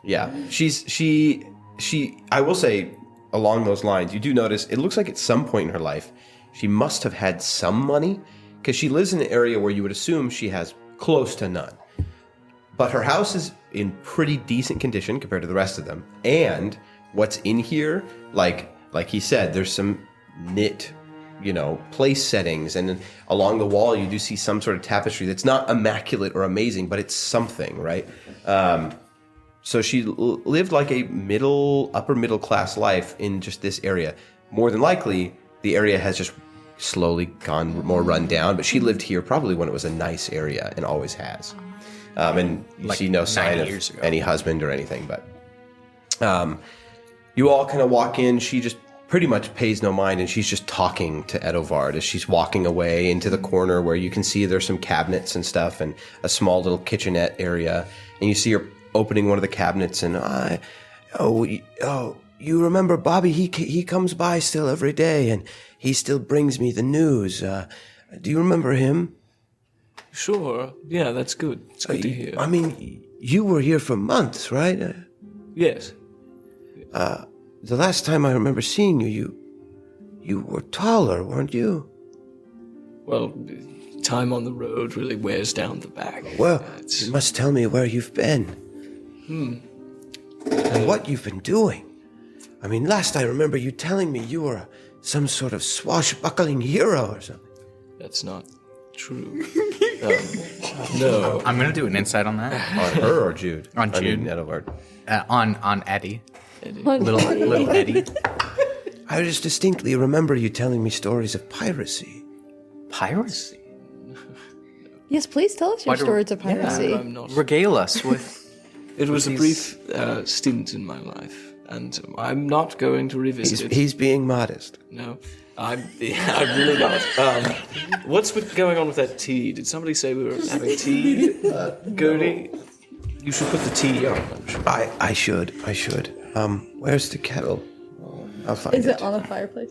Yeah, she. I will say, along those lines, you do notice it looks like at some point in her life, she must have had some money, because she lives in an area where you would assume she has close to none. But her house is in pretty decent condition compared to the rest of them. And what's in here, like he said, there's some knit, place settings, and then along the wall you do see some sort of tapestry that's not immaculate or amazing, but it's something, right? So she lived like a upper middle class life in just this area. More than likely, the area has just slowly gone more run down, but she lived here probably when it was a nice area and always has. And you see no sign 90 years of ago. any husband or anything, but you all kind of walk in. She just pretty much pays no mind, and she's just talking to Edovard as she's walking away into the corner where you can see there's some cabinets and stuff and a small little kitchenette area. And you see her opening one of the cabinets, and you remember Bobby? He comes by still every day, and he still brings me the news. Do you remember him? sure, yeah, that's good. It's good to hear. I mean, you were here for months, right? Yes. The last time I remember seeing you were taller, weren't you? Well, time on the road really wears down the back. Well, It's- you must tell me where you've been. And what you've been doing. I mean, last I remember you telling me you were some sort of swashbuckling hero or something. That's not true. No. I'm gonna do an insight on that. On her or Jude? On I mean, Jude. Edovard. On Eddie, Eddie. little Eddie. I just distinctly remember you telling me stories of piracy. Piracy. Yes, please tell us your Why do- stories of piracy. I'm not. Regale us with. It was a these- brief stint in my life, and I'm not going to revisit it. He's being modest. No, I'm really not. What's going on with that tea? Did somebody say we were having tea? Gertie, you should put the tea on. I should. Where's the kettle? I'll find Is it on the fireplace?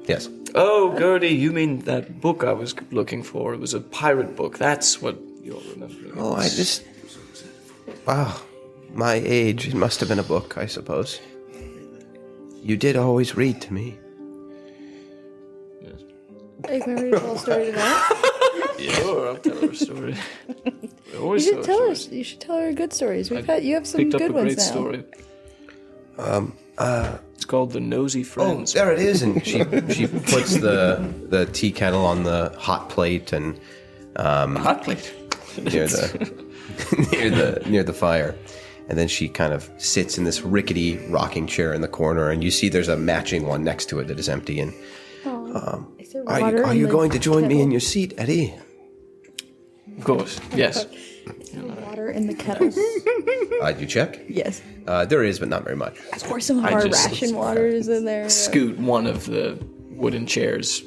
Yes. Oh, Gertie, you mean that book I was looking for? It was a pirate book. That's what you're remembering. Oh, I just... Wow. my age, it must have been a book, I suppose. You did always read to me. Are you going to tell a story to that? Sure, I'll tell her a story. You should tell us. You should tell her good stories. You have some Picked up good a ones great now. story. It's called The Nosy Friends. Oh, there it is. And she puts the tea kettle on the hot plate and Hot plate. near the fire. And then she kind of sits in this rickety rocking chair in the corner, and you see there's a matching one next to it that is empty. And Is there are water in you the going to join me kettle? in your seat, Eddie? Of course, yes. Is there water in the kettle? You check? Yes. There is, but not very much. Pour some of our just- ration waters in there. Scoot one of the wooden chairs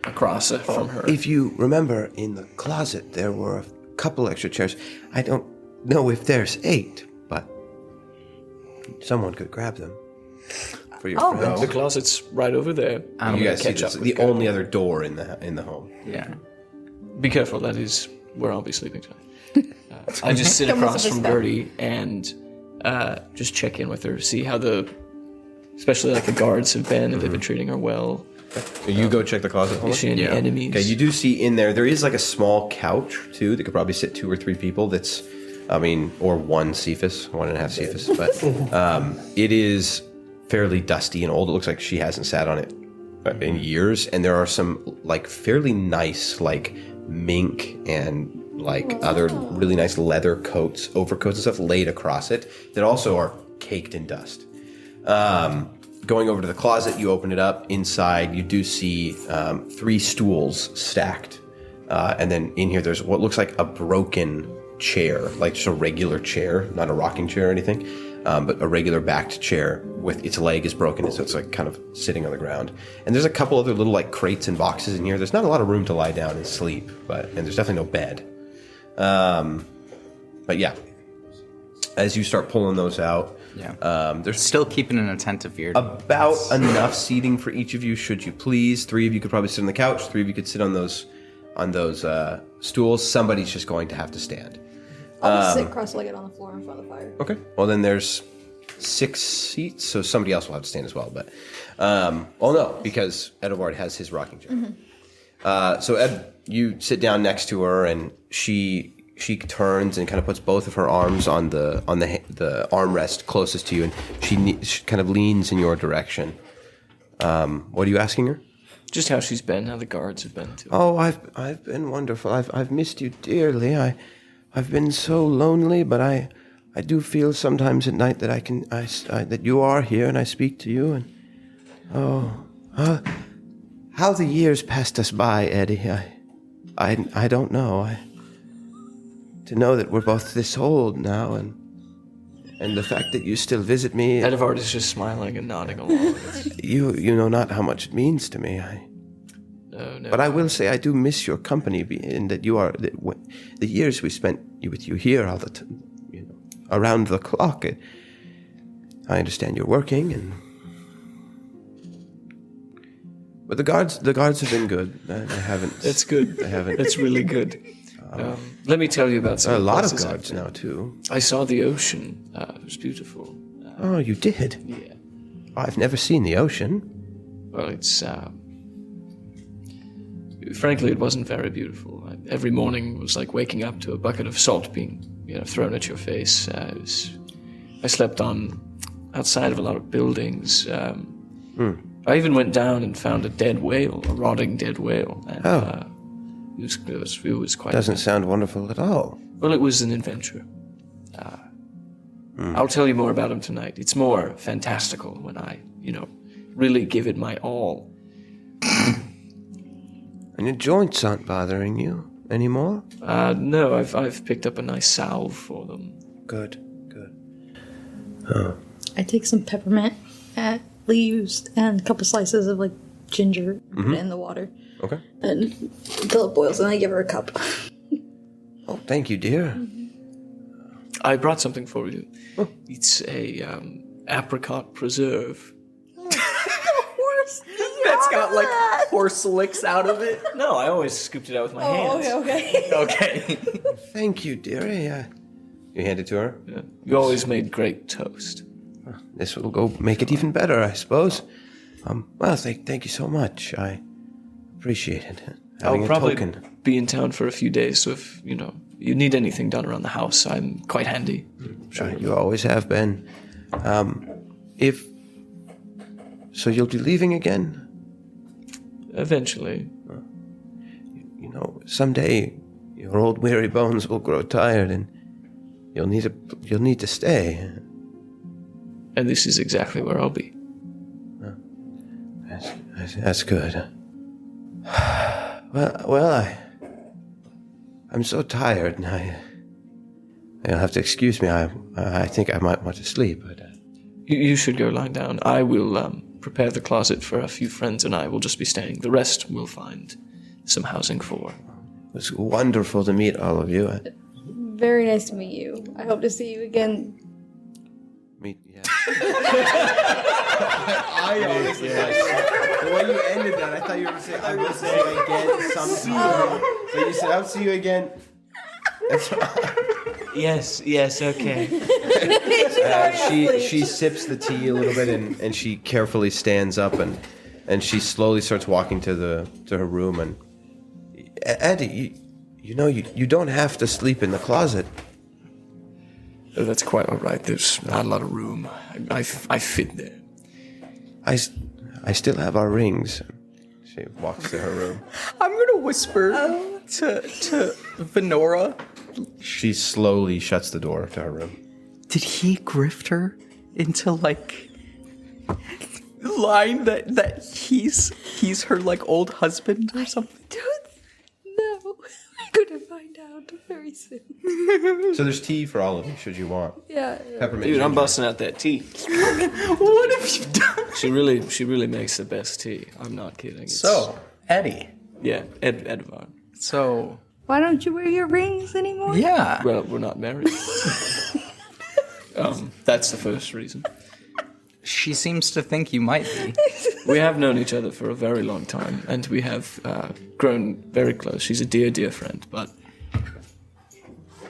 across from her. If you remember, in the closet there were a couple extra chairs. I don't know if there's 8, but someone could grab them for your friends. The closet's right over there. You guys see catch this, up the with Gertie. only other door in the home. Yeah. Be careful, that is where I'll be sleeping tonight. I just sit Don't mess across with from his bed. Gertie and just check in with her, see how especially like the guards have been, if they've been treating her well. You go check the closet. Is she any enemies? Okay, you do see in there is like a small couch too that could probably sit 2 or 3 people. Or 1 Cephas, 1.5 Cephas. But it is fairly dusty and old. It looks like she hasn't sat on it in years. And there are some like fairly nice like mink and like other really nice leather coats, overcoats and stuff laid across it that also are caked in dust. Going over to the closet, you open it up. Inside, you do see 3 stools stacked. And then in here, there's what looks like a broken chair, like just a regular chair, not a rocking chair or anything, but a regular backed chair with its leg is broken, so it's like kind of sitting on the ground. And there's a couple other little like crates and boxes in here. There's not a lot of room to lie down and sleep, and there's definitely no bed. But yeah, as you start pulling those out, there's Still keeping an attentive ear. about enough seating for each of you, should you please. 3 of you could probably sit on the couch. 3 of you could sit on those stools. Somebody's just going to have to stand. I'll just sit cross-legged on the floor in front of the fire. Okay. Well, then there's 6 seats, so somebody else will have to stand as well. But, no, because Edward has his rocking chair. Mm-hmm. So Ed, you sit down next to her, and she turns and kind of puts both of her arms on the armrest closest to you, and she kind of leans in your direction. What are you asking her? Just how she's been, how the guards have been to her. Oh, I've been wonderful. I've missed you dearly. I've been so lonely, but I do feel sometimes at night that that you are here and I speak to you. And how the years passed us by, Eddie. I don't know. To know that we're both this old now, and the fact that you still visit me. Edvard is just smiling and nodding along. You know not how much it means to me. No. But I will say I do miss your company, in that you are the years we spent with you here all the time, around the clock. I understand you're working, but the guards have been good. I haven't. That's good. I haven't. That's really good. Let me tell you about some a lot of places I've guards been. now too. I saw the ocean. It was beautiful. Oh, you did? Yeah. I've never seen the ocean. Well, it's frankly, it wasn't very beautiful. Every morning was like waking up to a bucket of salt being thrown at your face. I slept outside of a lot of buildings. I even went down and found a dead whale, a rotting dead whale. And, it was quite. Doesn't sound wonderful at all. Well, it was an adventure. I'll tell you more about him tonight. It's more fantastical when I, really give it my all. And your joints aren't bothering you anymore? No, I've picked up a nice salve for them. Good. I take some peppermint leaves and a couple slices of like ginger, put it in the water, Okay. and until it boils, and I give her a cup. Oh, thank you, dear. I brought something for you. Oh. It's a apricot preserve. That's got like horse licks out of it. No, I always scooped it out with my hands. Okay. Okay. Thank you, dearie. You hand it to her? Yeah. You always made great toast. This will go make it even better, I suppose. Well, thank you so much. I appreciate it. Having I'll probably a token. be in town for a few days, so if, you need anything done around the house, I'm quite handy. Sure, you always have been. So you'll be leaving again? Eventually. Someday your old weary bones will grow tired and you'll need to stay. And this is exactly where I'll be. That's good. Well, I'm so tired, and you'll have to excuse me. I think I might want to sleep. But You should go lie down. I will prepare the closet for a few friends, and I will just be staying. The rest we'll find some housing for. it was wonderful to meet all of you. Very nice to meet you. I hope to see you again. Yeah. I honestly, the way you ended that, I thought you were going to say, I will see you again sometime. But you said, I'll see you again. Yes, okay. She sips the tea a little bit and she carefully stands up and she slowly starts walking to her room. And Eddie, you don't have to sleep in the closet. Oh, that's quite all right. There's not a lot of room. I fit there. I still have our rings. She walks to her room. I'm gonna whisper to Venora. She slowly shuts the door to her room. Did he grift her into line that he's her old husband or something? No, we're gonna find out very soon. So there's tea for all of you, should you want. Yeah. Peppermint. Dude, I'm ginger. busting out that tea. What have you done? She really makes the best tea. I'm not kidding. It's, So, Eddie. yeah, Edvard. So, Why don't you wear your rings anymore? yeah. Well, we're not married. That's the first reason. She seems to think you might be. We have known each other for a very long time, and we have grown very close. She's a dear, dear friend, but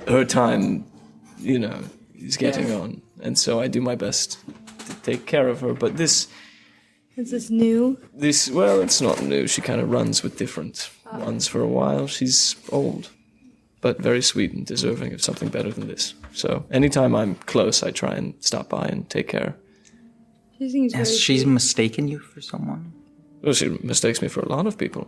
her time, is getting on, and so I do my best to take care of her. But Is this new? well, it's not new. She kind of runs with different ones for a while. She's old, but very sweet and deserving of something better than this. So anytime I'm close, I try and stop by and take care. She seems very Has she sweet. mistaken you for someone? Well, she mistakes me for a lot of people.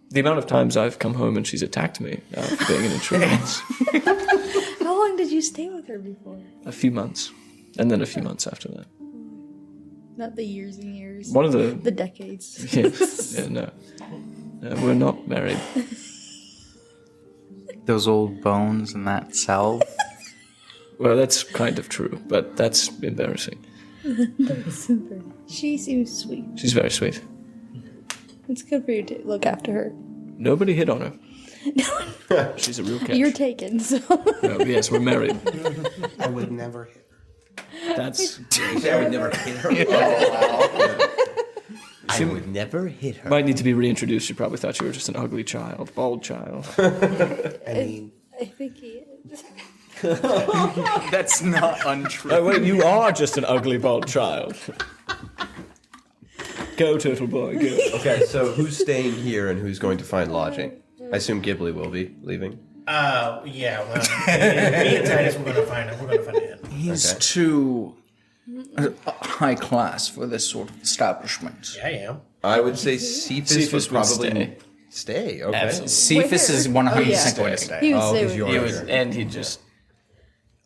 The amount of times I've come home and she's attacked me for being an intruder. How long did you stay with her before? A few months, and then a few months after that. Not the years and years. One of the The decades. no, we're not married. Those old bones in that cell? Well, that's kind of true, but that's embarrassing. Super. She seems sweet. She's very sweet. It's good for you to look after her. Nobody hit on her. She's a real catch. You're taken, so. No, yes, we're married. I would never hit her. That's I would never hit her. I would never hit her. might need to be reintroduced. She probably thought you were just an ugly child, bald child. I mean, I think he is. That's not untrue. Oh wait, you are just an ugly bald child. Go, turtle boy, go. Okay, so who's staying here and who's going to find lodging? I assume Ghibli will be leaving. Yeah, well, me and Titus, we're gonna find it. He's Okay. too high class for this sort of establishment. Yeah, I am. I would say Cephas would Cephas would probably stay. Okay. Absolutely. Cephas is 100% going to stay. He would Oh, stay 'cause with you're you. here. And he just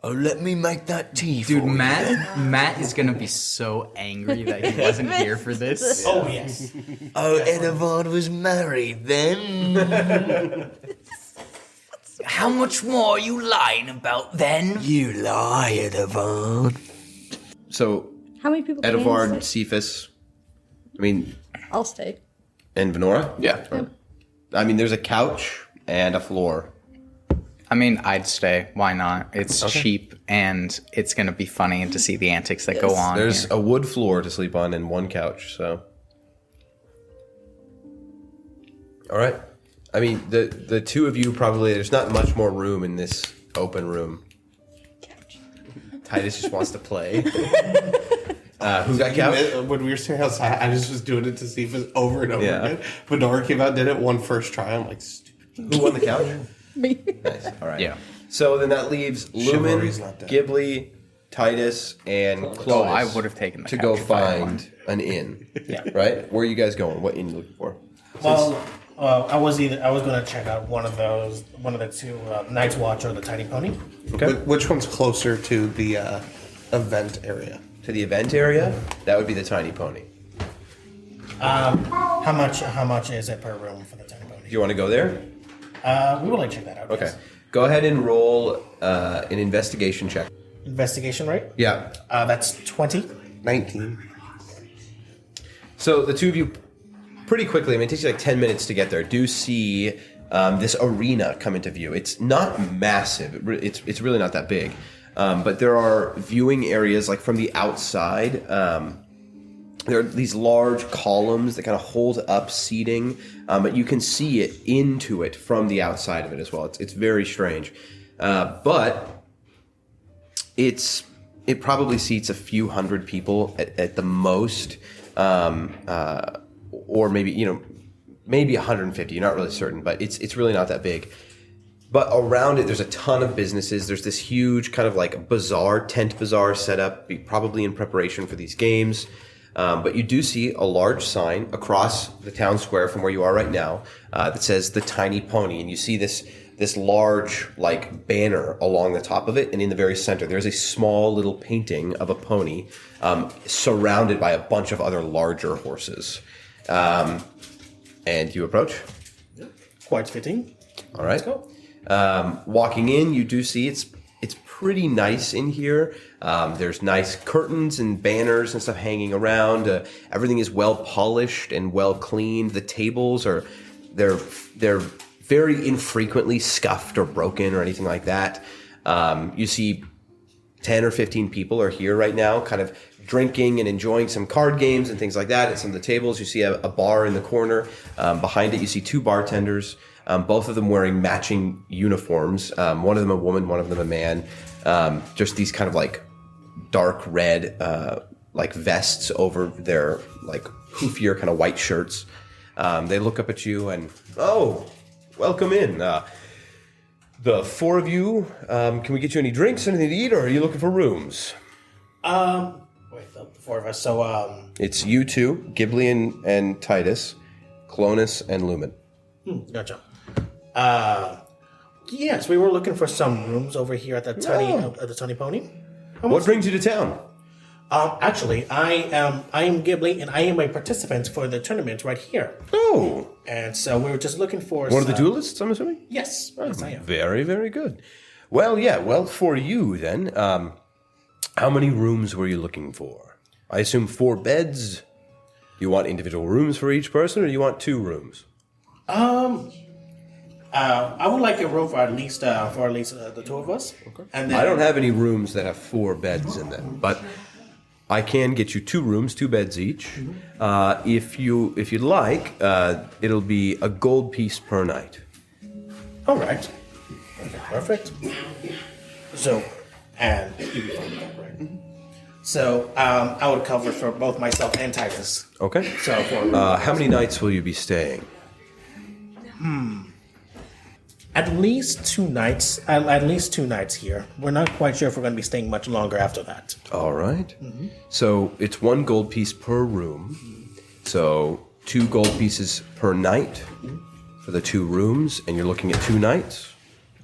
Oh, let me make that tea Dude, for you. Matt is gonna be so angry that he wasn't here for this. Oh, yes. Oh, Edvard was married then. How much more are you lying about then? You lie, Edvard. So How many people can Edvard, stay? Cephas, I mean, I'll stay. and Venora? yeah. I mean, there's a couch and a floor. I mean, I'd stay. Why not? It's cheap, and it's gonna be funny to see the antics that go on. There's here. a wood floor to sleep on and one couch, so. All right. I mean, the two of you probably, there's not much more room in this open room. Titus just wants to play. Who got couch? When we were sitting outside, I just was doing it to see if it was over and over Yeah. again. But Nora came out, did it one first try. I'm like, stupid. Who won the couch? Me. Nice. All right. Yeah. So then that leaves Lumen, Chivalry's not dead. Ghibli, Titus, and Clovis. Oh, I would have taken the to couch go if I had find an inn. Yeah. Right? Where are you guys going? What inn are you looking for? Well, I was going to check out one of the two, Night's Watch or the Tiny Pony. Okay. Which one's closer to the event area? To the event area, that would be the Tiny Pony. How much is it per room for the Tiny Pony? Do you want to go there? We will check that out. Okay. yes. Go ahead and roll an investigation check. Investigation rate? Yeah. That's 20. 19. So the two of you, pretty quickly, I mean, it takes you like 10 minutes to get there, do see this arena come into view. It's not massive. It's really not that big. But there are viewing areas, like from the outside. There are these large columns that kind of hold up seating, but you can see it into it from the outside of it as well. It's very strange. But it probably seats a few hundred people at the most. Or maybe 150. You're not really certain, but it's really not that big. But around it, there's a ton of businesses. There's this huge kind of like tent bazaar set up, probably in preparation for these games. But you do see a large sign across the town square from where you are right now that says the Tiny Pony, and you see this large like banner along the top of it, and in the very center there's a small little painting of a pony surrounded by a bunch of other larger horses. And you approach. Quite fitting. All right. Let's go. Walking in, you do see it's pretty nice in here. There's nice curtains and banners and stuff hanging around. Everything is well polished and well cleaned. The tables they're very infrequently scuffed or broken or anything like that. You see 10 or 15 people are here right now, kind of drinking and enjoying some card games and things like that at some of the tables. You see a bar in the corner. Behind it, you see two bartenders, both of them wearing matching uniforms. One of them a woman, one of them a man. Just these kind of like dark red like vests over their like hoofier kind of white shirts. They look up at you and, oh, welcome in. The four of you, can we get you any drinks, anything to eat, or are you looking for rooms? The four of us. So, It's you two, Ghibli and Titus, Clonus and Lumen. Gotcha. Yes, we were looking for some rooms over here at the Tiny Pony. What brings you to town? Actually, I am Ghibli, and I am a participant for the tournament right here. Oh, And so we were just looking for one of the duelists, I'm assuming? Yes, yes, I am. Very, very good. Well, yeah, for you then, how many rooms were you looking for? I assume 4 beds. You want individual rooms for each person, or you want 2 rooms? I would like a room for at least the two of us. Okay. And then, I don't have any rooms that have 4 beds in them, but I can get you 2 rooms, 2 beds each. If you'd like, it'll be a gold piece per night. All right. Okay, perfect. So, and you'd be fine with that, right? So, I would cover for both myself and Titus. Okay. So, for How many nights will you be staying? at least 2 nights. At least 2 nights here. We're not quite sure if we're going to be staying much longer after that. All right. So it's 1 gold piece per room. So 2 gold pieces per night for the 2 rooms, and you're looking at 2 nights.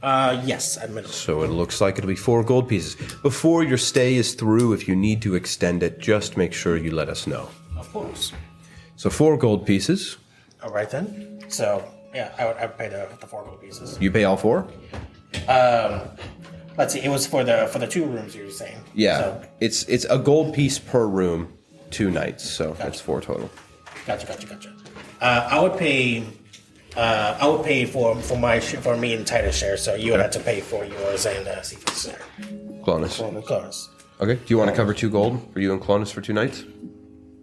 Yes, admittedly. So it looks like it'll be 4 gold pieces. Before your stay is through, if you need to extend it, just make sure you let us know. Of course. So 4 gold pieces. All right then. So, yeah, I would pay the 4 gold pieces. You pay all 4? Let's see. It was for the 2 rooms you were saying. Yeah. So, It's a gold piece per room, 2 nights. So that's 4 total. Gotcha. I would pay for me and Titus share. So you would have to pay for yours and Seafood's share. Clonus. Close. Okay. Do you want to cover 2 gold for you and Clonus for 2 nights?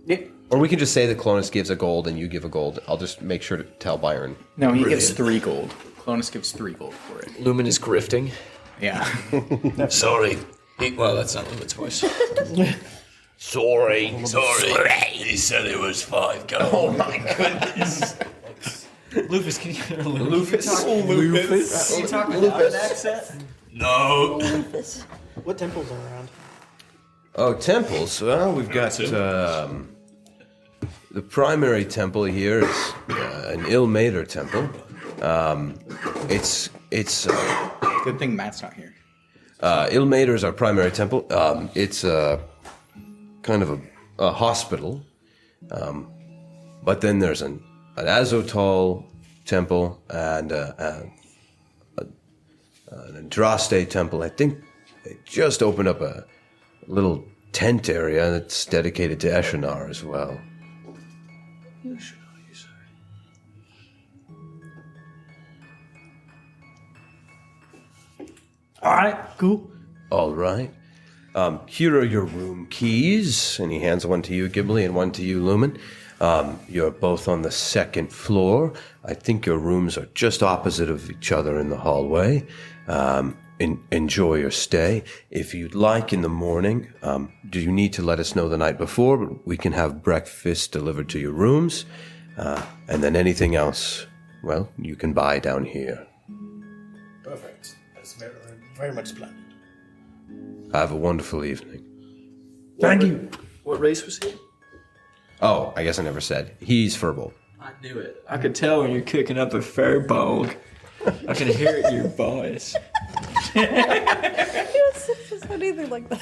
Yeah. Or we can just say that Clonus gives a gold and you give a gold. I'll just make sure to tell Byron. No, he gives 3 gold. Clonus gives 3 gold for it. Lumen is grifting. Yeah. Sorry. Well, that's not Lumen's voice. Sorry. He said it was 5 gold. Oh my goodness. Lufus, can you Lufus. Are you talking with an accent? No. What temples are around? Oh, temples. Well, we've got the primary temple here is an Ilmater temple. It's Good thing Matt's not here. Ilmater is our primary temple. It's kind of a hospital. But then there's an Azotol temple and an Andraste temple. I think they just opened up a little tent area that's dedicated to Eshanar as well. All right, cool. All right. Here are your room keys, and he hands one to you, Ghibli, and one to you, Lumen. You're both on the second floor. I think your rooms are just opposite of each other in the hallway. Enjoy your stay. If you'd like in the morning, do you need to let us know the night before? But we can have breakfast delivered to your rooms. And then anything else, well, you can buy down here. Perfect. That's very, very much splendid. Have a wonderful evening. Thank you. What race was he? Oh, I guess I never said. He's Furble. I knew it. I could tell when you're cooking up a furbolg. I can hear it in your voice. You don't say anything like that.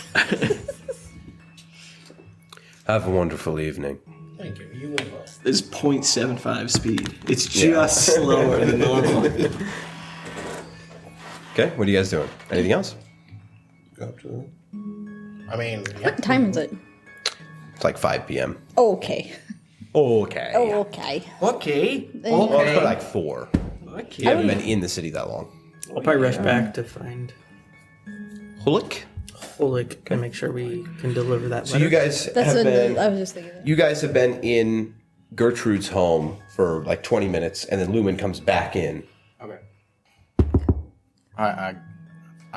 Have a wonderful evening. Thank you. You will. It's 0.75 speed. It's just slower than normal. Okay, what are you guys doing? Anything else? Go up to them. I mean, yeah. What time is it? It's like 5 p.m. Okay. Okay. Oh, okay. Okay. Well, it's probably like 4. Okay. You haven't been in the city that long. I'll probably rush back to find Hulik? Oleg and make sure we can deliver that So letter. you guys That's have been. I was just thinking that. You guys have been in Gertrude's home for like 20 minutes, and then Lumen comes back in. Okay. I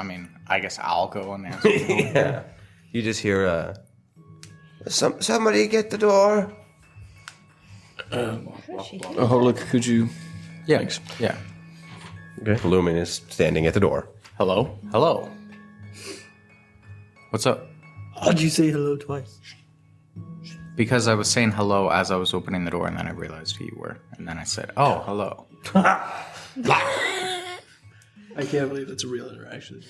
mean, I guess I'll go and answer. Yeah. You just hear, somebody get the door. Oh, look, could you... Yeah. Thanks. Yeah. Okay. Lumen is standing at the door. Hello? Hello. What's up? How'd you say hello twice? Because I was saying hello as I was opening the door, and then I realized who you were. And then I said, oh, hello. I can't believe that's a real interaction.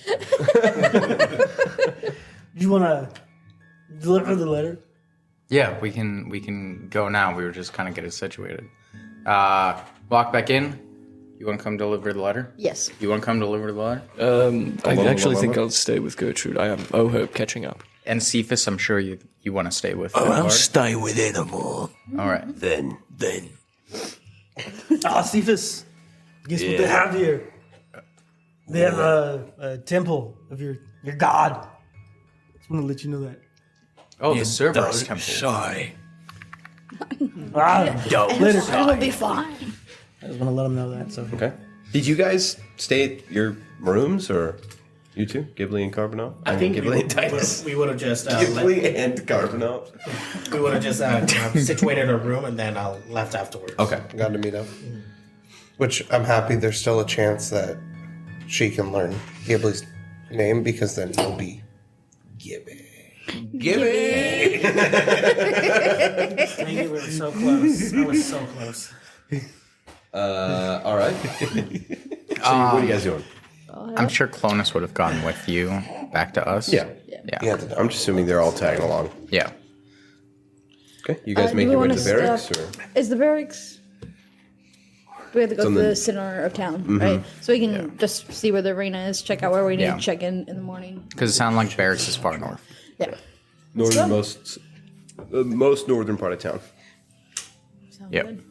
You want to deliver the letter? Yeah, we can go now. We were just kind of getting situated. Walk back in. You want to come deliver the letter? Yes. You want to come deliver the letter? I actually think I'll stay with Gertrude. I am hope catching up. And Cephas, I'm sure you want to stay with. I'll stay with Enamor. All right. Then. Cephas, guess what they have here? They have a temple of your god. Just want to let you know that. Oh, the Cerberus temple. Sorry. Later. It'll be fine. I just want to let them know that. So Okay. Did you guys stay at your rooms, or you two, Ghibli and Carbonell? I think Ghibli and Titus. we would have just Ghibli and Carbonell. we would have just situated a room and then left afterwards. Okay. Got to meet up. Which I'm happy there's still a chance that she can learn Ghibli's name because then he'll be Gibby. Gibby. dang it, we were so close. I was so close. All right. What are you guys doing? I'm sure Clonus would have gone with you back to us. Yeah. Yeah. I'm just assuming they're all tagging along. Yeah. Okay. You guys Do make we your way to wanna the barracks, stop- or Is the barracks? We have to go It's to on the the- center of town, right? So we can just see where the arena is, check out where we need Yeah. to check in the morning. Because it sounded like barracks is far north. Yeah. northernmost, most northern part of town? Sounds Yep. good.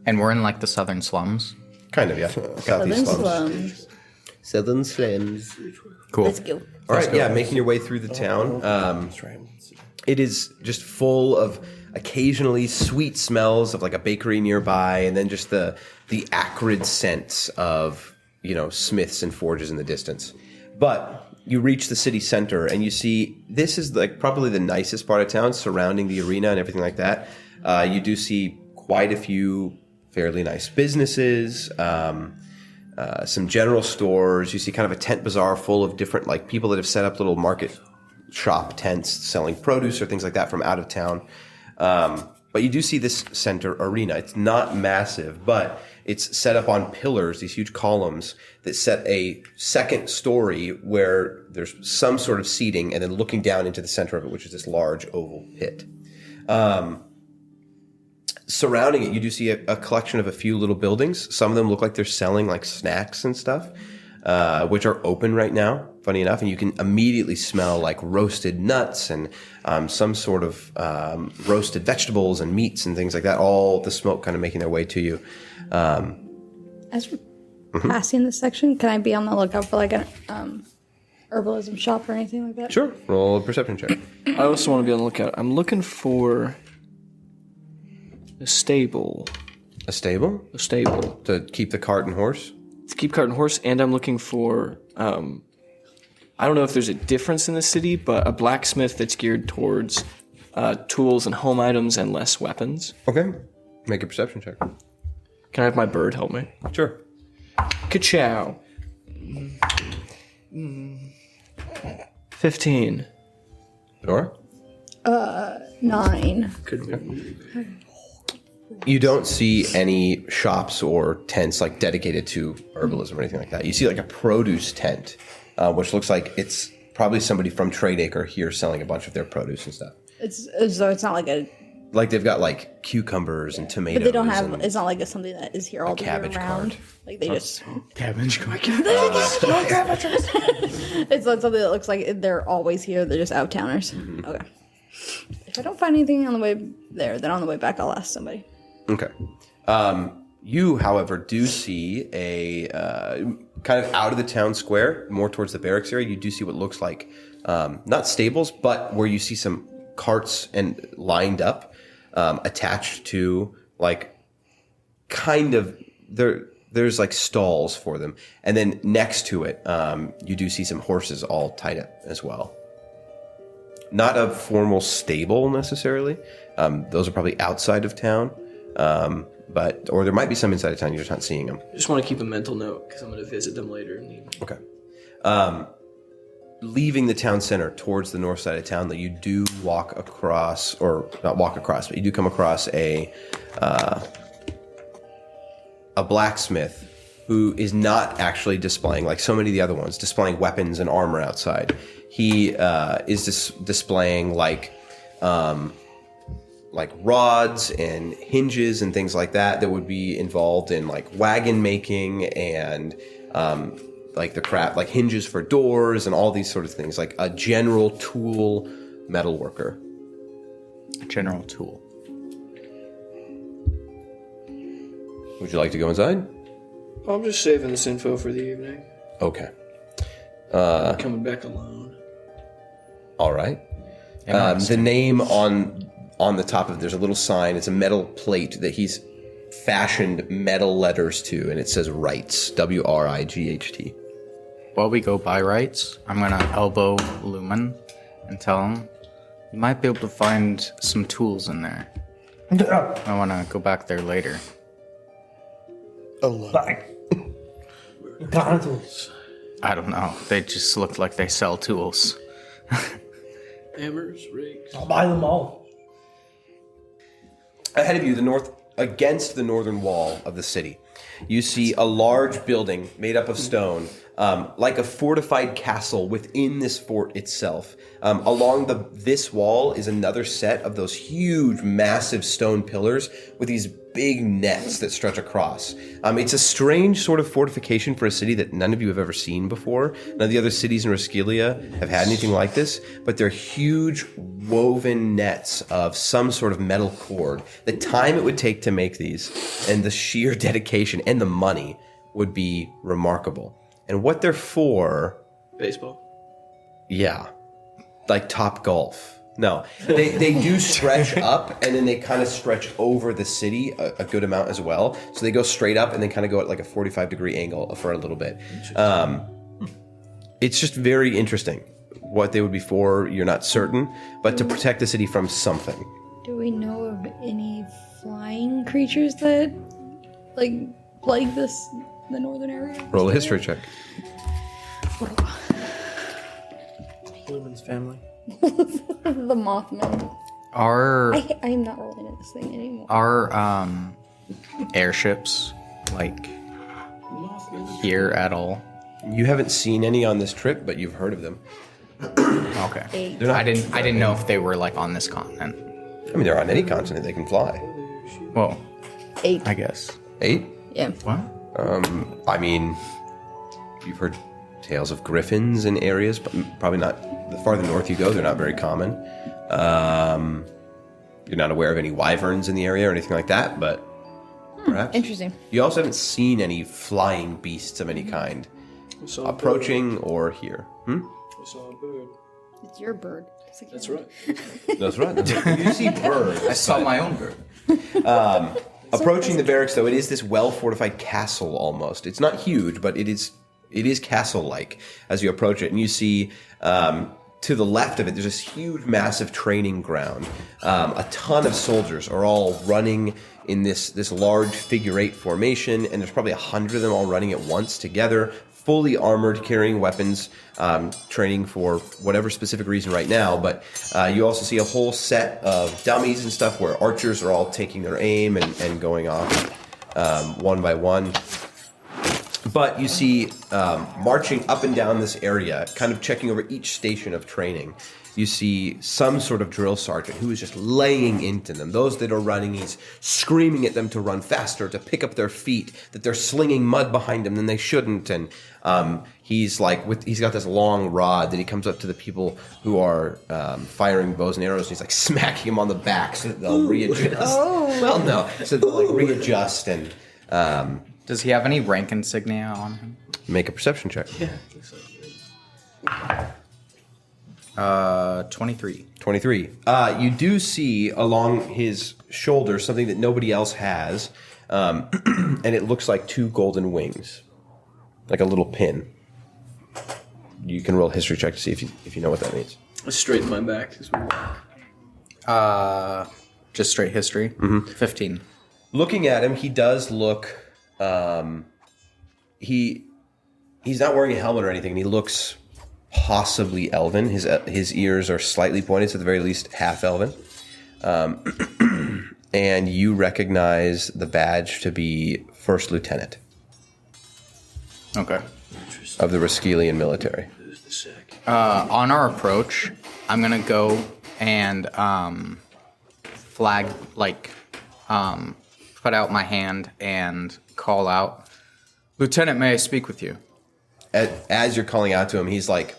And we're in like the southern slums. Kind of, yeah. Southeast Southern slums. slums. Southern slums. Cool. Let's go. All right, yeah, making your way through the town. It is just full of occasionally sweet smells of like a bakery nearby, and then just the acrid scents of, you know, smiths and forges in the distance. But you reach the city center, and you see this is like probably the nicest part of town, surrounding the arena and everything like that. You do see quite a few fairly nice businesses, some general stores. You see kind of a tent bazaar full of different like people that have set up little market shop tents selling produce or things like that from out of town. But you do see this center arena. It's not massive, but it's set up on pillars, these huge columns that set a second story where there's some sort of seating, and then looking down into the center of it, which is this large oval pit. Surrounding it, you do see a collection of a few little buildings. Some of them look like they're selling like snacks and stuff, which are open right now, funny enough. And you can immediately smell like roasted nuts and some sort of roasted vegetables and meats and things like that. All the smoke kind of making their way to you. As we're passing this section, can I be on the lookout for like an herbalism shop or anything like that? Sure. Roll a perception check. I also want to be on the lookout. I'm looking for a stable. A stable? A stable. To keep the cart and horse? To keep cart and horse, and I'm looking for, I don't know if there's a difference in the city, but a blacksmith that's geared towards tools and home items and less weapons. Okay. Make a perception check. Can I have my bird help me? Sure. Ka-chow. 15. Nora? 9. You don't see any shops or tents like dedicated to herbalism or anything like that. You see like a produce tent, which looks like it's probably somebody from Trade Acre here selling a bunch of their produce and stuff. It's as though it's not like a. Like they've got like cucumbers and tomatoes. But they don't have. It's not like it's something that is here all the year round. cart. Like they just. Cabbage cart. It's not something that looks like they're always here. They're just out towners. Okay. If I don't find anything on the way there, then on the way back I'll ask somebody. Okay. You, however, do see a kind of out of the town square, more towards the barracks area. You do see what looks like not stables, but where you see some carts and lined up, attached to like kind of there's like stalls for them, and then next to it, you do see some horses all tied up as well. Not a formal stable necessarily. Those are probably outside of town. But there might be some inside of town, you're just not seeing them. I just want to keep a mental note because I'm going to visit them later in the evening. Okay. Leaving the town center towards the north side of town, that you do walk across, or not walk across, but you do come across a blacksmith who is not actually displaying, like so many of the other ones, displaying weapons and armor outside. He is displaying like rods and hinges and things like that would be involved in like wagon making and like the craft, like hinges for doors and all these sort of things, like a general tool metal worker. A general tool. Would you like to go inside? I'm just saving this info for the evening. Okay. Coming back alone. All right. The name on the top of it, there's a little sign. It's a metal plate that he's fashioned metal letters to, and it says Wrights, W-R-I-G-H-T. While we go by Wrights, I'm going to elbow Lumen and tell him, you might be able to find some tools in there. I want to go back there later. Like, what kind of tools? I don't know. They just look like they sell tools. Hammers, rakes. I'll buy them all. Ahead of you, against the northern wall of the city, you see a large building made up of stone, like a fortified castle within this fort itself. Along this wall is another set of those huge, massive stone pillars with these big nets that stretch across. It's a strange sort of fortification for a city that none of you have ever seen before. None of the other cities in Reskelia have had anything like this, but they're huge woven nets of some sort of metal cord. The time it would take to make these and the sheer dedication and the money would be remarkable. And what they're for... Baseball? Yeah. Like Top Golf. No. They do stretch up, and then they kind of stretch over the city a good amount as well. So they go straight up and then kind of go at like a 45-degree angle for a little bit. it's just very interesting. What they would be for, you're not certain, but to protect the city from something. Do we know of any flying creatures that, like, plague the northern area? Roll a history check. Lumen's family. The Mothman. I am not rolling at this thing anymore. Are airships like here at all? You haven't seen any on this trip, but you've heard of them. Okay. I didn't know if they were like on this continent. I mean, they're on any continent. They can fly. Well, 8. I guess. 8? Yeah. What? I mean, you've heard tales of griffins in areas, but probably not. The farther north you go, they're not very common. You're not aware of any wyverns in the area or anything like that, but perhaps. Interesting. You also haven't seen any flying beasts of any kind approaching or here. I saw a bird. It's your bird. That's right. That's right. You see birds. I saw my own bird. Approaching the barracks, though, it is this well-fortified castle almost. It's not huge, but it is castle-like as you approach it. And you see to the left of it, there's this huge, massive training ground. A ton of soldiers are all running in this large figure-8 formation, and there's probably 100 of them all running at once together, fully armored, carrying weapons, training for whatever specific reason right now. But you also see a whole set of dummies and stuff where archers are all taking their aim and going off one by one. But you see marching up and down this area, kind of checking over each station of training, you see some sort of drill sergeant who is just laying into them. Those that are running, he's screaming at them to run faster, to pick up their feet, that they're slinging mud behind them than they shouldn't. And he's got this long rod that he comes up to the people who are firing bows and arrows, and he's like smacking them on the back so that they'll readjust. Oh. Well, no, so they'll like readjust and... Does he have any rank insignia on him? Make a perception check. Yeah. 23. 23. You do see along his shoulder something that nobody else has, and it looks like 2 golden wings, like a little pin. You can roll a history check to see if you know what that means. I straighten my back as we walk. Just straight history. 15. Looking at him, he does look. He's not wearing a helmet or anything, and he looks possibly elven. His ears are slightly pointed, so at the very least half elven. And you recognize the badge to be First Lieutenant. Okay. Of the Raskelian military. On our approach, I'm gonna go and flag, put out my hand and call out, "Lieutenant, may I speak with you?" As you're calling out to him, he's like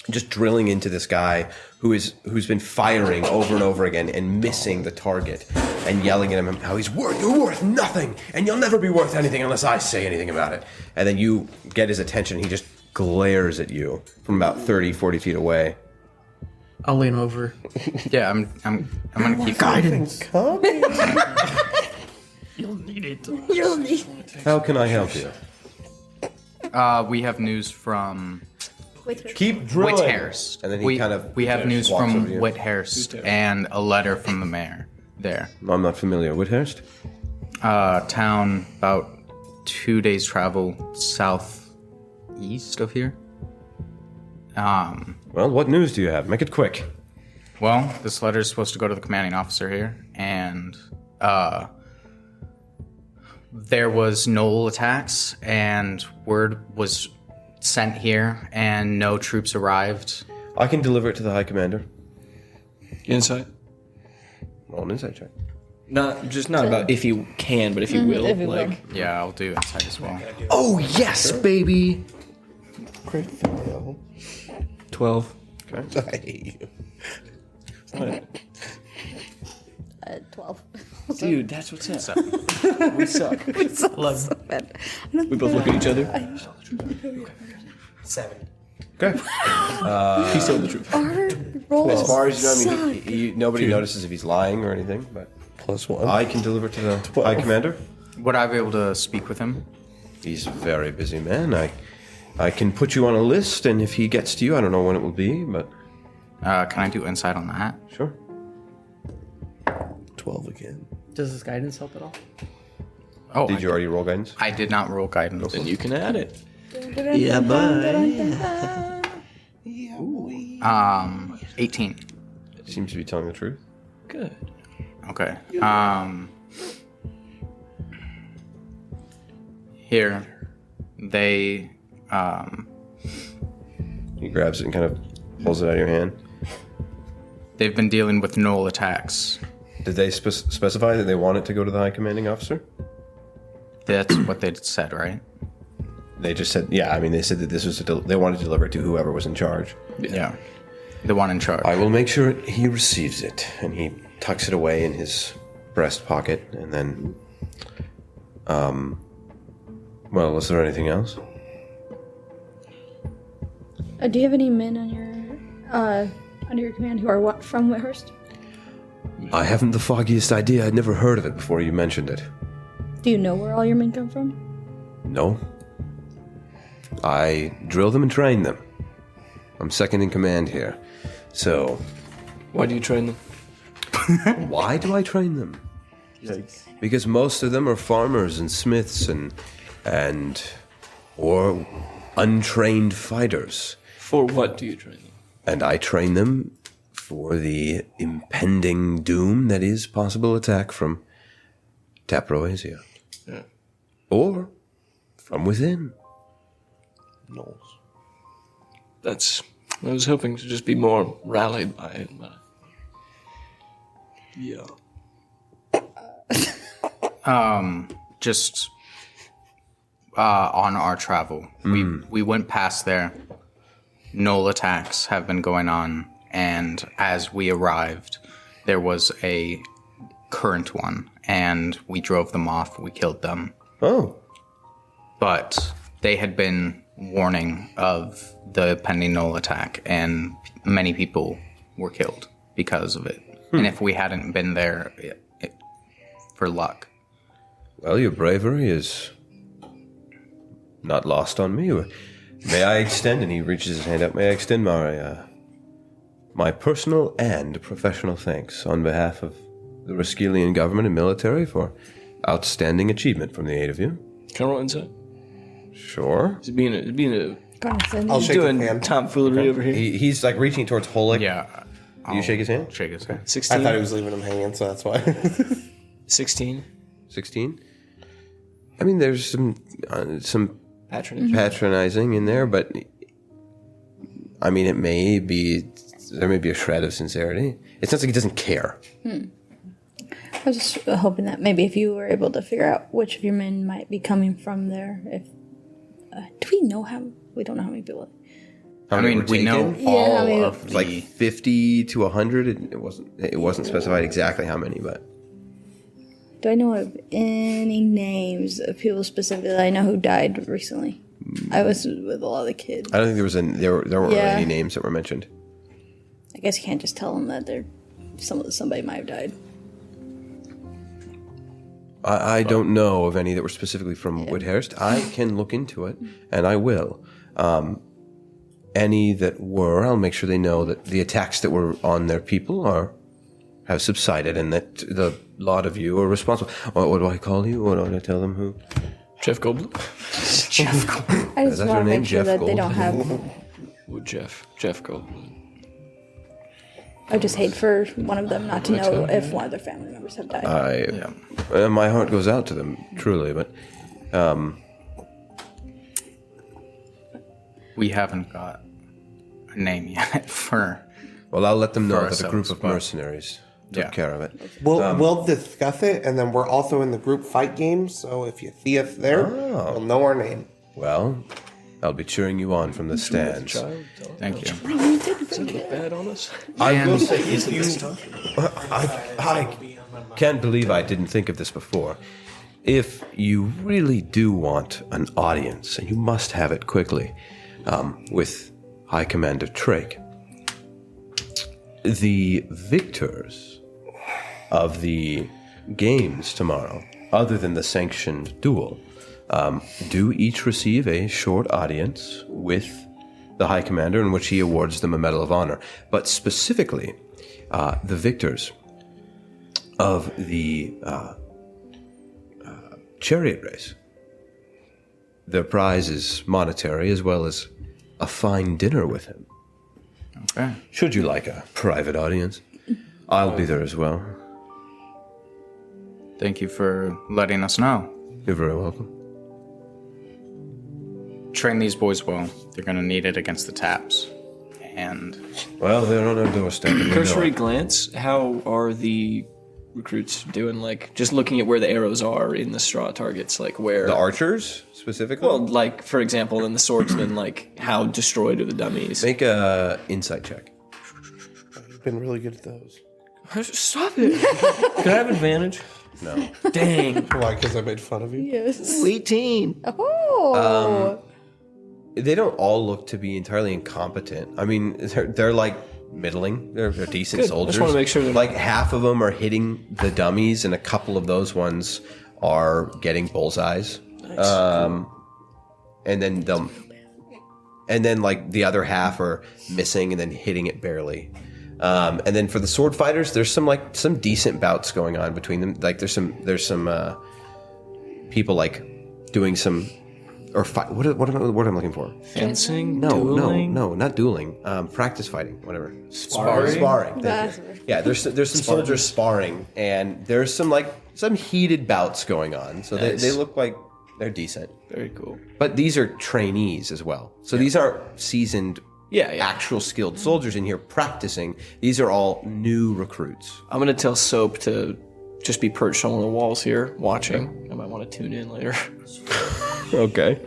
just drilling into this guy who's been firing over and over again and missing the target, and yelling at him how you're worth nothing, and you'll never be worth anything unless I say anything about it. And then you get his attention, and he just glares at you from about 30, 40 feet away. I'll lean over. Yeah, I'm gonna keep Guidance. You'll need it. How can I help you? We have news from Keep drilling. Withaerst. And then he we have news walks from over to you. Withaerst and a letter from the mayor there. I'm not familiar. Withaerst? Town about 2 days travel southeast of here. Well, what news do you have? Make it quick. Well, this letter is supposed to go to the commanding officer here, and there was Knoll attacks, and word was sent here, and no troops arrived. I can deliver it to the High Commander. Insight. Roll an insight check. Not about if you can, but if you will. if you will. Yeah, I'll do inside as well. Oh, yes, baby! Crit fail. 12. I hate you. 12. Dude, that's what's up. We suck. So bad. We both look at each other. 7. Okay. He's telling the truth. Our rolls As far as you know, I mean, suck. nobody notices if he's lying or anything, but +1. I can deliver it to the High Commander. Would I be able to speak with him? He's a very busy man. I can put you on a list, and if he gets to you, I don't know when it will be, but... Can I do insight on that? Sure. 12 again. Does this guidance help at all? Oh, Did you already roll guidance? I did not roll guidance. Then you can add it. Yeah, but 18. Seems to be telling the truth. Good. Okay. Here, they He grabs it and kind of pulls it out of your hand. they've been dealing with null attacks. Did they specify that they want it to go to the high commanding officer? That's what they said, right? They just said, yeah, I mean, they said that this was, they wanted to deliver it to whoever was in charge. Yeah. The one in charge. I will make sure he receives it. And he tucks it away in his breast pocket. And then, well, was there anything else? Do you have any men on your under your command who are from Withaerst? I haven't the foggiest idea. I'd never heard of it before you mentioned it. Do you know where all your men come from? No. I drill them and train them. I'm second in command here. So, Why do you train them? why do I train them? Because most of them are farmers and smiths or untrained fighters. For what do you train them? And I train them for the impending doom that is possible attack from Taproasia. Yeah. Or from within. Knowles. I was hoping to just be more rallied by it, but... Yeah. Just on our travel, we went past there. Null attacks have been going on, and as we arrived, there was a current one, and we drove them off. We killed them. Oh. But they had been warning of the pending null attack, and many people were killed because of it. And if we hadn't been there, for luck. Well, your bravery is not lost on me. May I extend, and he reaches his hand up, may I extend my personal and professional thanks on behalf of the Raskelian government and military for outstanding achievement from the eight of you. Can I roll insight? Sure. Is it being a I'll he's shake doing his hand. tomfoolery over here? He's like reaching towards Holik. Yeah. Do you shake his hand? Shake his hand. 16? I thought he was leaving him hanging, so that's why. 16? 16? I mean, there's some Patronage? patronizing in there, but I mean, there may be a shred of sincerity. It sounds like he doesn't care. I was just hoping that maybe if you were able to figure out which of your men might be coming from there, if do we know how? We don't know how many people. How many were we know taken? all I mean, of the... Like 50 to 100. It wasn't specified exactly how many, but Do I know of any names of people specifically that I know who died recently? I was with a lot of the kids. I don't think there weren't really Yeah. any names that were mentioned. I guess you can't just tell them that somebody might have died. I don't know of any that were specifically from Withaerst. I can look into it, and I will. Any that were, I'll make sure they know that the attacks that were on their people have subsided, and that the lot of you are responsible. What do I call you? What do I tell them? Who? Jeff Goldblum? I just that want your to name, make sure Jeff that they don't have. Ooh, Jeff Goldblum. I just hate for one of them not to know if one of their family members have died. My heart goes out to them, truly, but We haven't got a name yet for... well, I'll let them know For that a group ourselves, of but- mercenaries took Yeah. care of it. We'll discuss it, and then we're also in the group fight game, so if you see us there, you'll know our name. Well, I'll be cheering you on from the stands. Thank you. Does it look bad on us? I will say, if you, I can't believe I didn't think of this before. If you really do want an audience, and you must have it quickly, with High Commander Trake, the victors of the games tomorrow, other than the sanctioned duel, do each receive a short audience with the High Commander in which he awards them a Medal of Honor. But specifically, the victors of the chariot race, their prize is monetary as well as a fine dinner with him. Okay. Should you like a private audience, I'll be there as well. Thank you for letting us know. You're very welcome. Train these boys well. They're going to need it against the taps. And Well, they're on our doorstep. and we know Cursory it. glance, how are the recruits doing? Like, just looking at where the arrows are in the straw targets, like where... The archers, specifically? Well, like, for example, in the swordsmen, like, how destroyed are the dummies? Make a insight check. You've been really good at those. Stop it! Could I have advantage? No. Dang. Why? Because I made fun of you? Yes. 18. Oh. They don't all look to be entirely incompetent. I mean, they're like middling. They're decent Good. soldiers. Just wanna make sure they're- like half of them are hitting the dummies, and a couple of those ones are getting bullseyes. And then like the other half are missing and then hitting it barely. And then for the sword fighters, there's some decent bouts going on between them. Like there's some people like doing some or fight. What am I looking for? Fencing? No, dueling? no, not dueling. Practice fighting, whatever. Sparring? Sparring. That's Thank you. Yeah, there's some soldiers sparring, and there's some heated bouts going on. So Nice. they look like they're decent. Very cool. But these are trainees as well. So these aren't seasoned, Yeah. actual skilled soldiers in here practicing. These are all new recruits. I'm gonna tell Soap to just be perched on one of the walls here, watching. I might want to tune in later. Okay.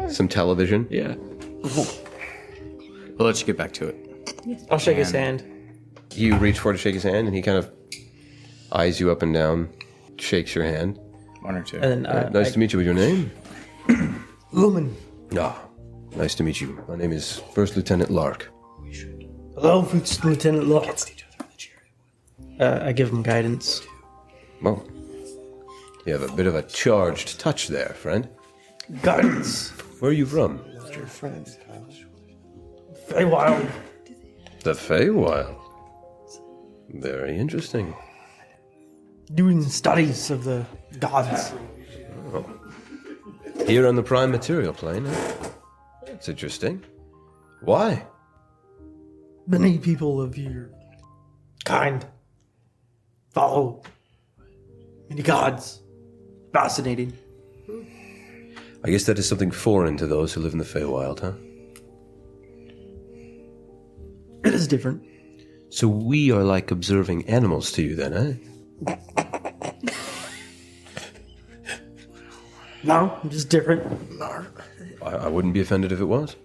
Some television. Yeah. we'll let you get back to it. I'll shake his hand. You reach for to shake his hand, and he kind of eyes you up and down, shakes your hand. One or two. And then Nice to meet you. With your name? Lumen. Ah, nice to meet you. My name is First Lieutenant Lark. Hello, First Lieutenant Law. I give him guidance. Well, you have a bit of a charged touch there, friend. Guidance. Where are you from? Your friend. Feywild. The Feywild. Very interesting. Doing studies of the gods. Here on the prime material plane, huh? That's interesting. Why? Many people of your kind follow many gods. Fascinating. I guess that is something foreign to those who live in the Feywild, huh? It is different. So we are like observing animals to you then, eh? No, just different. I wouldn't be offended if it was.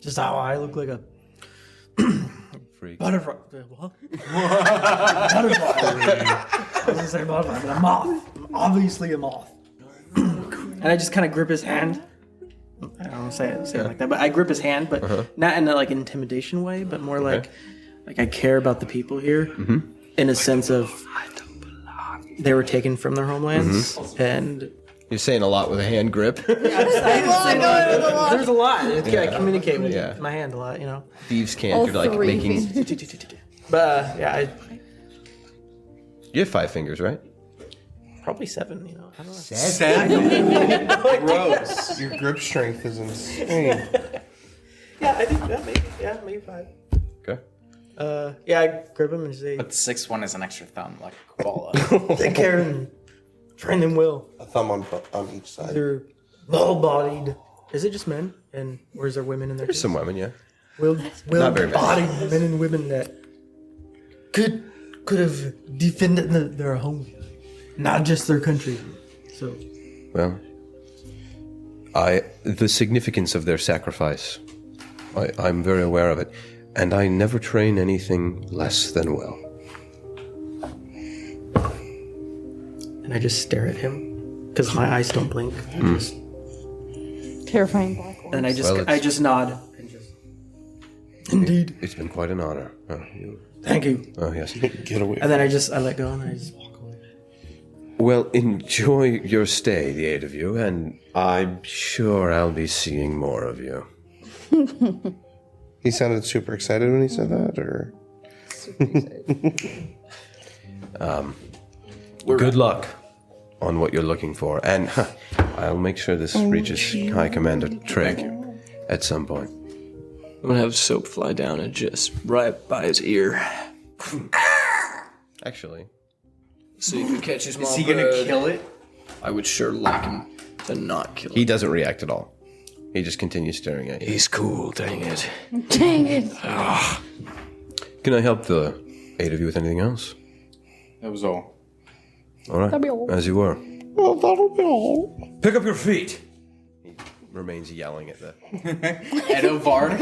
Just how I look like a Freak. butterfly. What? Butterfly. I was gonna say butterfly, but a moth. I'm obviously a moth. And I just kind of grip his hand. I don't want to say it like that, but I grip his hand, but not in a like intimidation way, but more like I care about the people here in a sense of they were taken from their homelands and You're saying a lot with a hand grip. there's a lot. I communicate with my hand a lot, you know. Thieves can't. All You're like three making. But You have 5 fingers, right? probably 7, you know. I don't know. Gross. Your grip strength is insane. Yeah, I think maybe 5. Okay. I grip him and say, But the sixth one is an extra thumb, like a koala. take care and train them well. A thumb on each side. They're well-bodied. Is it just men? Or is there women in there? There's some women, yeah. well Not very many. bodied men and women that could have defended their home, not just their country. So Well, the significance of their sacrifice, I'm very aware of it, and I never train anything less than well. and I just stare at him because my eyes don't blink. Terrifying black ones. And I just Well, it's- I just nod. Indeed. It's been quite an honor. Thank you. Oh yes. Get away. And then I let go and I just walk away. Well, enjoy your stay, the 8 of you, and I'm sure I'll be seeing more of you. He sounded super excited when he said that, or? Good luck on what you're looking for, and I'll make sure this reaches High Commander Trig at some point. I'm gonna have soap fly down and just right by his ear. Actually, So you can catch his Is he gonna kill it? I would sure like him to not kill him. he doesn't react at all. He just continues staring at you. He's cool, dang it. Dang it. Can I help the 8 of you with anything else? That was all. All right, That'll be all. as you were. Well, that'll be all. Pick up your feet. He remains yelling at the. Edo Bard.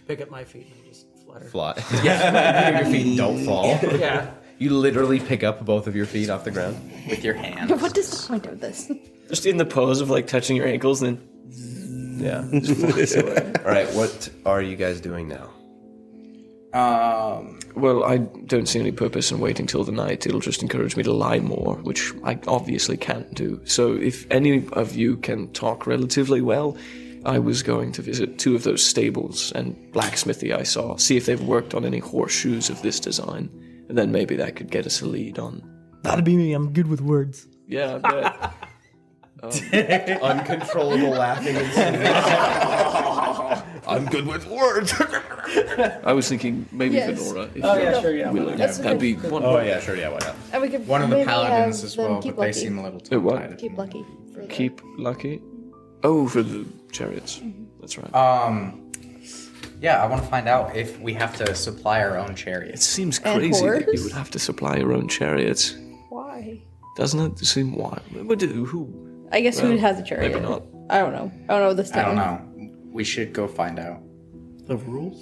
Pick up my feet and just flutter. Fly. Yeah, your feet don't fall. Yeah. You literally pick up both of your feet off the ground. With your hands. What is the point of this? Just in the pose of like touching your ankles and Yeah. All right, what are you guys doing now? well, I don't see any purpose in waiting till the night. It'll just encourage me to lie more, which I obviously can't do. So if any of you can talk relatively well, I was going to visit 2 of those stables and blacksmithy I saw, see if they've worked on any horseshoes of this design, and then maybe that could get us a lead on. That'd be me. I'm good with words. Yeah, I bet. Uncontrollable laughing and singing. I'm good with words. I was thinking maybe Yes. Fedora. If Oh, you're yeah, sure, yeah. willing. That's That'd be good. one. Oh yeah, sure, yeah, why not? And we could One of the maybe paladins have as them well, keep but they lucky. seem a little what? tongue-tied. Keep lucky. For the- Keep lucky. Oh, for the chariots. That's right. Yeah, I want to find out if we have to supply our own It chariots. seems And crazy that you horse? would have to supply your own chariots. Why? Doesn't it seem wild? But who? I guess Well, who has a chariot? maybe not. I don't know. I don't know this I town. don't know. We should go find out. The rules?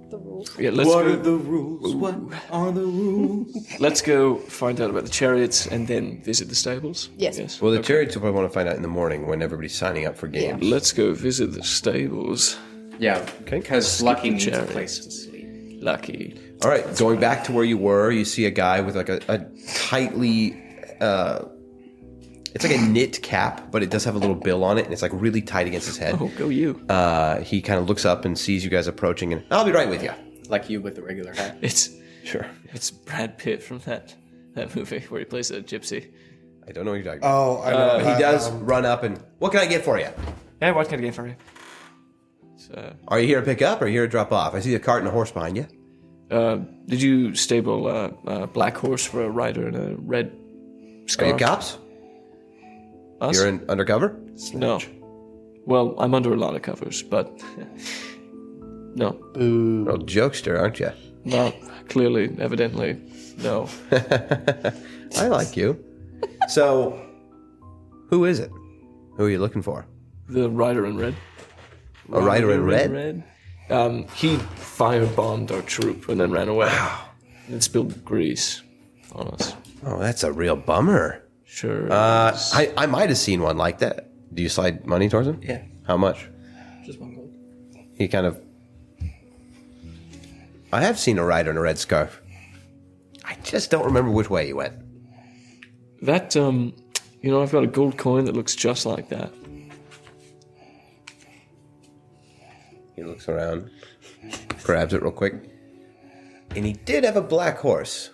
The rules. Yeah, let's What go. are the rules? What are the rules? Let's go find out about the chariots and then visit the stables. Yes. Well, the chariots will probably want to find out in the morning when everybody's signing up for games. Let's go visit the stables. Yeah, because Lucky the needs a chariots. place to sleep. Lucky. All right, going back to where you were, you see a guy with like a tightly, it's like a knit cap, but it does have a little bill on it, and it's like really tight against his head. Oh, go you. He kind of looks up and sees you guys approaching, and I'll be right with you. Like you with the regular hat. Sure. It's Brad Pitt from that movie where he plays a gypsy. I don't know what you're talking about. Oh, I know. But he does run up and, what can I get for you? Yeah, what can I get for you? Are you here to pick up or are you here to drop off? I see a cart and a horse behind you. Did you stable a black horse for a rider in a red Are scarf? you cops? Us? You're undercover? No. Well, I'm under a lot of covers, but no. Real jokester, aren't you? Not clearly, evidently, no. I like you. So, who is it? Who are you looking for? The rider in red. A rider in red? He firebombed our troop and then ran away. Wow. And spilled grease on us. Oh, that's a real bummer. Sure. I might have seen one like that. Do you slide money towards him? Yeah. How much? Just 1 gold. He kind of... I have seen a rider in a red scarf. I just don't remember which way he went. That, I've got a gold coin that looks just like that. He looks around, grabs it real quick. And he did have a black horse.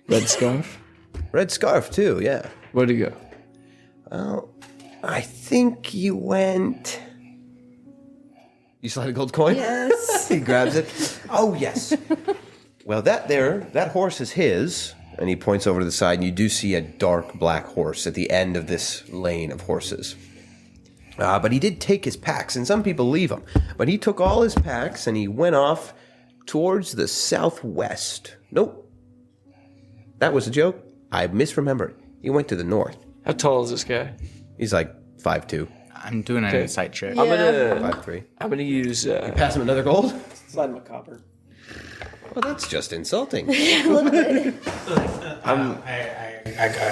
Red scarf? Red scarf, too, yeah. Where'd he go? Well, I think you went... You slide a gold coin? Yes. He grabs it. Oh, yes. Well, that horse is his. And he points over to the side, and you do see a dark black horse at the end of this lane of horses. But he did take his packs, and some people leave them. But he took all his packs, and he went off towards the southwest. Nope. That was a joke. I misremembered. He went to the north. How tall is this guy? He's like 5'2", I'm doing an insight check. I'm gonna 5'3". I'm gonna use Pass him another gold? Slide him a copper. Well, that's just insulting. I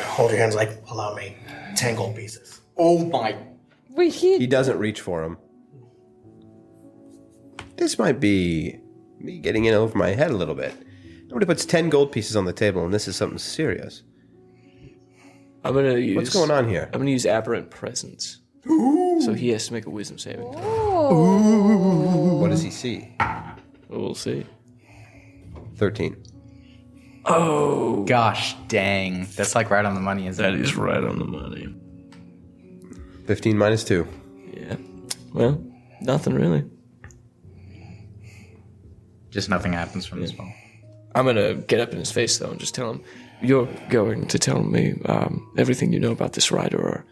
hold your hands like, allow me 10 gold pieces. Oh my. Wait, He doesn't reach for him. This might be me getting in over my head a little bit. Nobody puts 10 gold pieces on the table, and this is something serious. I'm gonna use. What's going on here? I'm gonna use aberrant presence. So he has to make a wisdom saving throw. What does he see? We'll see. 13. Oh, Gosh dang. That's like right on the money, isn't that it? is right on the money. 15 minus 2. Yeah. Well, nothing really. Just nothing happens from this ball. I'm gonna get up in his face though and just tell him, "You're going to tell me everything you know about this rider, or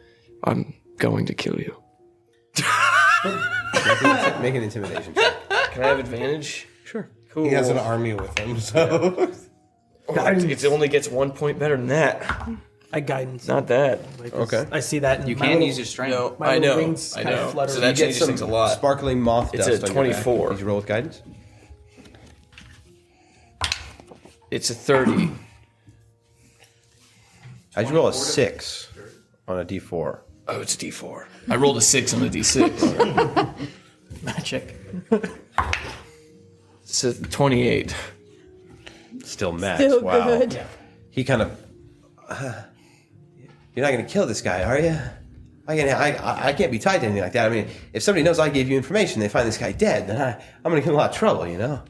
I'm going to kill you." Make an intimidation check. Can I have advantage? Sure. Cool. He has an army with him, so. It only gets 1 point better than that. I guidance. Not that. Okay. I see that. You my can little- use your strength. No, My I know. wings I kinda know. flutter. So You that Get changes some things a lot. sparkling moth It's dust a on your back. 24. Did you roll with guidance? It's a 30. How'd you roll a 6 on a d4? Oh, it's a D4. I rolled a 6 on a D6. Magic. It's a 28. Still max. Still wow. good. He kind of. You're not going to kill this guy, are you? I can't be tied to anything like that. I mean, if somebody knows I gave you information, they find this guy dead, then I'm going to get in a lot of trouble, you know?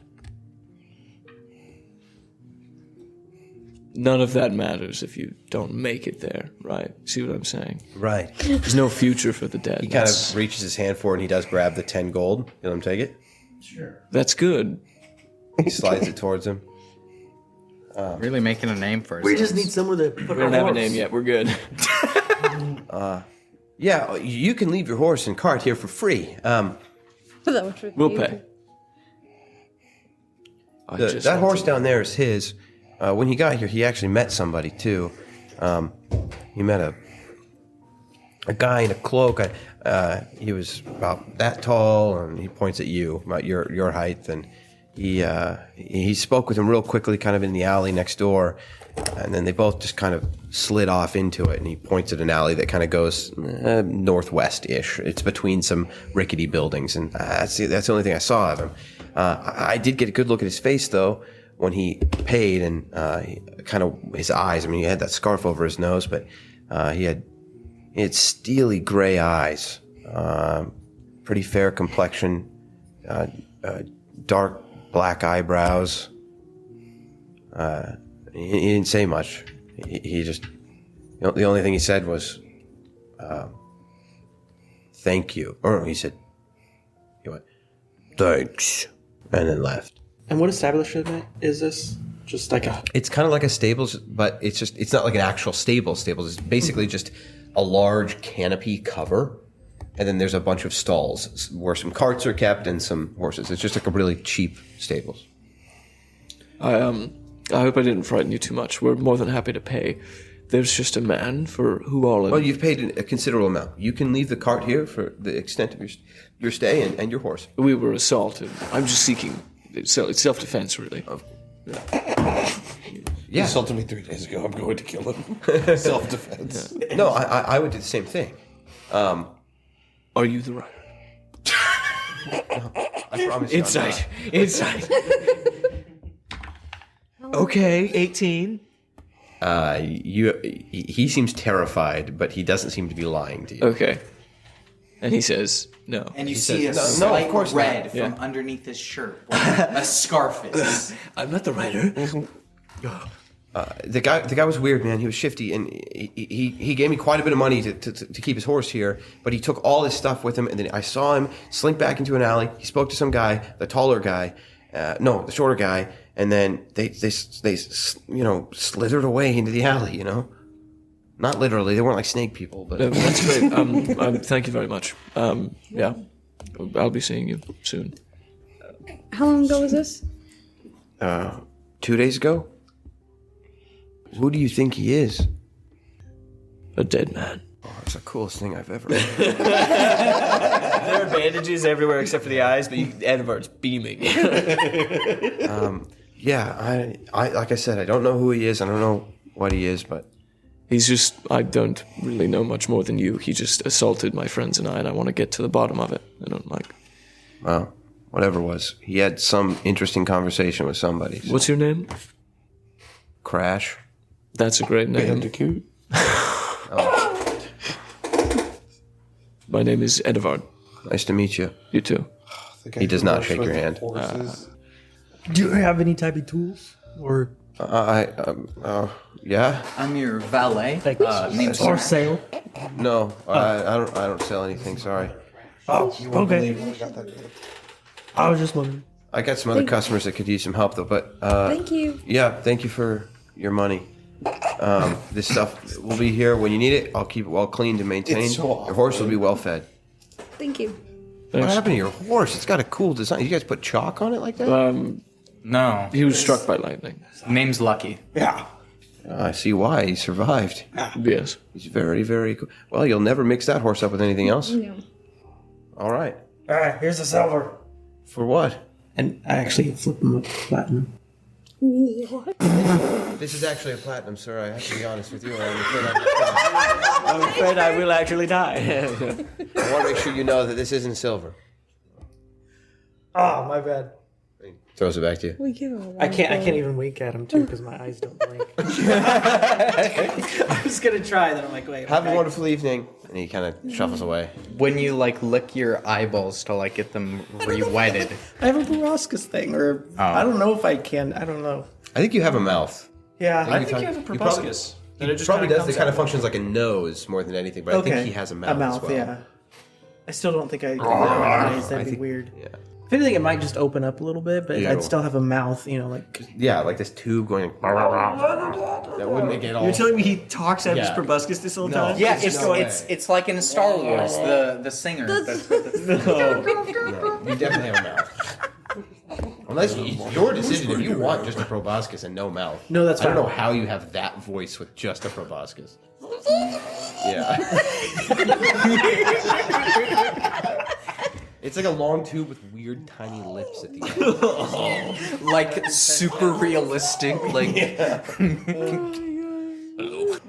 None of that matters if you don't make it there, right? See what I'm saying? Right. There's no future for the dead. He kind of reaches his hand forward and he does grab the 10 gold. You let him take it? That's good. He slides it towards him. Really making a name for We ourselves. just need somewhere to put We don't have a name yet. We're good. Yeah, you can leave your horse and cart here for free. That much would We'll be- pay. I just That want horse to- down there is his. When he got here, he actually met somebody too. He met a guy in a cloak. He was about that tall, and he points at you, about your height, and he spoke with him real quickly, kind of in the alley next door, and then they both just kind of slid off into it. And he points at an alley that kind of goes northwest-ish. It's between some rickety buildings, and that's the only thing I saw of him. I did get a good look at his face though when he paid, and kind of his eyes. I mean, he had that scarf over his nose, but he had steely gray eyes, pretty fair complexion, dark black eyebrows. He didn't say much. He just, the only thing he said was, "Thank you." Or he said, he went, "Thanks," and then left. And what establishment is this? Just like a. It's kind of like a stables, but it's not like an actual stables. It's basically just a large canopy cover, and then there's a bunch of stalls where some carts are kept and some horses. It's just like a really cheap stables. I hope I didn't frighten you too much. We're more than happy to pay. There's just a man for who all of Well, you've paid a considerable amount. You can leave the cart here for the extent of your stay and your horse. We were assaulted. I'm just seeking. It's self-defense, really. He assaulted me 3 days ago. I'm going to kill him. Self-defense. No, I would do the same thing. Are you the rider? I promise you. I'm not. Inside. Okay, 18. He seems terrified, but he doesn't seem to be lying to you. Okay. And he says, no. And you see a no, of slight course red not. from Yeah. underneath his shirt, where a scarf is. I'm not the rider. The guy was weird, man. He was shifty, and he gave me quite a bit of money to keep his horse here. But he took all his stuff with him, and then I saw him slink back into an alley. He spoke to some guy, the taller guy, the shorter guy, and then they slithered away into the alley. You know, not literally. They weren't like snake people, but No, that's great. Thank you very much. Yeah, I'll be seeing you soon. How long ago was this? 2 days ago. Who do you think he is? A dead man. Oh, that's the coolest thing I've ever. There are bandages everywhere except for the eyes, but Edvard's beaming. Yeah, I like I said, I don't know who he is. I don't know what he is, but He's just, I don't really know much more than you. He just assaulted my friends and I want to get to the bottom of it. I don't like. well, whatever it was, he had some interesting conversation with somebody. So. What's your name? Crash. That's a great name. Bandicoot. My name is Edvard. Nice to meet you. You too. He does not shake your hand. Do you have any type of tools? Or Yeah. I'm your valet. Name's or sale? No, I don't sell anything. Sorry. Oh, okay. I was just wondering. I got some other customers that could use some help though. But Thank you. yeah, thank you for your money. This stuff will be here when you need it. I'll keep it well cleaned and maintained. It's so Your horse will be well fed. Thank you. What happened to your horse? It's got a cool design. You guys put chalk on it like that? No. He was struck by lightning. Name's Lucky. Yeah. I see why he survived. Yes. He's very, very cool. Well, you'll never mix that horse up with anything else. No. All right. All right, here's the silver. For what? And I actually flip them up platinum. What? This is actually a platinum, sir. I have to be honest with you. I'm afraid I will actually die. I want to make sure you know that this isn't silver. Oh, my bad. He throws it back to you. We give him I can't even wink at him too because my eyes don't blink. I was gonna try, then I'm like, wait. Have a wonderful evening. And he kind of shuffles away. When you like lick your eyeballs to like get them re-wetted. I have a proboscis thing, or I don't know if I can. I don't know. I think you have a mouth. Yeah. I think you have a proboscis. It probably does. It kind of functions like a nose more than anything, but I think he has a mouth. A mouth, as well. yeah. I still don't think I can eyes. That'd be weird. Yeah. If anything, it might just open up a little bit, but Yeah. I'd still have a mouth, you know, like. Yeah, like this tube going. That wouldn't make it all. You're telling me he talks out of his Yeah. proboscis this whole time? Yeah, no it's like in Star Wars, the singer. You definitely have a mouth. Unless it's your decision if you want just a proboscis and no mouth. No, that's I don't fine. know how you have that voice with just a proboscis. Yeah. It's like a long tube with weird tiny lips at the end. Like super realistic, like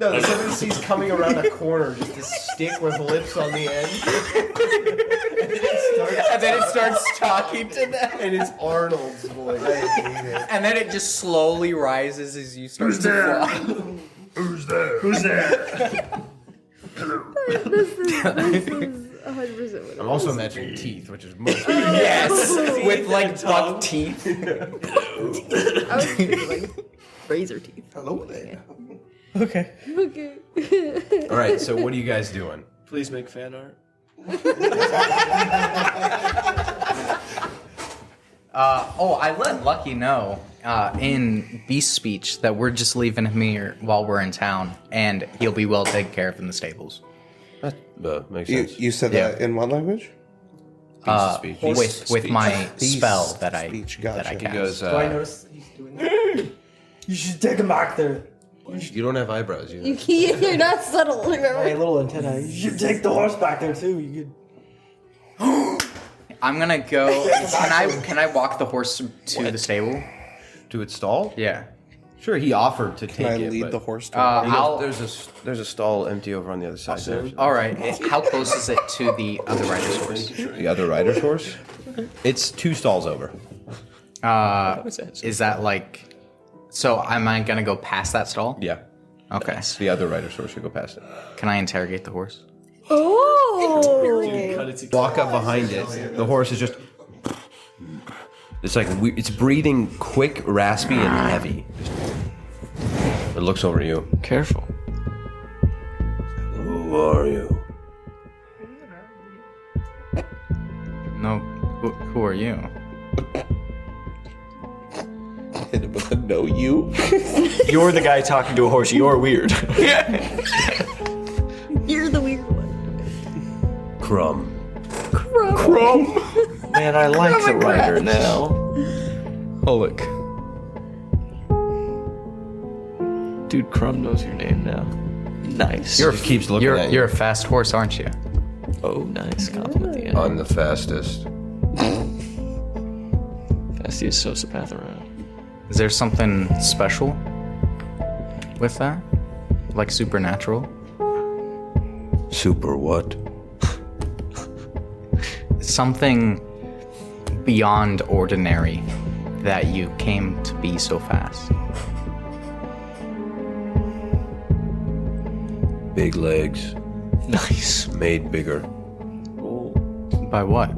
No, somebody sees coming around a corner just this stick with lips on the end. and then it starts talking to them. And it's Arnold's voice. I hate it. And then it just slowly rises as you start to fly. Who's there? This is 100% what I'm also imagining teeth, which is much Yes, with like buck teeth. I was thinking like razor teeth. Hello there. Okay. Okay. All right, so what are you guys doing? Please make fan art. I let Lucky know in Beast Speech that we're just leaving him here while we're in town, and he'll be well taken care of in the stables. That makes sense. You said that in what language? With my Beast spell that I speech, that I gotcha. cast. He goes, Do I notice he's doing that? You should take him back there. you don't have eyebrows. You can't, you're not subtle, remember? Hey, little antenna. You should take the horse back there too. You could. I'm gonna go. Can I walk the horse to the stable? To its stall? Yeah. Sure, he offered to Can take I it. lead but the horse to there's a stall empty over on the other side. There. All right. How close is it to the other rider's horse? The other rider's horse? It's 2 stalls over. Is that like? So am I gonna go past that stall? Yeah. Okay. The other rider's horse should go past it. Can I interrogate the horse? Oh! Walk up behind it. The horse is just. It's like it's breathing quick, raspy, and heavy. It looks over at you. Careful. Who are you? No. Who are you? know you? You're the guy talking to a horse. You're weird. You're the weird one. Crumb. Crumb. Man, I like the rider now. Hulk. Dude, Crumb knows your name now. Nice. Just keeps looking at you. You're a fast horse, aren't you? Oh, nice compliment at the end. I'm the fastest. Fastest sociopath around. Is there something special with that? Like supernatural? Super what? Something beyond ordinary that you came to be so fast. Big legs, Nice. made bigger. By what?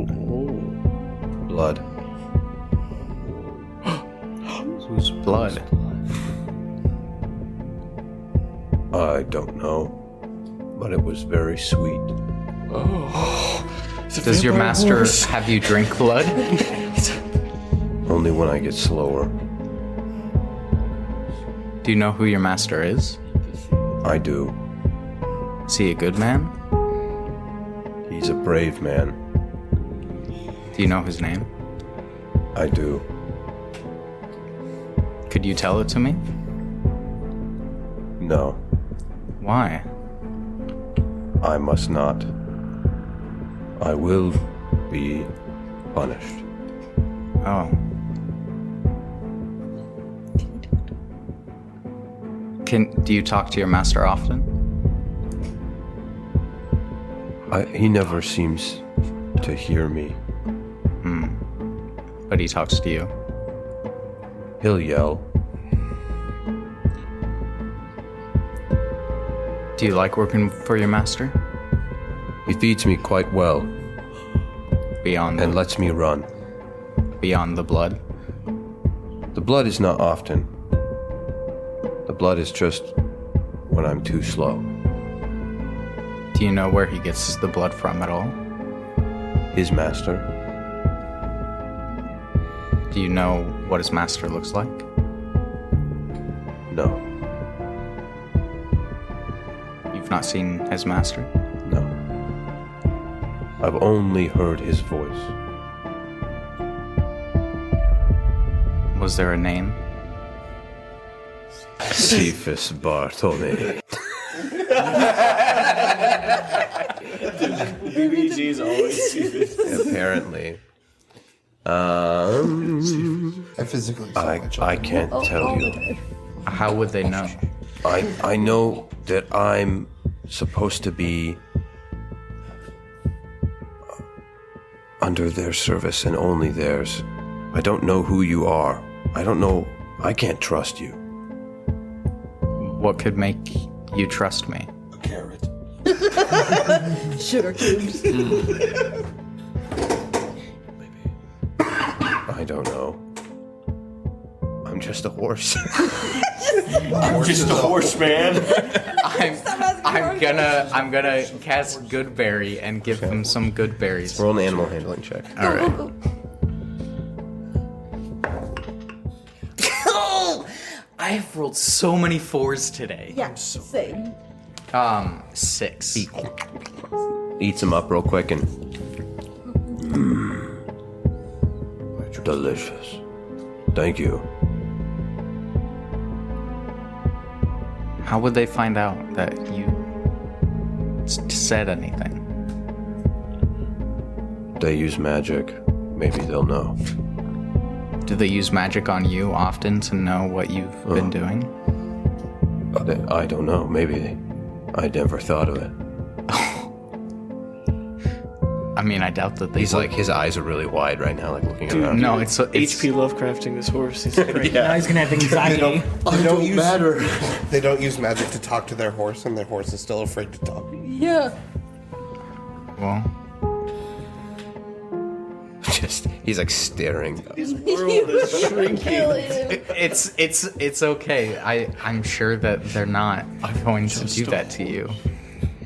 Blood. Whose blood? I don't know, but it was very sweet. Does your master have you drink blood? Only when I get slower. Do you know who your master is? I do. Is he a good man? He's a brave man. Do you know his name? I do. Could you tell it to me? No, Why? I must not. I will be punished. Oh. Do you talk to your master often? He never seems to hear me. But he talks to you. He'll yell. Do you like working for your master? He feeds me quite well Beyond and lets me run. beyond the blood? The blood is not often. The blood is just when I'm too slow. Do you know where he gets the blood from at all? His master. Do you know what his master looks like? No, You've not seen his master? no. I've only heard his voice. Was there a name? Cephas Bartolome. BBG's always Apparently. I physically saw my child. I can't tell you. How would they know? I know that I'm supposed to be under their service and only theirs. I don't know who you are. I don't know. I can't trust you. What could make you trust me? A carrot. Sugar cubes. I don't know. I'm just a horse. I'm just a horse, man. I'm gonna cast Goodberry and give him some good berries. Roll an animal handling check. All right. I've rolled so many 4s today. Yeah, same. 6. Eats them up real quick and. Delicious. Thank you. How would they find out that you said anything? They use magic. Maybe they'll know. Do they use magic on you often to know what you've been doing? I don't know. Maybe. I never thought of it. I mean, I doubt that they. He's like, his eyes are really wide right now, like looking around. No, it's HP Lovecrafting this horse. He's great. Now he's gonna have anxiety. They don't use matter. They don't use magic to talk to their horse, and their horse is still afraid to talk. Yeah. Well, Just, he's like staring. it's okay. I'm sure that they're not going to do that to you,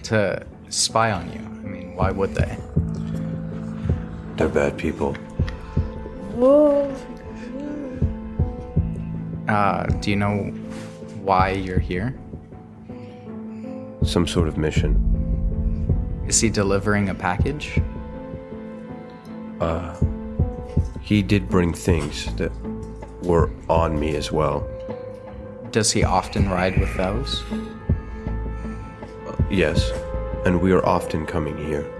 to spy on you. I mean, why would they? They're bad people. Whoa. Do you know why you're here? Some sort of mission. Is he delivering a package? He did bring things that were on me as well. Does he often ride with those? Yes, and we are often coming here.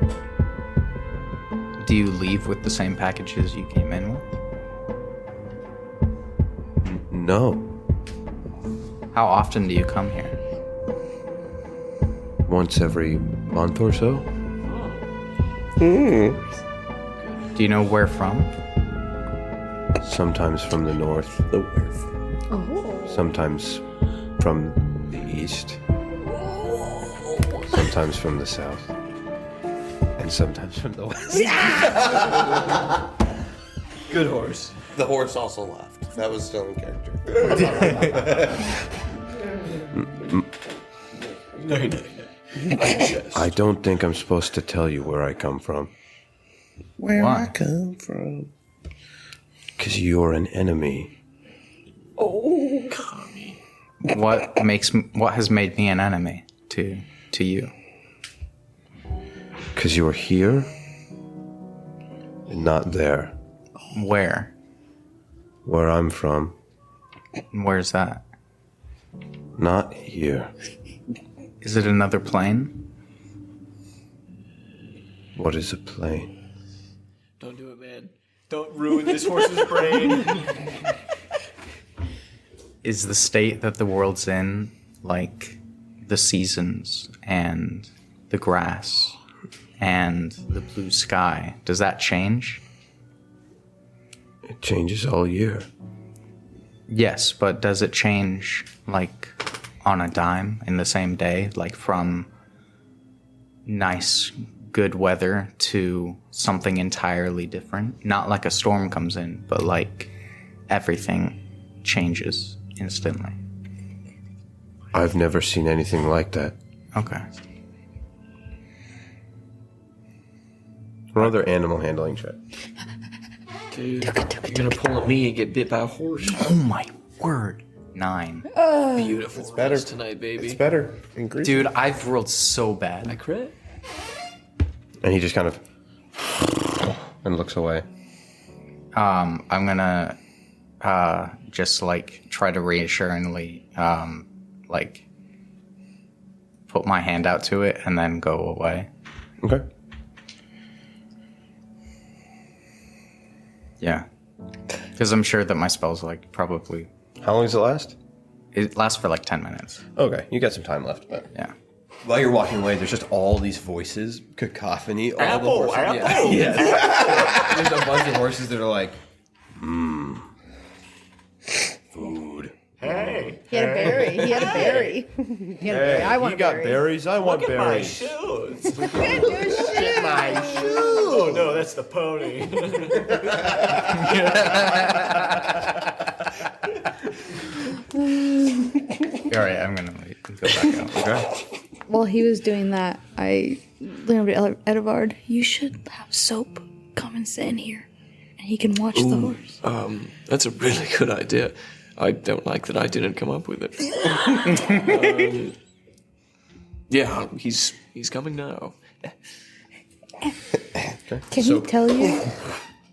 Do you leave with the same packages you came in with? No, How often do you come here? once every month or so. Do you know where from? Sometimes from the north, Oh. sometimes from the east. Sometimes from the south. And sometimes from the west. Good horse. The horse also laughed. That was still in character. I don't think I'm supposed to tell you where I come from. Where Why? I come from. Because you're an enemy. What has made me an enemy to you? Because you're here and not there. Where? Where I'm from. Where's that? Not here. Is it another plane? What is a plane? Don't do it, man. Don't ruin this horse's brain. Is the state that the world's in like the seasons and the grass and the blue sky? Does that change? It changes all year. Yes, but does it change like on a dime in the same day? Like from nice, good weather to something entirely different? Not like a storm comes in, but like everything changes instantly. I've never seen anything like that. Okay. Another animal handling check. Dude, you're gonna pull at me and get bit by a horse. Oh my word. 9. Beautiful. It's better tonight, baby. It's better. Increase. Dude, I've rolled so bad. I crit. And he just kind of and looks away. I'm gonna just like try to reassuringly like put my hand out to it and then go away. Okay. Yeah. Because I'm sure that my spell's like probably How long does it last? it lasts for like 10 minutes. Okay, you got some time left, but Yeah. while you're walking away, there's just all these voices, cacophony. All Apple, the horses. apple. Yeah. There's a bunch of horses that are like, food. He had a berry. He had a berry. He had a berry. I want you a got berry. berries? I want Look at my berries. shoes. Get my Oh no, that's the pony. All right, I'm gonna go back out. Okay. While he was doing that, I leaned over to Edvard. You should have Soap come and sit in here, and he can watch the horse. That's a really good idea. I don't like that I didn't come up with it. Yeah, he's coming now. Can he tell you?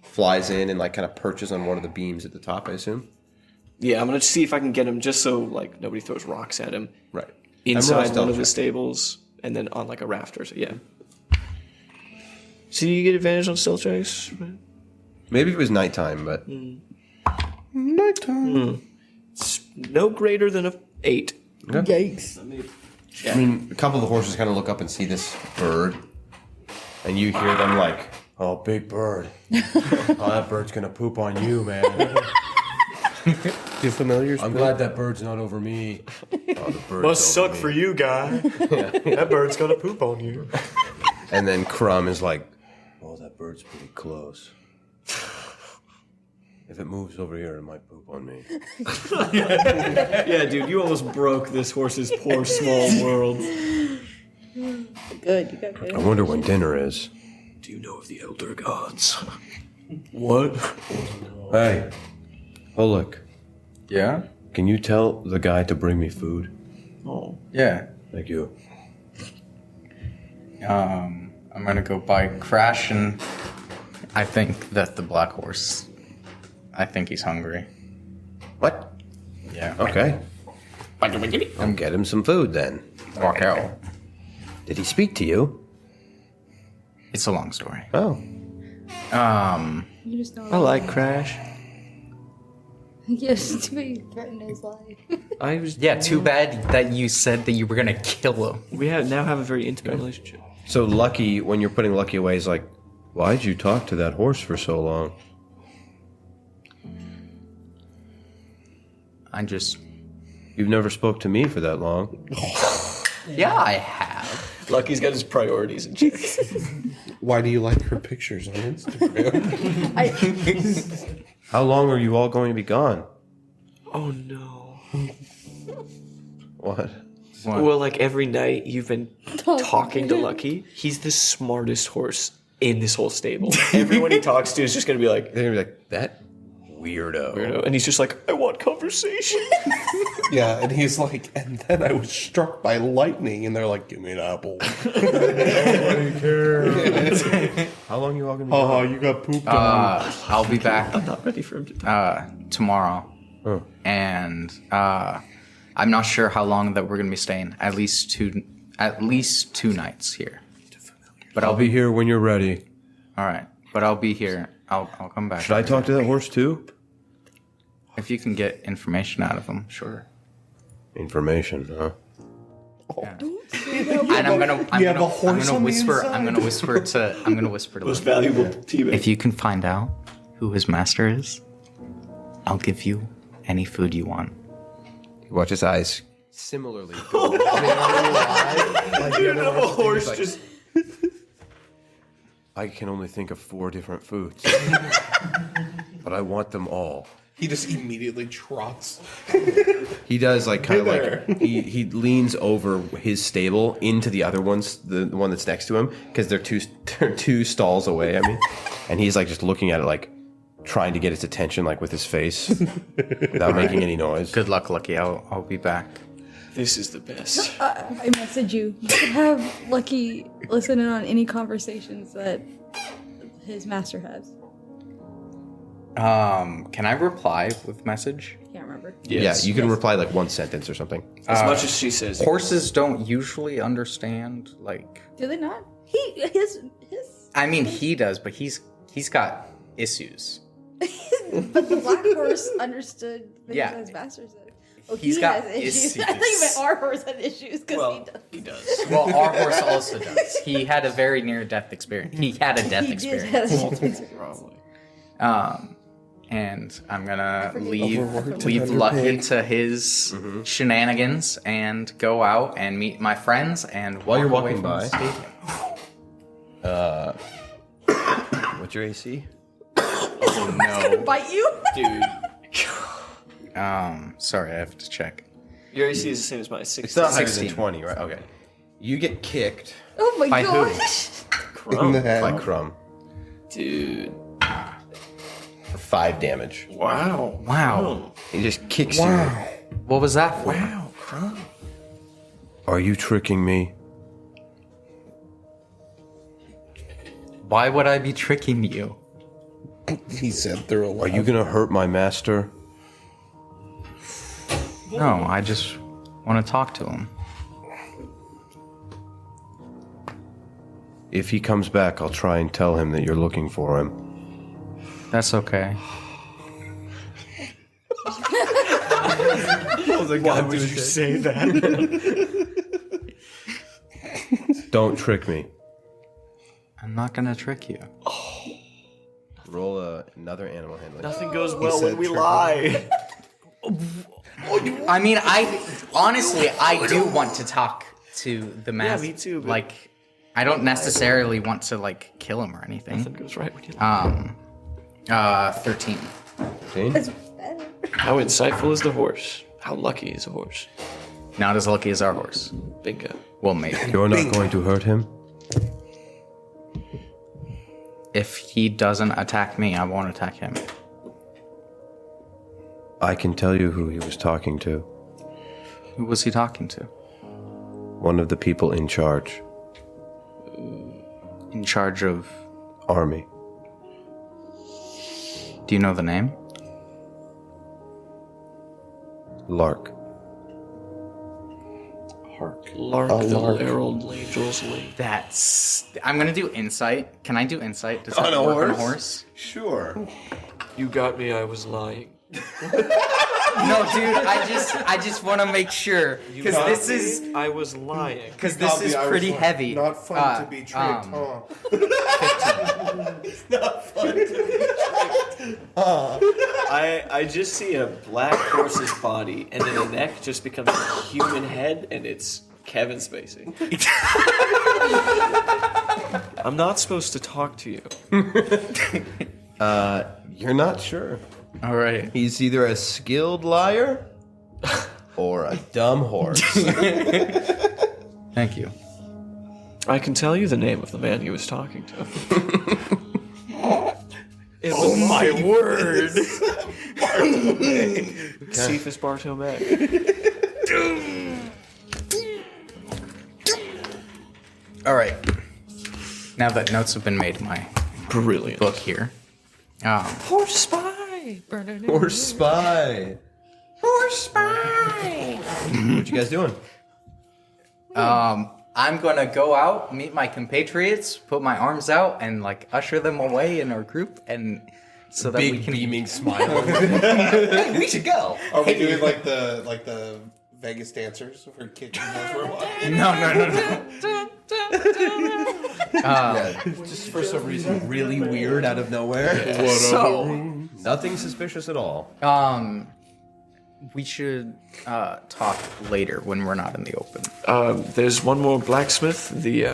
Flies in and like kind of perches on one of the beams at the top, I assume. Yeah, I'm gonna see if I can get him just so like nobody throws rocks at him. Right. Inside one of the stables, and then on like a rafter. So yeah. So you get advantage on stealth checks. Maybe it was nighttime, but Nighttime. It's no greater than a 8. Yikes. I mean, a couple of the horses kind of look up and see this bird, and you hear them like, "Oh, big bird! Oh, that bird's gonna poop on you, man." You familiar? I'm glad that bird's not over me. Oh, the bird's Must over suck me. for you, guy. That bird's gonna poop on you. And then Crumb is like, "Oh, that bird's pretty close. If it moves over here, it might poop on me." Yeah, dude, you almost broke this horse's poor small world. Good, you got I good. wonder when dinner is. Do you know of the elder gods? What? Hey, oh look, Yeah? can you tell the guy to bring me food? Oh. Yeah. Thank you. I'm gonna go by Crash, and I think that the black horse, I think he's hungry. What? Yeah. Okay. Get him some food then. Walk out. Did he speak to you? It's a long story. Oh. You just know. I like Crash. Yes, to be threatened his life. I was. Yeah, too bad that you said that you were gonna kill him. We now have a very intimate relationship. So Lucky, when you're putting Lucky away, is like, why'd you talk to that horse for so long? I'm just. You've never spoke to me for that long. Yeah, I have. Lucky's got his priorities in check. Why do you like her pictures on Instagram? How long are you all going to be gone? Oh no. What? Well, like every night you've been talking to Lucky. He's the smartest horse in this whole stable. Everyone he talks to is just gonna be like, They're gonna be like, that weirdo. and he's just like, I want conversation. Yeah, and he's like, and then I was struck by lightning, and they're like, give me an apple. How long are you all gonna be gone? You got pooped on. I'll be back I'm not ready for him to talk. tomorrow, and I'm not sure how long that we're gonna be staying. At least two nights here. But I'll be here when you're ready. All right, but I'll be here. I'll come back. Should I talk to that horse too? If you can get information out of him, sure. Information, huh? And I'm gonna whisper to Most him. valuable teammate. If you can find out who his master is, I'll give you any food you want. Watch his eyes. Similarly. Go. a horse just. I can only think of 4 different foods, but I want them all. He just immediately trots. He does like kind of like he leans over his stable into the other ones, the one that's next to him, because they're two stalls away. I mean, and he's like just looking at it, like trying to get its attention, like with his face, without making any noise. Good luck, Lucky. I'll be back. This is the best. I message you. You can have Lucky listen in on any conversations that his master has. Can I reply with message? Can't remember. Yes. Yeah, you can reply like one sentence or something. As much as she says. Horses don't usually understand, like... Do they not? His. I mean, he does, but he's got issues. But the black horse understood things Yeah. that his master said. Oh, He's he got has issues. issues. I thought you meant our horse had issues because he does. He does. Well, our horse also does. He had a very near-death experience. He had a death He experience. did have a experience. Probably. And I'm gonna Overworked leave and Lucky underpaid. to his shenanigans and go out and meet my friends and While you're walk away walking from the by. stadium. What's your AC? Oh Gonna no, bite you? Dude. sorry, I have to check. Your AC is the same as mine. 16. It's not higher than 16. 20, right? Okay. You get kicked Oh my By who? gosh. In the head. by Crumb Dude. for 5 damage. Wow. Wow, He just kicks you. what was that for? Wow, Crumb. Are you tricking me? Why would I be tricking you? He said through a Are you gonna hurt my master? No, I just want to talk to him. If he comes back, I'll try and tell him that you're looking for him. That's okay. Why would you say that? Don't trick me. I'm not gonna trick you. Roll another animal handling. Nothing goes well said when we trigger. lie. I mean, I do want to talk to the master. me too, but- Like, I don't necessarily want to like kill him or anything. Nothing goes right when you lie. 13. 13? It's better. How insightful is the horse? How lucky is a horse? Not as lucky as our horse. Bingo. Well, maybe. You're not going to hurt him? If he doesn't attack me, I won't attack him. I can tell you who he was talking to. Who was he talking to? One of the people in charge. In charge of... Army. Do you know the name? Lark. Lark, the herald angels lead. That's... I'm gonna do insight. Can I do insight? Does that On a work on a horse? horse? Sure. You got me, I was lying. No, dude, I just want to make sure. Because this is... I was lying. Because this is pretty heavy. Not fun to be tricked, huh? I just see a black horse's body, and then the neck just becomes a human head, and it's Kevin Spacey. I'm not supposed to talk to you. You're not sure. All right. He's either a skilled liar or a dumb horse. Thank you. I can tell you the name of the man he was talking to. It was my word. Cephas Bartolome. All right. Now that notes have been made in my Brilliant. book here. Horse spy. Horse spy. Horse spy. What you guys doing? I'm gonna go out, meet my compatriots, put my arms out, and like usher them away in our group, and so that we Big can. beaming smile. Hey, we should go. Are we doing like the Vegas dancers for kicking as we're walking? No. Yeah, just for some reason, really weird out of nowhere. So, Nothing suspicious at all. we should talk later when we're not in the open. There's one more blacksmith. The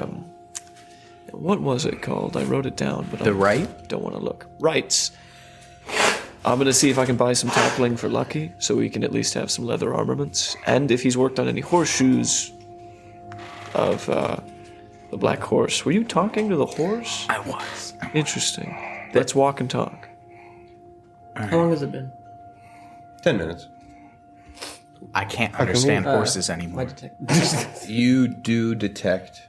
what was it called? I wrote it down, but The I right? don't want to look. Rights. I'm gonna see if I can buy some tackling for Lucky, so we can at least have some leather armaments. And if he's worked on any horseshoes of the black horse. Were you talking to the horse? I was. Interesting. Let's walk and talk. How long has it been? 10 minutes. I can't understand horses anymore. You do detect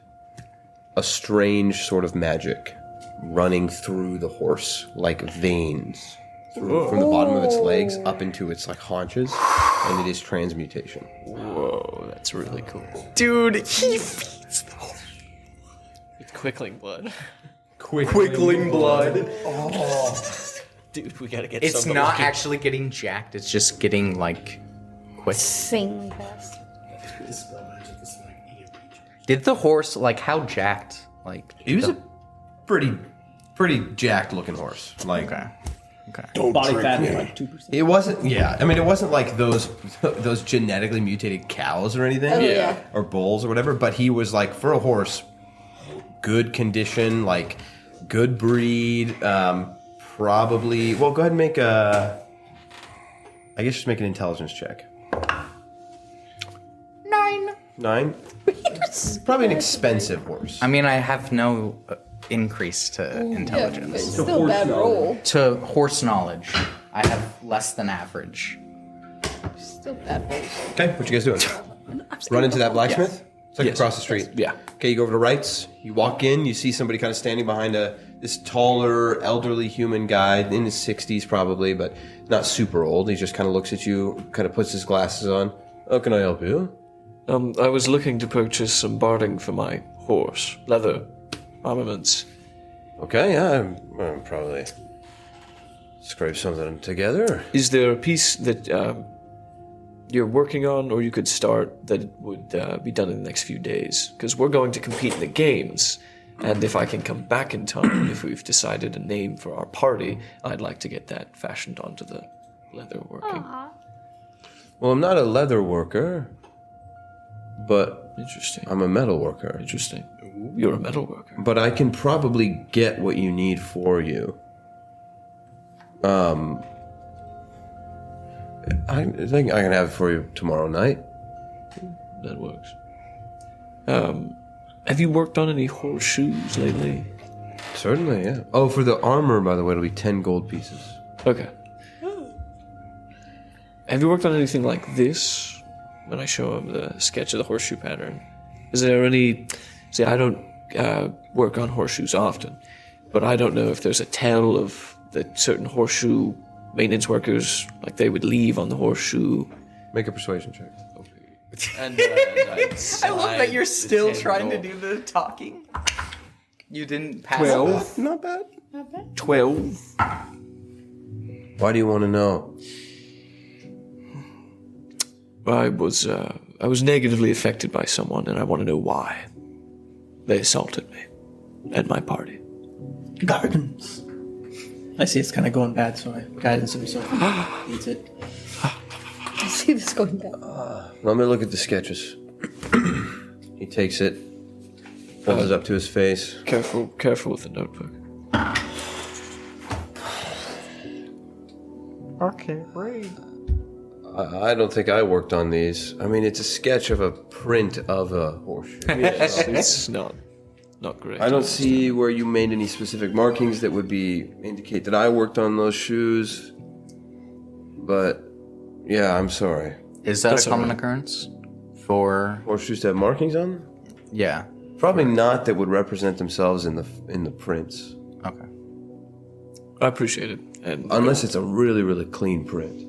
a strange sort of magic running through the horse, like veins, from the bottom of its legs up into its like haunches, and it is transmutation. Whoa, that's really cool. Dude, he feeds the horse. With quickling blood. Quickling blood. Dude, we gotta get It's some not Lucky. actually getting jacked, it's just getting like quick. Insanely fast. Did the horse like how jacked? Like He was a pretty jacked looking horse. Like Body fat is like 2%. it wasn't. Yeah, I mean it wasn't like those genetically mutated cows or anything. Oh, yeah. Or bulls or whatever. But he was like for a horse, good condition, like good breed. Probably. Well, go ahead and make a. I guess just make an intelligence check. 9. Probably an expensive horse. I mean, I have no increase to Yeah, but intelligence. it's still a bad roll. To horse knowledge, I have less than average. Still bad rolls. Okay, what you guys doing? Run into that blacksmith? It's like Yes. across the street. Yeah. Okay, you go over to Wrights. You walk in. You see somebody kind of standing behind this taller, elderly human guy in his 60s probably, but not super old. He just kind of looks at you, kind of puts his glasses on. How can I help you? I was looking to purchase some barding for my horse. Leather armaments. Okay, yeah, I'll probably scrape something together. Is there a piece that you're working on, or you could start that would be done in the next few days? Because we're going to compete in the games, and if I can come back in time, if we've decided a name for our party, I'd like to get that fashioned onto the leather working. Well, I'm not a leather worker, but Interesting. I'm a metal worker. Interesting. You're a metal worker. But I can probably get what you need for you. I think I can have it for you tomorrow night. That works. Have you worked on any horseshoes lately? Certainly, yeah. Oh, for the armor, by the way, it'll be 10 gold pieces. Okay. Have you worked on anything like this? When I show him the sketch of the horseshoe pattern, is there any? See, I don't work on horseshoes often, but I don't know if there's a tell of the certain horseshoe maintenance workers, like they would leave on the horseshoe. Make a persuasion check. And I love that you're still trying to do the talking. You didn't pass. 12. Not bad. 12. Why do you want to know? I was negatively affected by someone, and I want to know why. They assaulted me and my party. Gardens. I see it's kind of going bad, so I guidance himself eats it. I see this going down. Let me look at the sketches. He takes it, holds it up to his face. Careful with the notebook. Okay, read. I don't think I worked on these. I mean, it's a sketch of a print of a horseshoe. It's not great. I don't see where you made any specific markings that would indicate that I worked on those shoes. But yeah, I'm sorry. Is that a common occurrence for Horseshoes to have markings on them? Yeah. Probably not that would represent themselves in the prints. Okay. I appreciate it. And Unless it's a really, really clean print.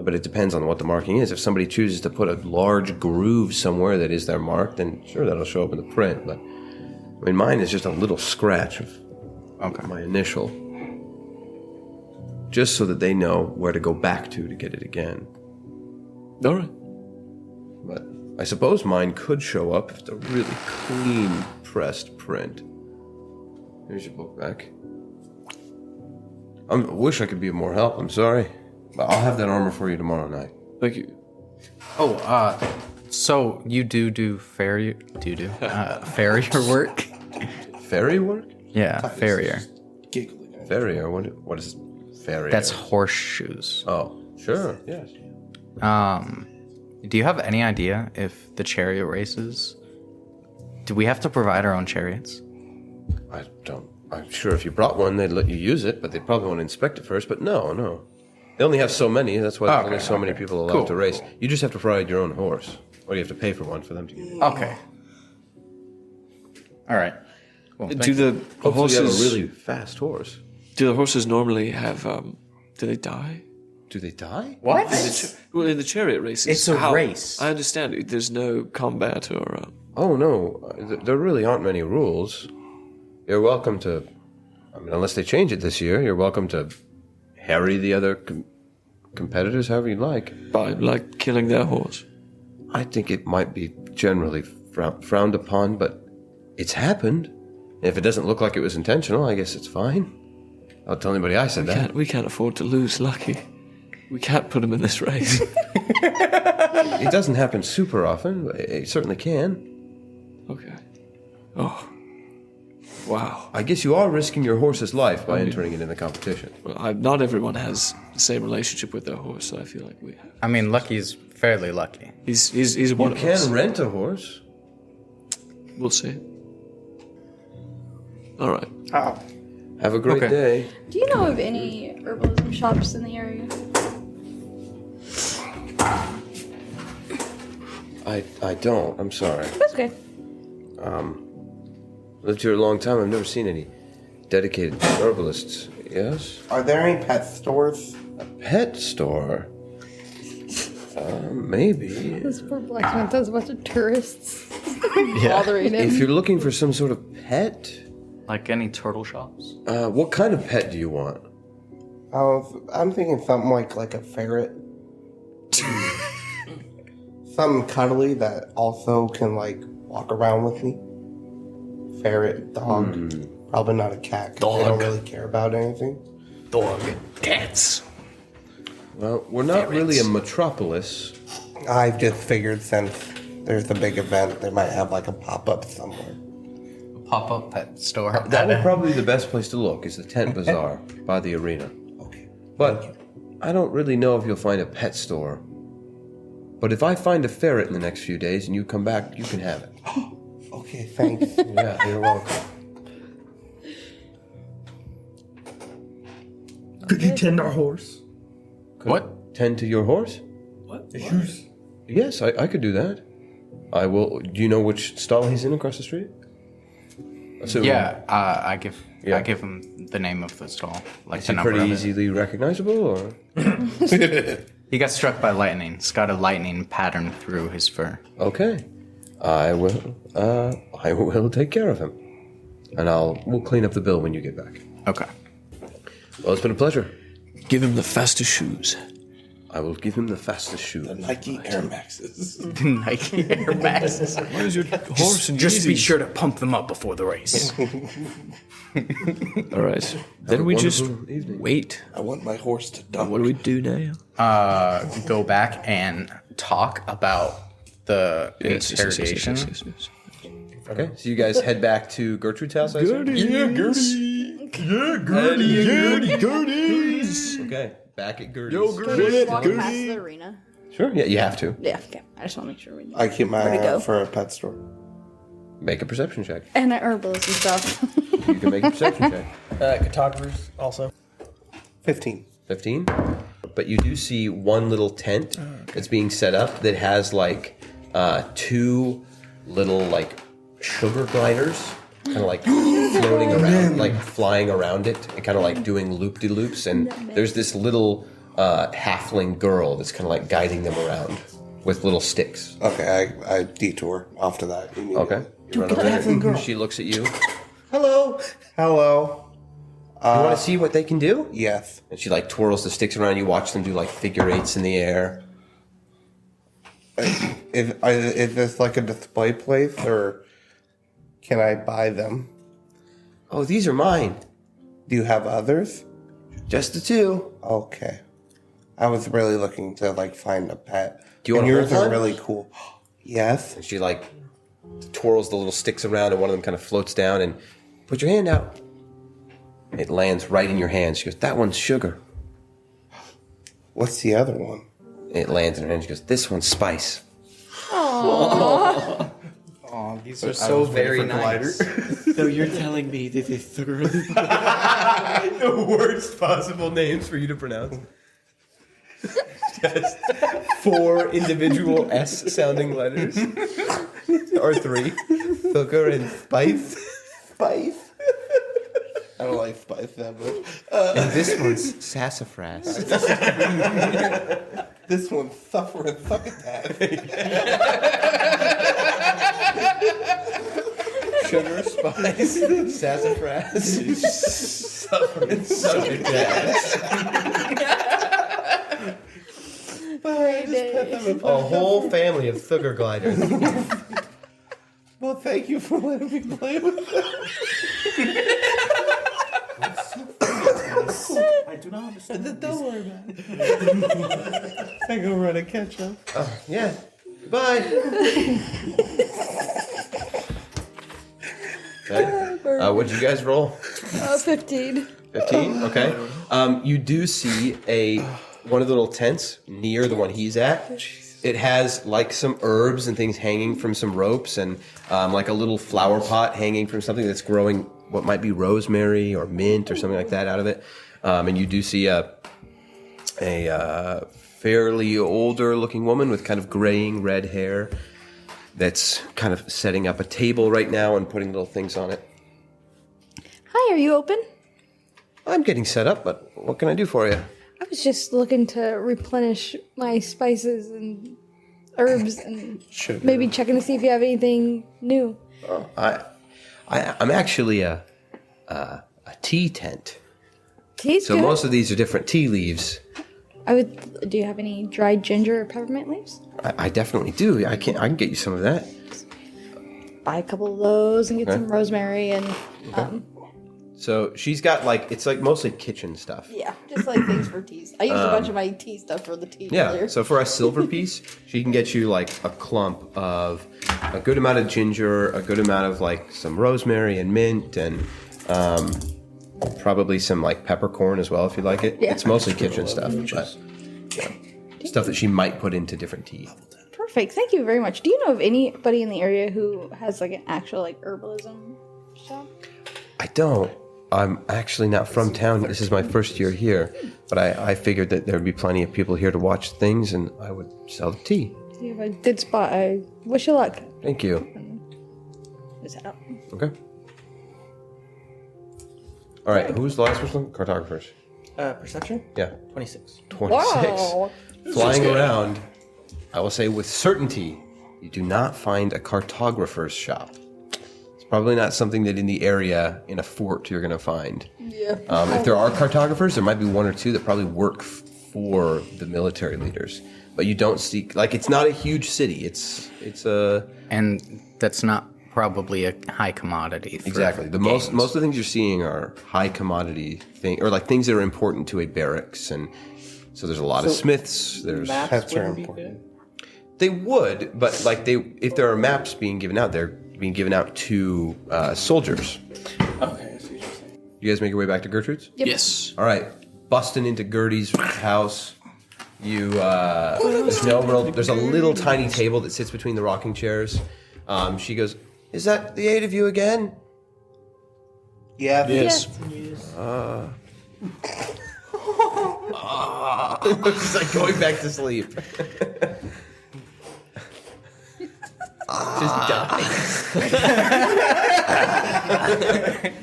But it depends on what the marking is. If somebody chooses to put a large groove somewhere that is their mark, then sure, that'll show up in the print. But I mean, mine is just a little scratch of my initial. Just so that they know where to go back to get it again. All right. But I suppose mine could show up if it's a really clean pressed print. Here's your book back. I wish I could be of more help. I'm sorry. But I'll have that armor for you tomorrow night. Thank you. Oh, so you do farrier work? Farrier work? Yeah, farrier. Farrier? What is farrier? That's horseshoes. Oh, sure, yes. Do you have any idea if the chariot races, do we have to provide our own chariots? I don't. I'm sure if you brought one, they'd let you use it, but they'd probably want to inspect it first. But no. They only have so many. That's why there's only so many people allowed to race. You just have to provide your own horse. Or you have to pay for one for them to give you. Okay. All right. Well, Do the Hopefully horses you have a really fast horse. Do the horses normally have? Do they die? Do they die? What? Well, in the chariot races, It's a race. I understand. There's no combat or. Oh no, there really aren't many rules. You're welcome to. I mean, unless they change it this year, you're welcome to harry the other competitors however you like. By like killing their horse. I think it might be generally frowned upon, but it's happened. If it doesn't look like it was intentional, I guess it's fine. I'll tell anybody I said that. We can't afford to lose, Lucky. We can't put him in this race. It doesn't happen super often, but it certainly can. Okay. Oh. Wow. I guess you are risking your horse's life by entering it in the competition. Well, not everyone has the same relationship with their horse, so I feel like we have. I mean, Lucky's fairly lucky. He's one You of us. can rent a horse. We'll see. All right. Have a great day. Do you know of any herbalism shops in the area? I don't. I'm sorry. That's okay. Lived here a long time. I've never seen any dedicated herbalists. Yes? Are there any pet stores? A pet store? Maybe. This poor blacksmith has a bunch of tourists bothering him. If you're looking for some sort of pet, Like any turtle shops? what kind of pet do you want? I'm thinking something like a ferret. Something cuddly that also can like walk around with me. Ferret, dog. Probably not a cat. 'Cause they don't really care about anything. Dog. Cats. Well, we're not really a metropolis. I've just figured since there's a big event, they might have like a pop-up somewhere. Pop-up pet store. That would probably be the best place to look, is the tent bazaar by the arena. Okay. But I don't really know if you'll find a pet store. But if I find a ferret in the next few days and you come back, you can have it. Okay, thanks. Yeah, you're welcome. Could you tend our horse? What? Tend to your horse? What? Yours? Yes, I could do that. I will. Do you know which stall he's in across the street? Assume- Yeah, I give Yeah. him the name of the stall, like Is the he number pretty of it. easily recognizable, or? He got struck by lightning. It's got a lightning pattern through his fur. Okay, I will. I will take care of him, and we'll clean up the bill when you get back. Okay. Well, it's been a pleasure. Give him the fastest shoes. I will give him the fastest shoe. Nike Air Maxes. Nike Air Maxes. Why is your horse and Just be sure to pump them up before the race. All right. Then we just wonderful evening. wait. I want my horse to dunk. What do we do now? Go back and talk about the Yes, interrogation. yes. Okay, so you guys head back to Gertrude's house, I assume? Gertie's. Okay, back at Gertie's. Can we just walk past the arena? Sure, yeah, you have to. Yeah, okay. I just want to make sure we know. I keep my Where'd it eye go? out for a pet store. Make a perception check. And the herbals and stuff. You can make a perception check. Cartographers also. 15. 15. But you do see one little tent that's being set up that has like 2 little like sugar gliders kind of like floating around, like flying around it and kind of like doing loop-de-loops. And there's this little halfling girl that's kind of like guiding them around with little sticks. Okay, I detour off to that. Okay. You run over there. She looks at you. Hello. Hello. You want to see what they can do? Yes. And she like twirls the sticks around. You watch them do like figure 8s in the air. Is this like a display place, or can I buy them? Oh, these are mine. Do you have others? Just the 2. Okay. I was really looking to like find a pet. Do you want and to yours hold are one? really cool. Yes. And she like twirls the little sticks around, and one of them kind of floats down. And put your hand out. It lands right in your hand. She goes, "That one's sugar." What's the other one? It lands in her hand. She goes, "This one's spice." Oh, these are so very nice. So you're telling me this is The worst possible names for you to pronounce. Just 4 individual S-sounding letters. Or 3. Sugar and spice. Spice. I don't like spice that much. And this one's sassafras. This one's suffering succotash. Sugar, spice, sassafras, suffering succotash. A whole family of sugar gliders. Well, thank you for letting me play with them. I do not understand. Don't worry about it. I go run a catch up. Yeah. Goodbye. Okay. What'd you guys roll? 15. 15? Okay. You do see one of the little tents near the one he's at. It has like some herbs and things hanging from some ropes, and like a little flower pot hanging from something that's growing what might be rosemary or mint or something like that out of it. And you do see a fairly older looking woman with kind of graying red hair that's kind of setting up a table right now and putting little things on it. Hi, are you open? I'm getting set up, but what can I do for you? I was just looking to replenish my spices and herbs and maybe checking to see if you have anything new. I'm actually a tea tent. Tea's So good. most of these are different tea leaves. Do you have any dried ginger or peppermint leaves? I definitely do. I can get you some of that. Buy a couple of those and get Okay. some rosemary and So she's got it's like mostly kitchen stuff. yeah, just like things for teas. I used a bunch of my tea stuff for the tea Yeah. earlier. So for a silver piece, she can get you like a clump of a good amount of ginger, a good amount of like some rosemary and mint, and probably some like peppercorn as well if you like it. Yeah. It's mostly kitchen stuff, but stuff that she might put into different tea. Perfect. Thank you very much. Do you know of anybody in the area who has like an actual like herbalism shop? I don't. I'm actually not from town. This is my first year here, but I figured that there would be plenty of people here to watch things, and I would sell the tea. You have a good spot. I wish you luck. Thank you. Just head out. Okay. All right. Who's the last person? Cartographers. Perception? Yeah. 26. 26. Wow. Flying around, I will say with certainty, you do not find a cartographer's shop. It's probably not something that in the area in a fort you're going to find. Yeah. If there are cartographers, there might be 1 or 2 that probably work for the military leaders. But you don't see, it's not a huge city. It's a... And that's not probably a high commodity. for Exactly. Most of the things you're seeing are high commodity things, or like things that are important to a barracks, and so there's a lot of smiths. There's Pets are important. They would, but like if there are maps being given out, they're being given out to soldiers. Okay, I see what you're saying. You guys make your way back to Gertrude's? Yep. Yes. All right, busting into Gertie's house. You there's a little tiny table that sits between the rocking chairs. She goes, "Is that the 8 of you again?" Yeah. Yes. She's like going back to sleep. Just die.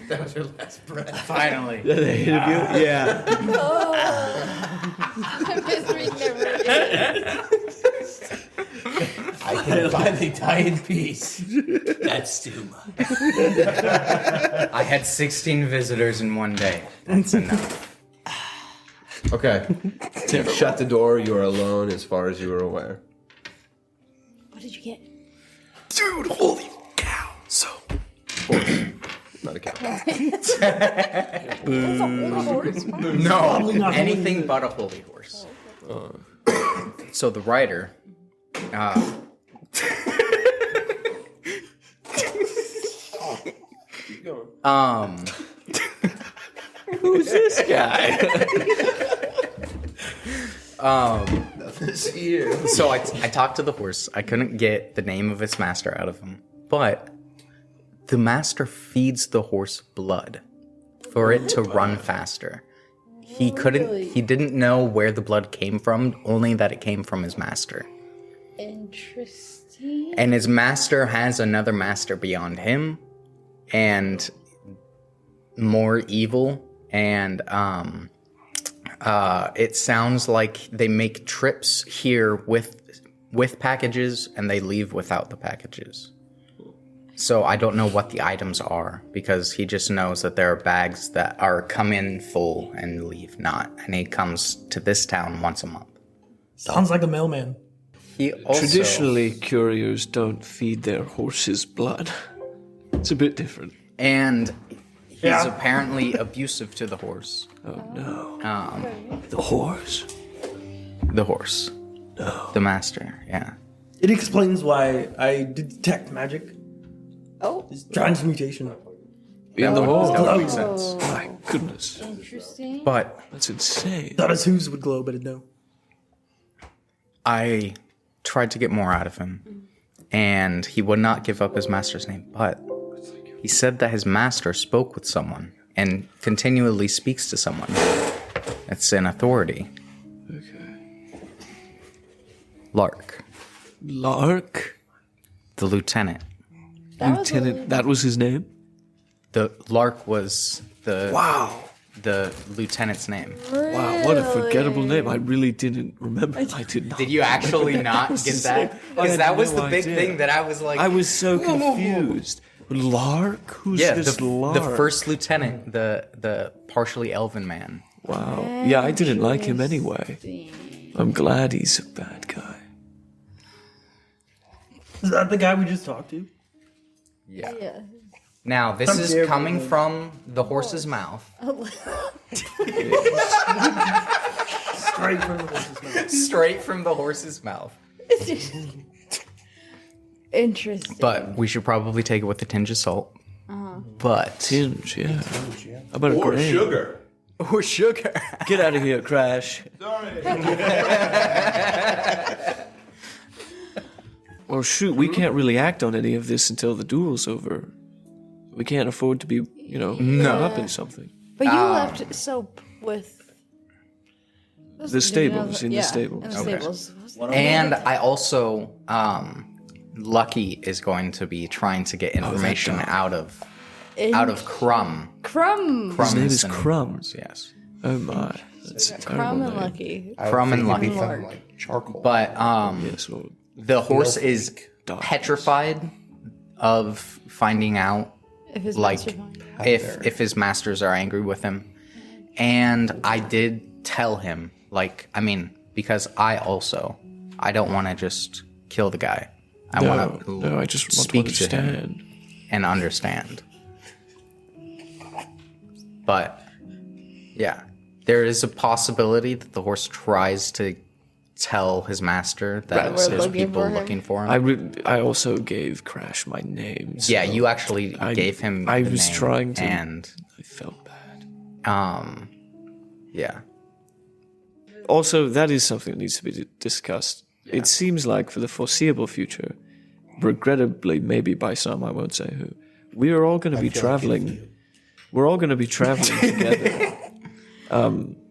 That was her last breath. Finally. Yeah. Mystery never ends. I can finally die in peace. That's too much. I had 16 visitors in one day. That's enough. Okay. Shut the door. You are alone as far as you are aware. What did you get? Dude, holy cow. So. Not a cow. No, anything but a holy horse. So the writer, Who's this guy? So I talked to the horse. I couldn't get the name of its master out of him, but the master feeds the horse blood for it to run faster. He didn't know where the blood came from, only that it came from his master. Interesting. And his master has another master beyond him, and more evil, and it sounds like they make trips here with packages and they leave without the packages. So I don't know what the items are, because he just knows that there are bags that are come in full and leave not, and he comes to this town once a month. Sounds like a mailman. He also, Traditionally, couriers don't feed their horses blood. It's a bit different. and he's apparently abusive to the horse. Oh no. The horse? The horse. No. The master, yeah. It explains why I detect magic. Oh, It's transmutation. In the horse? That would make sense. My goodness. interesting. But That's insane. Thought his hooves would glow, but it no. I tried to get more out of him, and he would not give up his master's name, but he said that his master spoke with someone and continually speaks to someone. It's an authority. Okay. Lark, Lark? the lieutenant. Lieutenant, that was his name? The Lark was the Wow. the lieutenant's name. Wow, what a forgettable name. I really didn't remember. I did not. Did you actually not get that? I Because had that was no the big idea. thing that I was like. I was so confused. Lark? Who's this the Lark? first lieutenant, the partially elven man. Wow. Yeah, I didn't like him anyway. I'm glad he's a bad guy. Is that the guy we just talked to? Yeah. Yeah. Now, this is coming from the horse's mouth. Straight from the horse's mouth. Straight from the horse's mouth. Interesting. But we should probably take it with a tinge of salt. But. Tinge, yeah. How about a Or grain? sugar. Or sugar. Get out of here, Crash. Well, shoot, we can't really act on any of this until the duel's over. We can't afford to be, caught up in something. But you left soap with The stables, in the yeah, stables. In the Okay. stables. And I also. Lucky is going to be trying to get information out of Crumb. Crumb. Crumb name is and Crumb. horse, yes. Oh my. That's a Crumb terrible and name. Lucky. Crumb and It'd be Lucky. something like charcoal. But Yes, well, the horse is Dog. petrified of finding out If his like master finds- if his masters are angry with him. And I did tell him, because I don't want to just kill the guy. I want to no, I just want speak to to him understand. and understand. But yeah, there is a possibility that the horse tries to tell his master that We're there's looking people for him. looking for him? I also gave Crash my name. Yeah, so you actually gave him. I the was name, trying to. and I felt bad. yeah. Also, that is something that needs to be discussed. It seems like for the foreseeable future, regrettably, maybe by some, I won't say who, we are all going to be traveling. We're all going to be traveling together.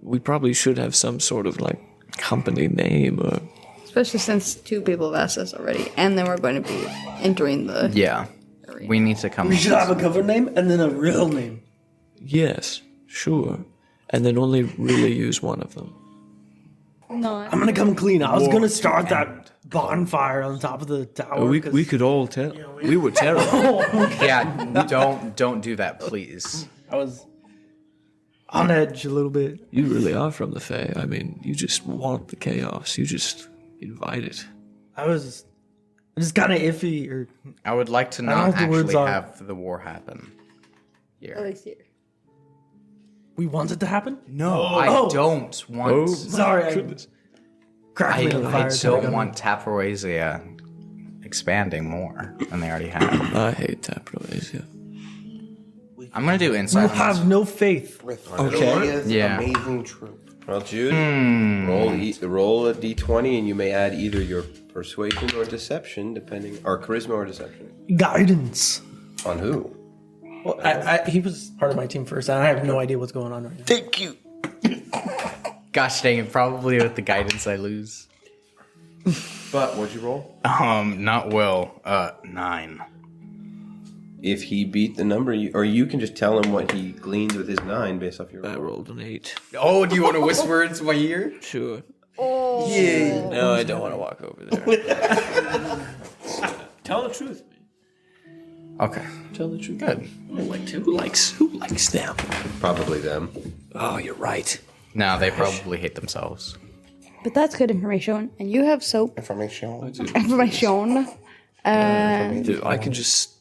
We probably should have some sort of like company name or. Especially since 2 people have asked us already, and then we're going to be entering the. Yeah. We need to come. We should have a cover name and then a real name. Yes, sure, and then only really use one of them. No, I'm gonna come clean. I was gonna start that bonfire on top of the tower. We could all tell. We were terrible. Yeah, don't do that, please. I was on edge a little bit. You really are from the Fae. I mean, you just want the chaos. You just invite it. I was just kind of iffy. Or I would like to I don't know not if the words actually are- have the war happen At here. least here. we want it to happen. No, I don't want. Sorry, I cracked me on the fire. I don't want Taproasia expanding more than they already have. I hate Taproasia. I'm gonna do You insight. on this. have no faith. With Okay. Yeah. amazing troop. Well, Jude, roll a d20, and you may add either your persuasion or deception, depending, or charisma or deception. Guidance. On who? Well, he was part of my team first, and I have no idea what's going on right now. Thank you. Gosh dang it! Probably with the guidance I lose. But what'd you roll? Not well. 9. If he beat the number, or you can just tell him what he gleaned with his 9 based off your I roll. rolled an 8. Oh, do you want to whisper into my ear? Sure. Oh. Yeah. No, I don't want to walk over there. Tell the truth, man. Okay. Tell the truth. Good. Who likes them? Probably them. Oh, you're right. No, they probably hate themselves. But that's good information. And you have soap Information. information. Dude, I can just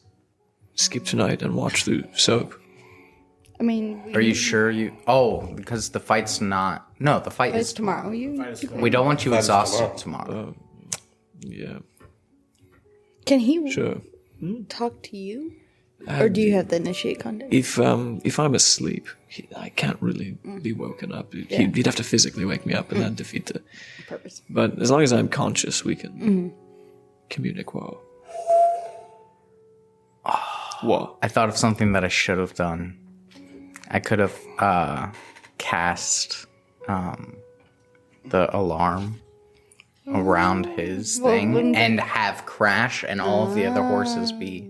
skip tonight and watch the soap. I mean, Are you sure you? Oh, because the fight's not. No, the fight it's is. tomorrow. We don't want you exhausted tomorrow. Yeah, Can he sure. talk to you? Or do you have to initiate contact? If I'm asleep, I can't really be woken up. He'd have to physically wake me up, and that'd defeat the Purpose. But as long as I'm conscious, we can communicate. What? I thought of something that I should have done. I could have cast the alarm around his thing and have Crash and all of the other horses be.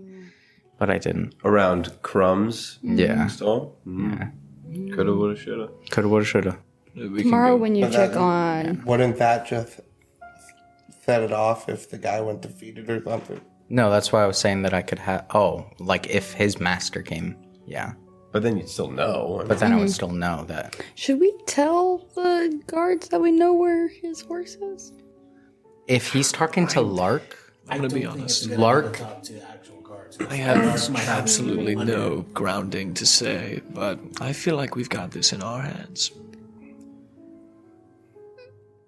But I didn't. Around Crumb's Yeah. stall? Yeah. Coulda, woulda, shoulda. Coulda, woulda, shoulda. Tomorrow when you check on... Wouldn't that just set it off if the guy went defeated or something? No, that's why I was saying that I could have. Oh, like if his master came. Yeah. But then you'd still know. But then I would still know that. Should we tell the guards that we know where his horse is? If he's talking to Lark, I'm gonna be honest. Lark. I have absolutely no grounding to say, but I feel like we've got this in our hands.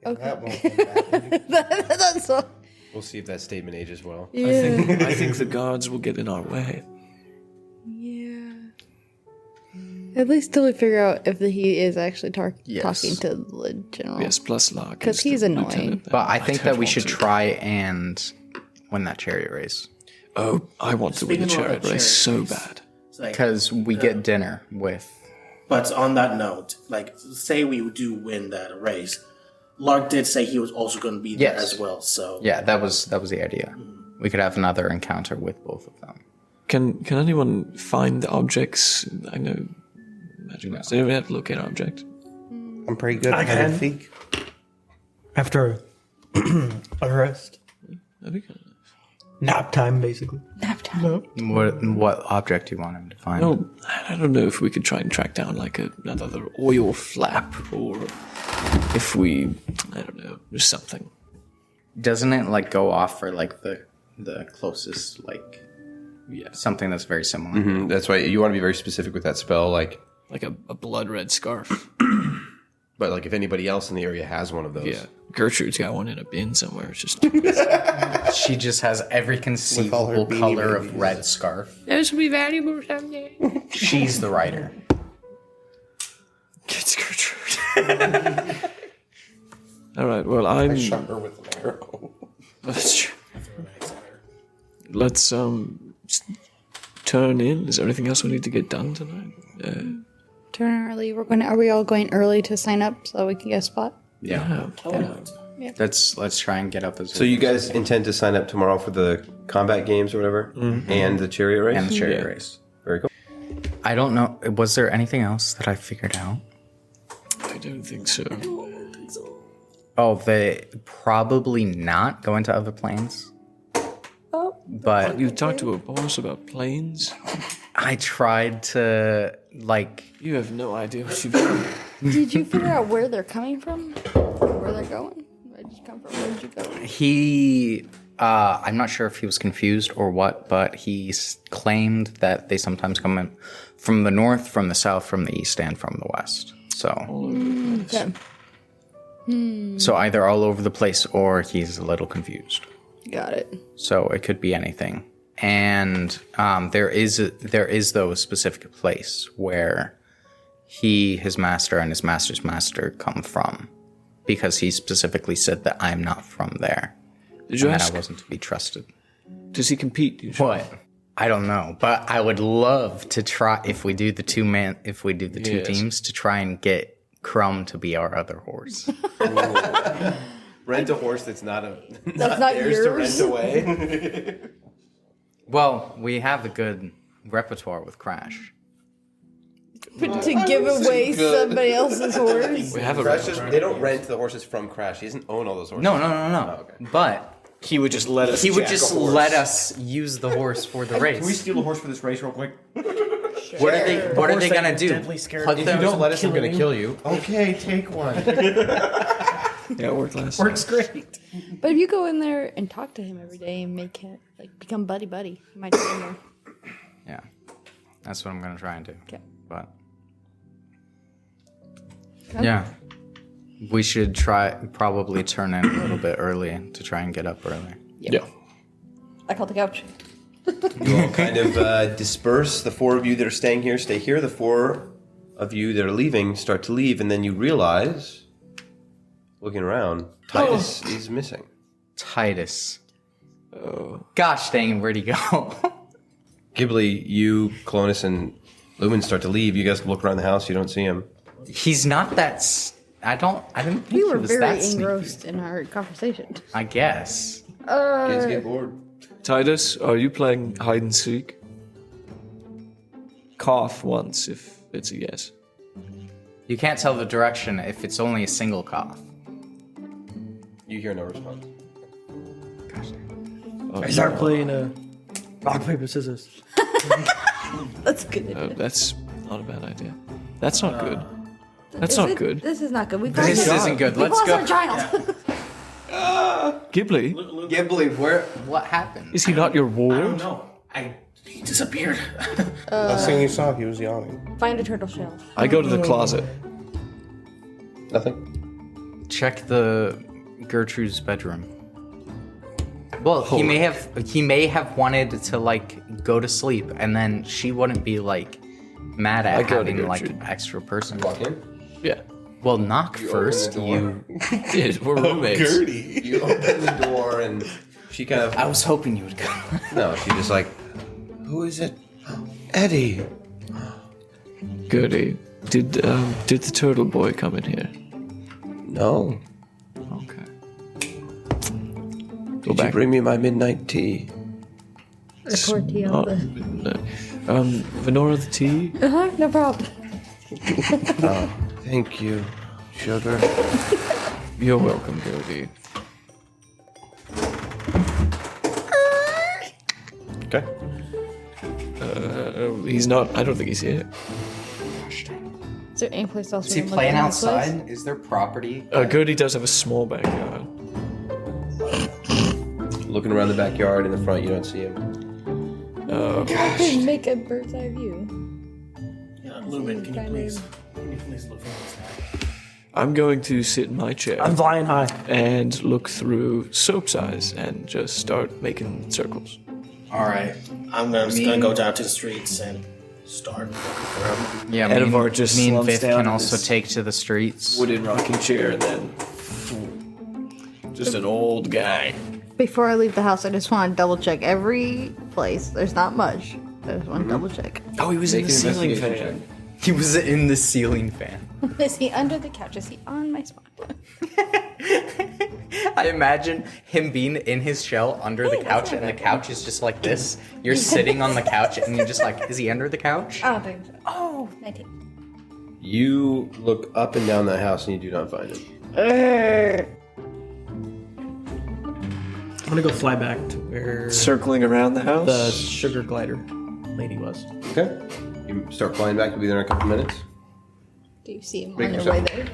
That won't come back. That's all. We'll see if that statement ages well. I think the guards will get in our way. Yeah. At least till we figure out if he is actually Yes. talking to the general. Yes, plus Lark. 'Cause is the he's annoying. lieutenant. But I think don't that we want should to. try and win that chariot race. Oh, I want to win the Speaking of chariot race so chariot race. bad. It's like, Because we get dinner with. but on that note, like, say we do win that race, Lark did say he was also going to be there Yes. as well. So Yeah, that was the idea. We could have another encounter with both of them. Can anyone find objects? I know magic. Does anyone have to locate an object? I'm pretty good I at can. think. After a rest, That'd be good. nap time, basically. Nap time. What object do you want him to find? No, I don't know if we could try and track down like another oil flap, or if we, I don't know, just something. Doesn't it like go off for like the closest like Yeah, something that's very similar? That's why you want to be very specific with that spell. Like, like a blood red scarf. But like, if anybody else in the area has one of those, Yeah. Gertrude's got one in a bin somewhere. It's just. She just has every conceivable beanie color of babies. red scarf. This will be valuable someday. She's the writer. It's Gertrude. All right. Well, I shot her with an arrow. That's true. Let's turn in. Is there anything else we need to get done tonight? Turn early. Are we all going early to sign up so we can get a spot? Yeah. Let's try and get up as So you guys intend to sign up tomorrow for the combat games or whatever, and the chariot race? and the chariot race. Very cool. I don't know. Was there anything else that I figured out? I don't think so. Oh, they probably not go into other planes. Oh. But You talked to a boss about planes? I tried to You have no idea what you've done. Did you figure out where they're coming from? Where they're going? Where did you come from? Where did you go? He, I'm not sure if he was confused or what, but he claimed that they sometimes come in from the north, from the south, from the east, and from the west. So, Okay. so either all over the place or he's a little confused. Got it. So it could be anything. And there is though a specific place where his master and his master's master come from, because he specifically said that I'm not from there. Did you and ask? that I wasn't to be trusted. Does he compete usually? What? I don't know, but I would love to try if we do the two Yes. teams to try and get Crumb to be our other horse. Rent a horse that's not That's not theirs to yours. rent away. Well, we have a good repertoire with Crash. But to give away somebody else's horse. We have a Crash they don't rent the horses from Crash. He doesn't own all those horses. No. Oh, okay. But He would just let us. he would jack just a horse. let us use the horse for the race. Can we steal a horse for this race real quick? What are they? What are they Horse that gonna you're do? deadly scared Put of. them- If you don't let us, I'm Killing going to kill you. Okay, take one. Yeah, it worked last. Works great. But if you go in there and talk to him every day and make him become buddy, you might get in there. Yeah, that's what I'm gonna try and do. Okay. But Okay. yeah, we should probably turn in a little bit early to try and get up early. Yeah. I call the couch. You all kind of disperse. The four of you that are staying here stay here. The four of you that are leaving start to leave, and then you realize, looking around, Titus is missing. Titus. Oh. Gosh dang it, where'd he go? Ghibli, you, Clonus, and Lumen start to leave. You guys look around the house. You don't see him. He's not that. I didn't think We were he was very that sneaky. engrossed in our conversation. I guess. Kids get bored. Titus, are you playing hide and seek? Cough once if it's a yes. You can't tell the direction if it's only a single cough. You hear no response. I start playing rock, paper, scissors. That's good. That's not a bad idea. That's not good. That's Is not it- good. This is not good. We This isn't good. We Let's lost go. our child. Ghibli, Ghibli, what happened? is he not your I don't ward? know. He disappeared. Last thing you saw, he was yawning. Find a turtle shell. I go to the closet. Nothing. Check the Gertrude's bedroom. Well, he may have wanted to go to sleep, and then she wouldn't be mad I at go to having Gertrude. extra person. Walk in. Yeah. Well, knock first. open the Dude, we're roommates. Gertie. You open the door, and she kind of. I was hoping you would come. No, she just who is it? Eddie. Gertie, did the turtle boy come in here? No. Okay. Did back. you bring me my midnight tea? Report to you. Oh, Venora the tea? No problem. Thank you, sugar. You're welcome, Gertie. Okay. He's not. I don't think he's here. Is there any place else? Is he we can look playing in this place? outside? Is there property? Gertie does have a small backyard. Looking around the backyard in the front, you don't see him. I could make a bird's eye view. Yeah, Lumen, can you Kind please of- look for this guy? I'm going to sit in my chair. I'm flying high. And look through Soap's eyes and just start making circles. All right. I'm just gonna go down to the streets and start looking around. Yeah, Edivard just me and slumps Fifth down can in also this take to the streets. wooden rocking chair and then just an old guy. Before I leave the house, I just want to double check every place. There's not much. I just want to double check. Oh, he was in the ceiling fan. He was in the ceiling fan. Is he under the couch? Is he on my spot? I imagine him being in his shell under the couch, and the couch is just like this. You're sitting on the couch, and you're just like, is he under the couch? I don't think so. Oh, 19. You look up and down that house and you do not find him. I'm gonna go fly back to where Circling around the house? the sugar glider lady was. Okay. You start flying back. You'll be there in a couple minutes. Do you see him Make on your yourself- way there?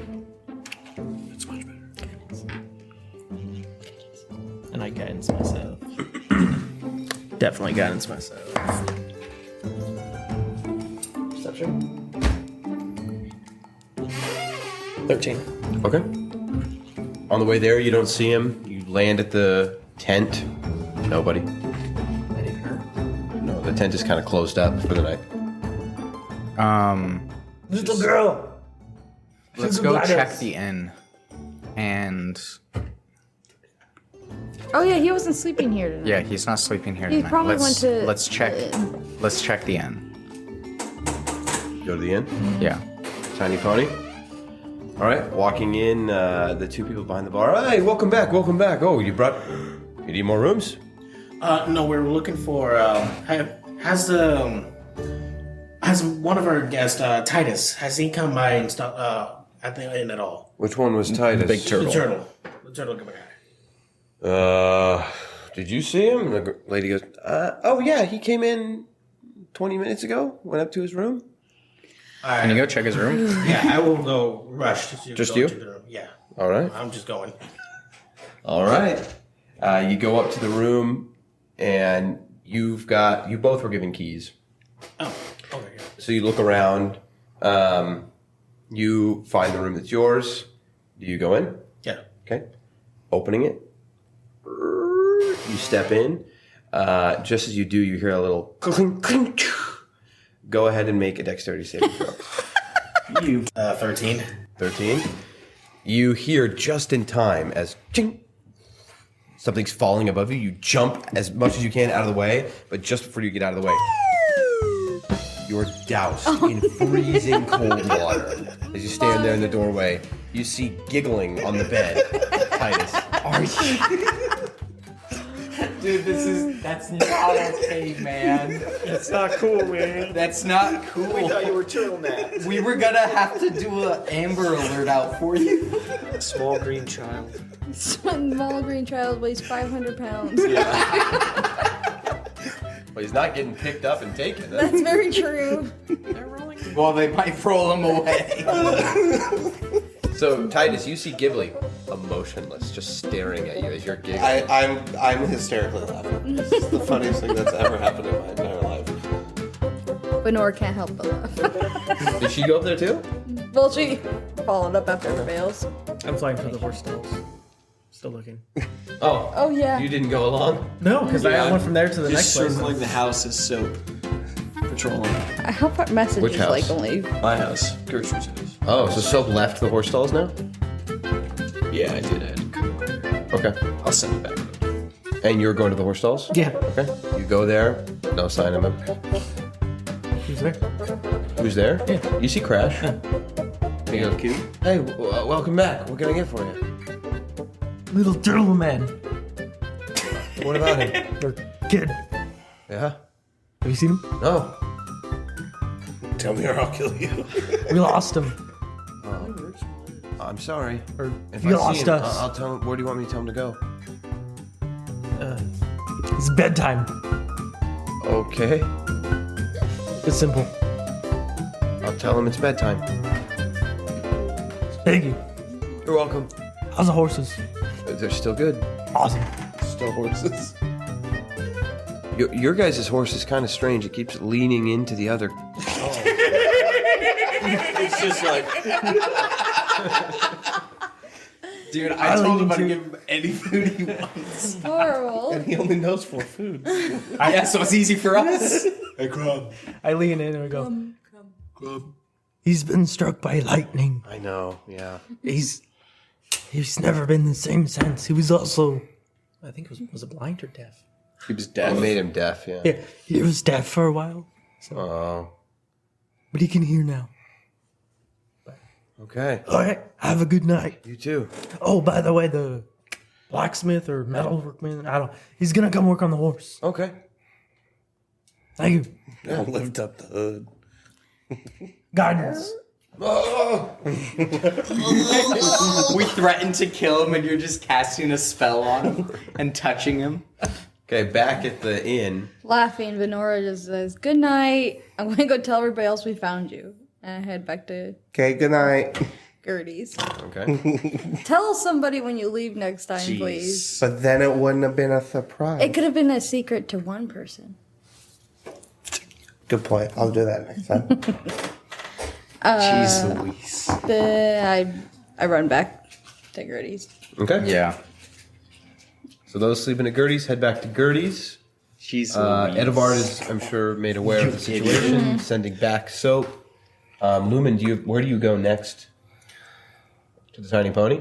It's much better. And I guidance myself. Definitely guidance myself. Perception. 13. Okay. On the way there, you don't see him. You land at the tent. Nobody. No, the tent is kind of closed up for the night. Little girl! Let's go check the inn. And Oh yeah, he wasn't sleeping here tonight. yeah, he's not sleeping here He tonight. probably went to Let's check. the inn. Let's check the inn. Go to the inn. Yeah. Tiny Pony. All right, walking in, the two people behind the bar. Hey, welcome back, welcome back. Oh, you need more rooms? No, we're looking for. Has one of our guests, Titus, has he come by and at the inn at all? Which one was Titus? Big turtle. The turtle guy. Did you see him? The lady goes, oh yeah, he came in 20 minutes ago, went up to his room. Can you go check his room? Yeah, I will go rush. Just go you? To the room. Yeah. All right. I'm just going. All right. You go up to the room, and you both were given keys. Oh, okay. Yeah. So you look around, you find the room that's yours. Do you go in? Yeah. Okay. Opening it. You step in. Just as you do, you hear a little clink, clink. Go ahead and make a dexterity saving throw. 13. 13. You hear just in time as ching, something's falling above you. You jump as much as you can out of the way, but just before you get out of the way, you're doused in freezing cold water. As you stand there in the doorway, you see giggling on the bed, Titus. Are you? Dude, that's not okay, man. That's not cool, man. That's not cool. We thought you were turtleneck. We were gonna have to do an Amber Alert out for you. Small green child. Small green child weighs 500 pounds. But he's not getting picked up and taken. That's very true. Well, they might roll him away. So, Titus, you see Ghibli emotionless, just staring at you as you're giggling. I'm hysterically laughing. This is the funniest thing that's ever happened in my entire life. But Nora can't help but laugh. Did she go up there too? Well, she followed up after her fails. I'm flying for the horse stalls. Still looking. Oh. Oh, yeah. You didn't go along? No, because I went from there to the next Just place. circling the house as Soap. Patrolling. I hope our message Which is house? like only. My house. Gertrude's house. Oh, so Soap left the horse stalls now? Yeah, I did. I had to come over. Okay. I'll send it back. And you're going to the horse stalls? Yeah. Okay. You go there. No sign of him. Who's there? Who's there? Yeah. You see Crash. He goes, Cute. hey, welcome back. What can I get for you? Little turtle man. What about him? Or kid. Yeah? Have you seen him? No. Tell me or I'll kill you. We lost him. I'm sorry. Or If he I lost see him, us. I'll tell him. Where do you want me to tell him to go? It's bedtime. Okay. It's simple. I'll tell him it's bedtime. Thank you. You're welcome. How's the horses? They're still good. Awesome. Still horses. Your guys' horse is kind of strange. It keeps leaning into the other. It's just like Dude, I told him to give him any food he wants. Horrible. And he only knows 4 foods. Yeah, so it's easy for us. Hey, Crumb. I lean in and I go, Crumb. He's been struck by lightning. I know, yeah. He's never been the same since. He was also, I think was it blind or deaf? He was It dead. made him deaf, yeah. Yeah, he was deaf for a while, Oh, but he can hear now. okay. All right, have a good night. You too. Oh, by the way, the blacksmith or metal workman, I don't. He's gonna come work on the horse. Okay. Thank you. I lift up the hood. Guidance. We threatened to kill him, and you're just casting a spell on him and touching him. Okay, back at the inn. Laughing, Venora just says, "Good night. I'm going to go tell everybody else we found you." And I head back to Okay, good night. Gertie's. Okay. Tell somebody when you leave next time, please. But then it wouldn't have been a surprise. It could have been a secret to one person. Good point. I'll do that next time. Jeez Louise. I run back to Gertie's. Okay. Yeah. So those sleeping at Gertie's head back to Gertie's. Jeez Louise. Edivard is, I'm sure, made aware of the situation, sending back soap. Lumen, where do you go next? To the Tiny Pony?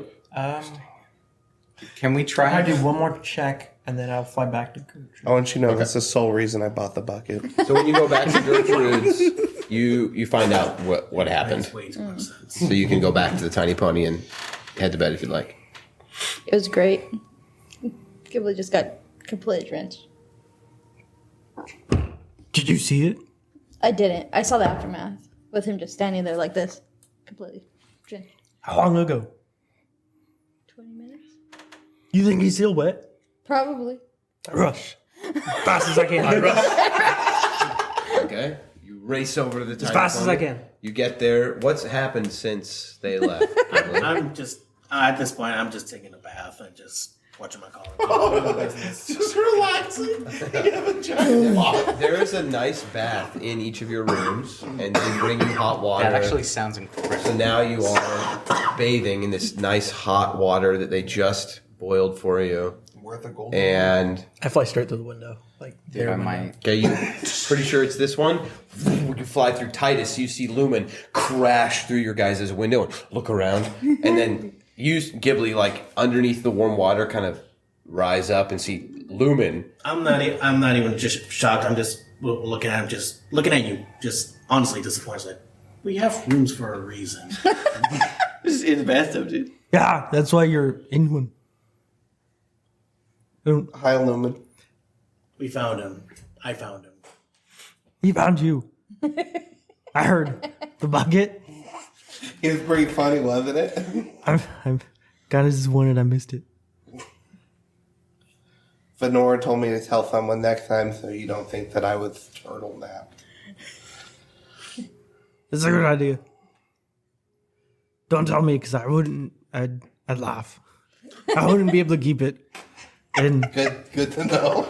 Can we I try? do one more check and then I'll fly back to Gertrude. I want you to know that's the sole reason I bought the bucket. So when you go back to Gertrude's, you find out what happened. Way too much sense. So you can go back to the Tiny Pony and head to bed if you'd like. It was great. Ghibli just got completely drenched. Did you see it? I didn't. I saw the aftermath with him just standing there like this, completely drenched. How long ago? 20 minutes? You think he's still wet? Probably. I rush. Fast as I can. I rush. Okay. You race over to the Tiny As fast as Pony. I can. You get there. What's happened since they left? I'm just, at this point, I'm just taking a bath and just watching my collar. Just relaxing. You have a giant There is a nice bath in each of your rooms, and they bring you hot water. That actually sounds incredible. So now you are bathing in this nice hot water that they just boiled for you. worth a gold. And I fly straight through the window. Like Dude, I might. okay, you pretty sure it's this one. You fly through Titus. You see Lumen crash through your guys' window and look around, and then you Ghibli like underneath the warm water, kind of rise up and see Lumen. I'm not even just shocked. I'm just looking at him, just looking at you, just honestly disappointed. Like, we have rooms for a reason. This is in the bathtub, dude. Yeah, that's why you're in one. Hi, Lumen. We found him. I found him. He found you. I heard the bucket. It was pretty funny, wasn't it? I'm kind of disappointed I missed it. Venora told me to tell someone next time so you don't think that I was turtle napped. It's a good idea. Don't tell me because I wouldn't. I'd laugh. I wouldn't be able to keep it. And Good to know.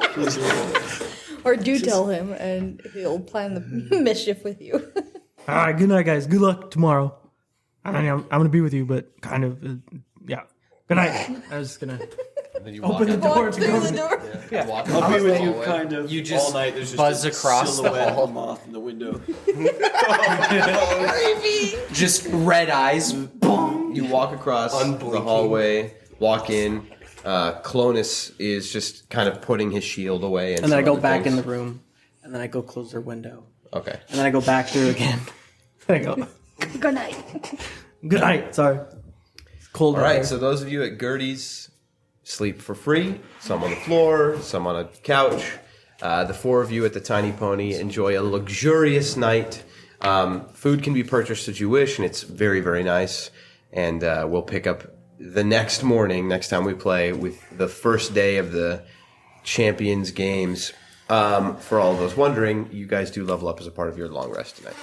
Or do tell him, and he'll plan the mischief with you. all right, good night, guys. Good luck tomorrow. I mean, I'm gonna be with you, but kind of, yeah. Good night. I was gonna And then you open the door to go. Yeah. Walk I'll be with you hallway. kind of You just all night. There's just buzz a across the silhouette hall. of a moth in the window. Just red eyes. Boom. You walk across the Unblinking. hallway, walk in. Clonus is just kind of putting his shield away. And then I go back in the room, and then I go close their window, Okay. and then I go back through again. There you go. Good night. Good night. Sorry. It's cold. All out right, there. so those of you at Gertie's sleep for free. Some on the floor, some on a couch. The four of you at the Tiny Pony enjoy a luxurious night. Food can be purchased as you wish, and it's very, very nice. And we'll pick up the next morning, next time we play, with the first day of the Champions Games. For all those wondering, you guys do level up as a part of your long rest tonight.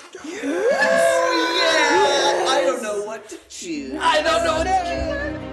I don't know what to choose. I don't know what to do.